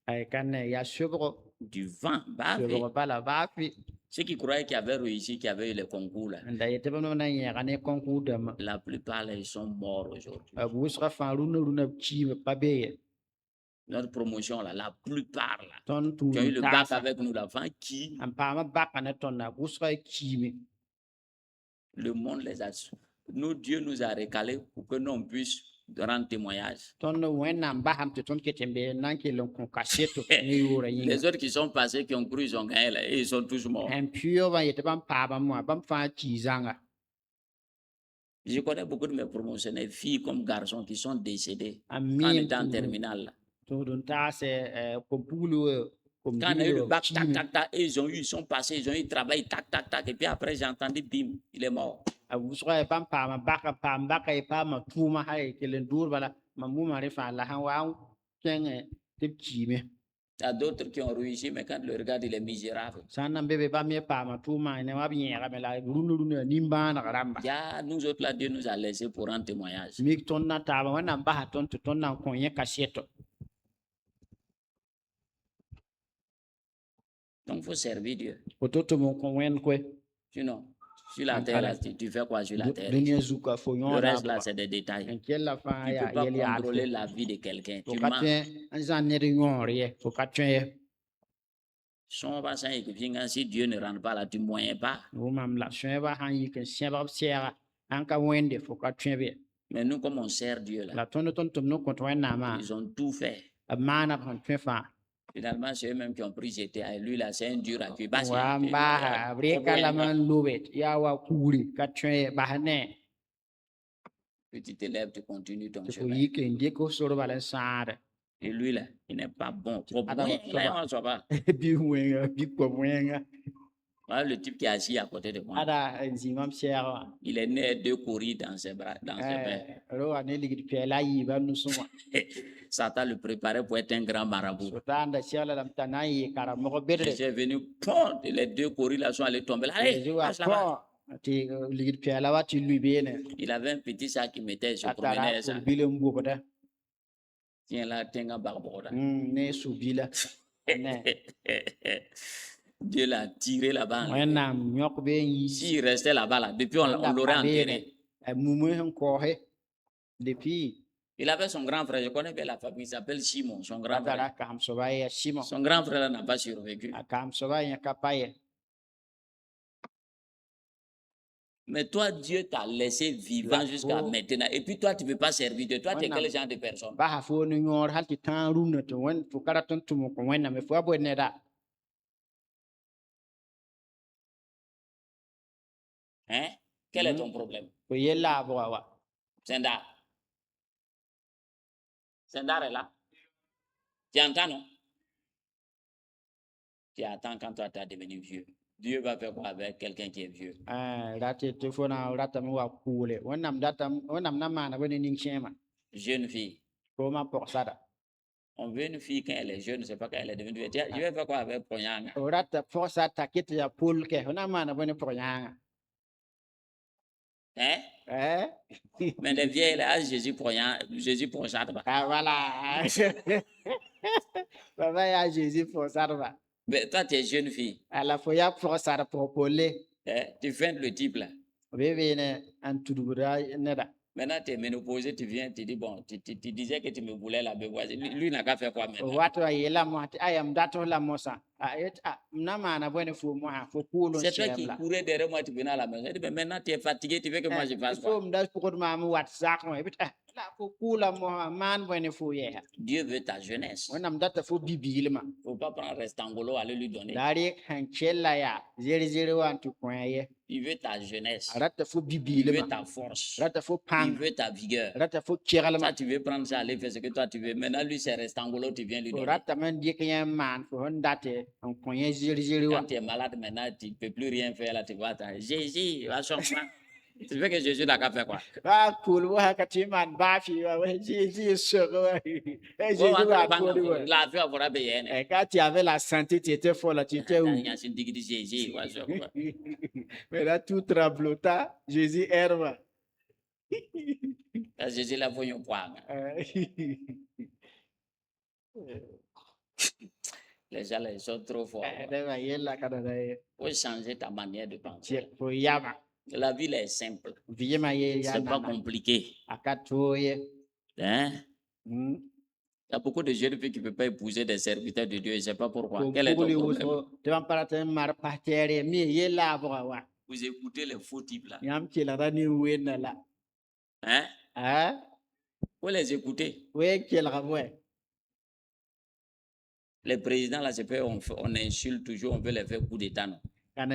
S2: Ay kan ya sugar
S1: du vent, bah,
S2: sugar bala ba fi.
S1: ceux qui croyaient qu'ils avaient réussi, qui avaient eu les concours là,
S2: Nda yete ba no na ya kan concours de ma.
S1: la plupart là, ils sont morts aujourd'hui.
S2: Abu sra fa runa chi pa be.
S1: Notre promotion là, la plupart là,
S2: Ton tu
S1: qui ont eu le bac avec nous l'avant, qui
S2: am pa ma bac na ton na bu sra chi mi.
S1: le monde les a. Nous, Dieu nous a récalés pour que nous on puisse rendre témoignage.
S2: Ton no wen nam ba ham te ton ketembe nan ke lon kon kaseto ni yura yin.
S1: Les autres qui sont passés, qui ont cru, ils ont gagné là, et ils sont tous morts.
S2: En pure va yete bam pa ba mo bam fa chi zanga.
S1: Je connais beaucoup de mes promotionnaires, filles comme garçons, qui sont décédés en
S2: Amin
S1: étant en terminale là.
S2: to don ta se kompulu
S1: Quand on a eu le bac, tac, tac, tac, et ils sont passés, ils ont eu le travail, tac, tac, tac, et puis après j'ai entendu, bim, il est mort.
S2: abu sra pam pa ma baka pam baka e pa ma tuma hay ke len dur bala ma mu ma refa la han wa ken te chi me.
S1: Il y a d'autres qui ont réussi, mais quand ils le regardent, il est misérable.
S2: Sanan bebe ba me pa ma tuma ne wa bien ga me la runu nimba na ramba.
S1: Ya, nous autres là, Dieu nous a laissés pour un témoignage.
S2: Mi ton na ta ba wana ba ton to ton na kon ye kaseto.
S1: Donc il faut servir Dieu.
S2: Ototo mo kon wen kwe.
S1: Sinon, sur la terre, là, tu fais quoi sur la terre?
S2: Dunia zuka fo yon
S1: Le
S2: la.
S1: reste là, c'est des détails.
S2: En quelle la
S1: Tu
S2: fa
S1: ne
S2: ya
S1: peux pas
S2: yeli ya.
S1: contrôler la vie de quelqu'un.
S2: Fo
S1: Tu mens.
S2: katwe an zan ne de yon re fo katwe.
S1: Son passant et que si Dieu ne rentre pas là, tu ne moyens pas.
S2: Wo mam la shwe ba han yi ken sheba sera an ka wende fo katwe be.
S1: Mais nous, comme on sert Dieu là,
S2: La ton ton tum no kon wen na ma.
S1: ils ont tout fait.
S2: Mana kan twe fa.
S1: Finalement, c'est eux-mêmes qui ont pris jeté. Et lui là, c'est un dur à tuer. Bah, c'est-
S2: Wa ba bre kala man lubet ya wa kuri katwe ba ne.
S1: Puis tu te lèves, tu continues ton
S2: Fo
S1: chemin.
S2: yi ken de ko soro balen sare.
S1: Et lui là, il n'est pas bon. Trop bon.
S2: Adam, ça va.
S1: On s'en va.
S2: Bi wen bi ko wen.
S1: Voilà le type qui est assis à côté de moi.
S2: Ada zimam sera.
S1: Il est né 2 courriers dans ses bras, dans ses mains.
S2: Ro ane ligi pe la yi ba nu suma.
S1: Satan le préparait pour être un grand marabout.
S2: Sotanda shala lam tanai kara mo bedre.
S1: J'ai venu, pont, les 2 courriers là sont allés tomber là. Allez,
S2: Jésus a
S1: passe là-bas.
S2: pont ti ligid piala wa ti lui bene
S1: Il avait un petit sac qui mettait, se
S2: atara
S1: promenait ça.
S2: pour bilem bugoda
S1: Tiens là, tiens un barboda.
S2: ne subila ne
S1: Dieu l'a tiré là-bas.
S2: wenam nyok be yi
S1: S'il restait là-bas, là, depuis on l'aurait enterré.
S2: mumu hen ko he depuis
S1: Il avait son grand frère, je connais bien la famille, il s'appelle Simon, son grand
S2: atara
S1: frère.
S2: kam so ba ya Simon
S1: Son grand frère là n'a pas survécu.
S2: akam so ba ya kapaye
S1: Mais toi, Dieu t'a laissé vivant jusqu'à maintenant. Et puis toi, tu ne veux pas servir Dieu. Toi, tu es quel genre de personne?
S2: ba ha fo ni nyor hal ti tan rumna to wen fu karaton tumo ko wenna me fu abo ne da
S1: Hein? Quel est ton problème?
S2: ko yella bo wa
S1: Senda. Senda est là. Tu entends, non? Tu attends quand toi, tu as devenu vieux. Dieu va faire quoi avec quelqu'un qui est vieux?
S2: rati te fo na rata mi wa kule wennam na mana wen ning chema
S1: Jeune fille.
S2: ko ma por sada
S1: On veut une fille quand elle est jeune, je ne sais pas quand elle est devenue vieille. Je vais faire quoi avec Pognang?
S2: rata for sa takit ya pul ke na mana wen por yanga
S1: Hein? Mais les vieilles, là, Jésus Pognang, Jésus Pognang.
S2: voilà baba ya Jésus for sa ba
S1: Mais toi, tu es jeune fille.
S2: ala fo ya for sa pour poler
S1: Hein? Tu fais le type là.
S2: bebe ne antudura ne da
S1: Maintenant, tu es ménopausé, tu viens, tu dis, bon, tu disais que tu me voulais la bévoiser. Lui n'a qu'à faire quoi maintenant?
S2: watu ayela mo ayam dato la mosa na mana wen fo mo ha fo kulo
S1: C'est toi qui
S2: chemla
S1: courais derrière moi, tu venais à la maison. Je dis, mais maintenant, tu es fatigué, tu veux que moi je fasse quoi?
S2: fo mda pour ma mu wat sak mo la fo kula mo man wen fo ye
S1: Dieu veut ta jeunesse.
S2: wonam data fo bibilma
S1: Il ne faut pas prendre Restangolo, aller lui donner.
S2: dari hanchella ya 001 tu poye
S1: Il veut ta jeunesse.
S2: rata fo
S1: Il veut
S2: bibilma
S1: ta force.
S2: rata fo
S1: Il
S2: pan
S1: veut ta vigueur.
S2: rata fo kiralma
S1: Ça, tu veux prendre ça, aller faire ce que toi tu veux. Maintenant, lui, c'est Restangolo, tu viens lui donner.
S2: rata man dik yan man fo ndate on poye 001
S1: Quand tu es malade maintenant, tu ne peux plus rien faire. Là, tu vois, Jésus, va changer. Tu veux que Jésus n'a qu'à faire quoi?
S2: cool wa ka ti man ba fi wa Jésus so wa Jésus
S1: Oh,
S2: wa cool wa
S1: la vie va payer.
S2: quand tu avais la santé tu étais fort là tu étais où
S1: Jésus, va changer.
S2: mais là tout tremblota Jésus erva
S1: Jésus l'a voulu voir. Les gens ils sont trop forts. Il faut changer ta manière de penser. La vie est simple. C'est pas compliqué. Hein? Il y a beaucoup de jeunes filles qui ne peuvent pas épouser des serviteurs de Dieu. Je ne sais pas pourquoi. Quel est ton problème? Vous écoutez les faux types là. Hein? Vous les écoutez. Les présidents là, c'est pas on insulte toujours, on veut les faire coup d'état. Non? Il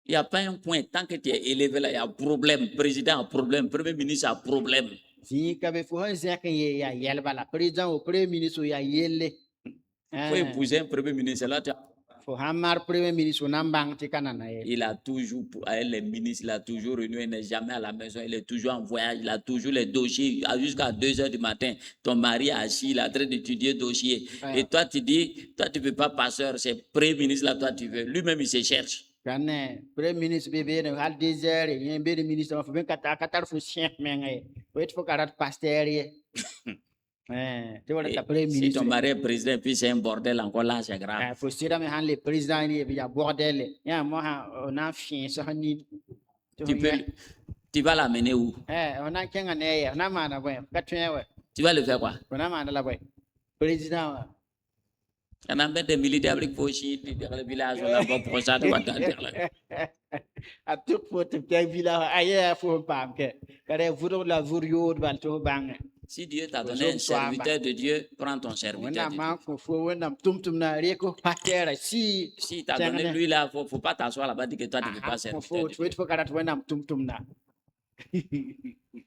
S1: n'y a pas un point. Tant que tu es élevé là, il y a un problème. Président a problème. Premier ministre a problème. Il faut épouser un premier ministre. Là, il a toujours, avec les ministres, il a toujours réuni, il n'est jamais à la maison, il est toujours en voyage, il a toujours les dossiers jusqu'à 2 heures du matin. Ton mari est assis, il est en train d'étudier le dossier. Et toi, tu dis, toi, tu ne veux pas pasteur, c'est premier ministre là, toi, tu veux. Lui-même, il se cherche.
S2: Premier ministre bébé ne hal désert il y a un bébé ministre faut bien katar faut chien mais il faut karat pasteur
S1: si ton mari est président puis c'est un bordel encore là c'est grave.
S2: Faut dire mais han le président il y a bordel il y a moi on a chien ça ni
S1: tu vas l'amener où?
S2: On a qu'un année on a mana ouais
S1: tu vas le faire quoi?
S2: On a mana là ouais président
S1: on a mis des militaires avec Fauchi, dans le village, on a pas pour ça de
S2: à tout pour te faire village, ailleurs, faut pas que, car vous la vouriot, balto bang.
S1: Si Dieu t'a donné un serviteur de Dieu, prends ton serviteur. Si t'as donné lui là, faut pas t'asseoir là-bas, dire que toi tu ne veux pas servir.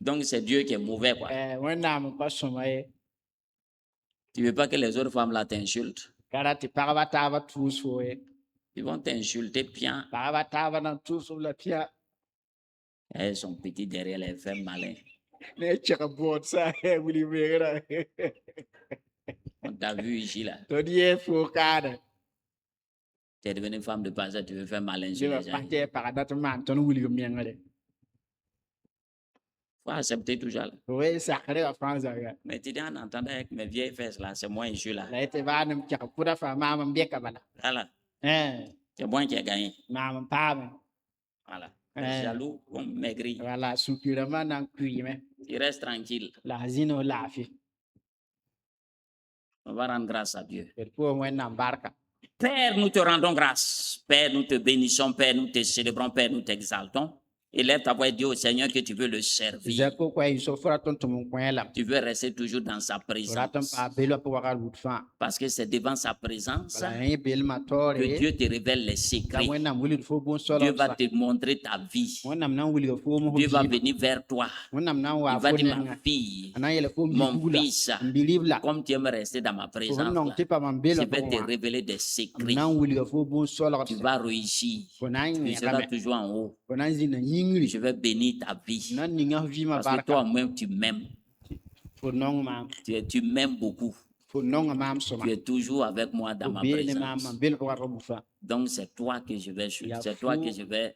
S1: Donc c'est Dieu qui est mauvais, quoi. Tu veux pas que les autres femmes là t'insultent? Ils vont t'insulter bien. Elles sont petites derrière les femmes malins. On t'a vu ici là. Tu es devenue femme de pasteur, tu veux faire malin
S2: Je
S1: sur
S2: vais
S1: les gens.
S2: partir par la man ton wuli mianga de.
S1: Faut accepter toujours là.
S2: Oui, ça crée la France.
S1: Mais tu dis en entendant avec mes vieilles fesses là, c'est moi je là.
S2: La été va nem kia pour la femme maman bien kabala.
S1: Voilà.
S2: Eh,
S1: C'est moi qui ai gagné.
S2: maman pas.
S1: Voilà.
S2: Eh.
S1: Les jaloux vont maigrir.
S2: Voilà, soukirama nan kui mais
S1: Tu restes tranquille.
S2: la zino la fi.
S1: On va rendre grâce à Dieu.
S2: Et pour moi n'embarque.
S1: Père, nous te rendons grâce. Père, nous te bénissons. Père, nous te célébrons. Père, nous t'exaltons. Élève ta voix et dis au Seigneur que tu veux le servir.
S2: Je pourquoi il se fera ton mon coin là.
S1: Tu veux rester toujours dans sa
S2: Raton
S1: présence.
S2: pas belo pour avoir l'autre fin.
S1: Parce que c'est devant sa présence
S2: Voilà, un bel mator
S1: que
S2: et
S1: Dieu te révèle les secrets.
S2: moi nam wuli fo bon solo.
S1: Dieu va te montrer ta vie.
S2: Moi nam nan wuli fo mo.
S1: Dieu va venir vers toi.
S2: Moi nam nan wa
S1: Il va
S2: fo
S1: dire, ma
S2: ne.
S1: fille,
S2: Ana yele fo mi
S1: mon
S2: bula.
S1: fils,
S2: Believe la.
S1: comme tu aimes rester dans ma présence,
S2: Non,
S1: là,
S2: t'es pas man belo.
S1: je vais te révéler des secrets.
S2: Nan wuli fo bon solo.
S1: Tu vas réussir.
S2: Ko nan
S1: Tu
S2: ni
S1: seras
S2: kame.
S1: toujours en haut.
S2: Ko nan zina yingri.
S1: Je vais bénir ta vie.
S2: Nan ni nga vi ma
S1: Parce que
S2: barka.
S1: toi-même, tu m'aimes.
S2: Fo non mam.
S1: Tu m'aimes beaucoup.
S2: Fo non mam soma.
S1: Tu es toujours avec moi dans ma
S2: Bele mam
S1: présence.
S2: belo pour avoir bufa.
S1: Donc, c'est toi que je vais suivre.
S2: Il y a
S1: C'est toi
S2: fou.
S1: que je vais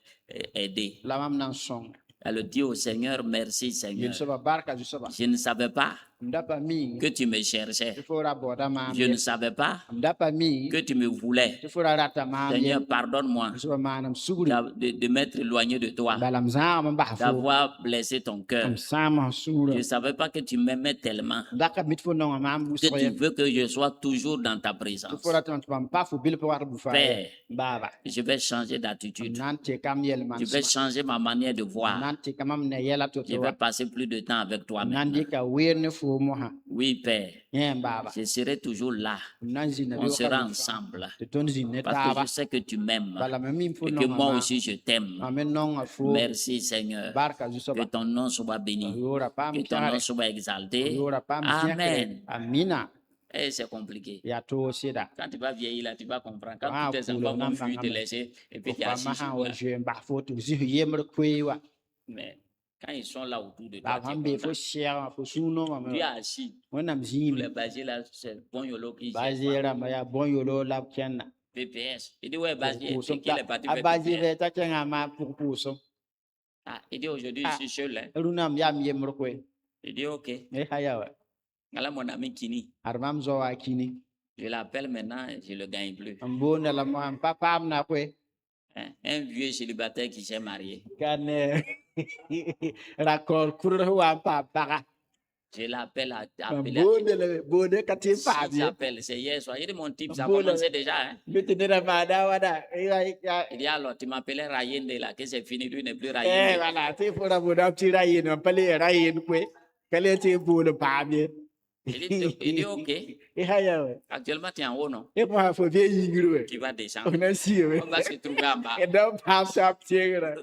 S1: aider.
S2: La mam nan song.
S1: Elle dit au Seigneur, merci
S2: Je
S1: Seigneur.
S2: ne barka je soba.
S1: Je ne savais pas
S2: Ndapa mi.
S1: que tu me cherchais.
S2: Il faut la boda mam.
S1: Je ne savais pas
S2: Ndapa mi.
S1: que tu me voulais.
S2: Il faut la rata mam.
S1: Seigneur, pardonne-moi
S2: Je soba manam suguri.
S1: de m'être éloigné de toi,
S2: Balam zam ba fo.
S1: d'avoir blessé ton cœur.
S2: Am sama
S1: Je
S2: suguri.
S1: ne savais pas que tu m'aimais tellement
S2: Daka mit fo non mam bu
S1: que tu
S2: soye.
S1: veux que je sois toujours dans ta
S2: Il
S1: présence.
S2: faut la tant pas fo bil pour avoir bufa.
S1: Père,
S2: Baba.
S1: je vais changer d'attitude.
S2: Nante kam yel man.
S1: Je vais changer ma manière de voir.
S2: Nante kamam ne yela to
S1: Je vais passer plus de temps avec toi maintenant.
S2: Nandi ka wer ne fo mo ha.
S1: Oui, Père,
S2: Baba.
S1: je serai toujours là.
S2: Nanzi na
S1: On sera ensemble.
S2: De ton zine
S1: Parce que
S2: taba.
S1: je sais que tu m'aimes
S2: Bala mimi fo
S1: et
S2: non.
S1: que moi aussi je t'aime.
S2: Amen non a fo.
S1: Merci Seigneur.
S2: Barka je
S1: Que
S2: soba.
S1: ton nom soit béni.
S2: Yora pam
S1: Que ton
S2: tiare.
S1: nom soit exalté.
S2: Yora pam
S1: Amen.
S2: Amina.
S1: Et c'est compliqué.
S2: Ya to sida.
S1: Quand tu vas vieillir là, tu vas comprendre. Quand
S2: Ah,
S1: tous tes
S2: cool,
S1: enfants
S2: on
S1: vont
S2: en
S1: fuir te
S2: parle.
S1: laisser et puis tu es
S2: Fa
S1: assis
S2: ma
S1: sur
S2: ha
S1: là.
S2: wa je ba fo to zi yemre kwewa.
S1: Mais quand ils sont là autour de
S2: Ba
S1: toi, tu
S2: hambe
S1: es
S2: fo
S1: content.
S2: share fo suno ma
S1: Tu es
S2: me.
S1: assis.
S2: Wonam
S1: Tous
S2: zim.
S1: les basiers là, c'est bon yolo qui gère.
S2: Bazira ma ya bon yolo la kenna.
S1: PPS. Il dit, ouais, basier,
S2: Pour
S1: c'est qui est parti faire
S2: Abazire
S1: PPS?
S2: ta kenga ma pour so.
S1: Ah, il dit, aujourd'hui,
S2: Ah.
S1: je suis seul. Hein.
S2: Runam yam yemre kwe.
S1: Il dit, ok.
S2: E haya wa.
S1: Voilà mon ami Kini.
S2: Armam zo wa kini.
S1: Je l'appelle maintenant, je ne le gagne plus.
S2: Mbona la mo papa am na kwe.
S1: Hein, un vieux célibataire qui s'est marié.
S2: Kan rakol kurro wa papa.
S1: Je l'appelle à appeler.
S2: Bode kati pa
S1: Il
S2: bi.
S1: s'appelle, c'est hier soir. Il dit, mon type, ça a
S2: Bon,
S1: commencé déjà. Hein.
S2: Bete ne la mada wada.
S1: Il dit, alors, tu m'appelais Rayende là, que c'est fini, lui n'est plus
S2: Eh
S1: Rayende.
S2: voilà, te fora boda ti rayin on pale rayin kwe. Kale te bole pa bi.
S1: Il dit, ok.
S2: E haya wa.
S1: Actuellement, tu es en haut, non?
S2: E mo fo vie yingru.
S1: Tu vas descendre.
S2: On a si we.
S1: On va se trouver en bas.
S2: E do pa sa tiera.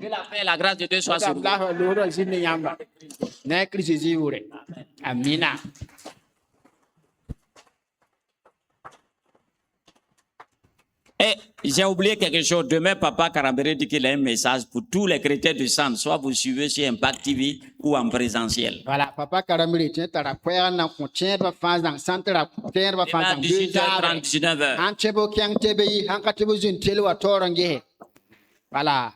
S1: Que la paix et la grâce de Dieu soient sur vous.
S2: Allah loro zini yamba. Na Kristo ziure. Amina.
S1: Et j'ai oublié quelque chose. Demain, Papa Karambere dit qu'il a un message pour tous les chrétiens du centre. Soit vous suivez sur Impact TV ou en présentiel.
S2: Voilà, papa Karamiri tient à la poire na contient va faire dans centre la terre va faire dans
S1: 18h30, 19h.
S2: Anchebo kyang tebe yi hanka tebo zun telo wa torange. Voilà.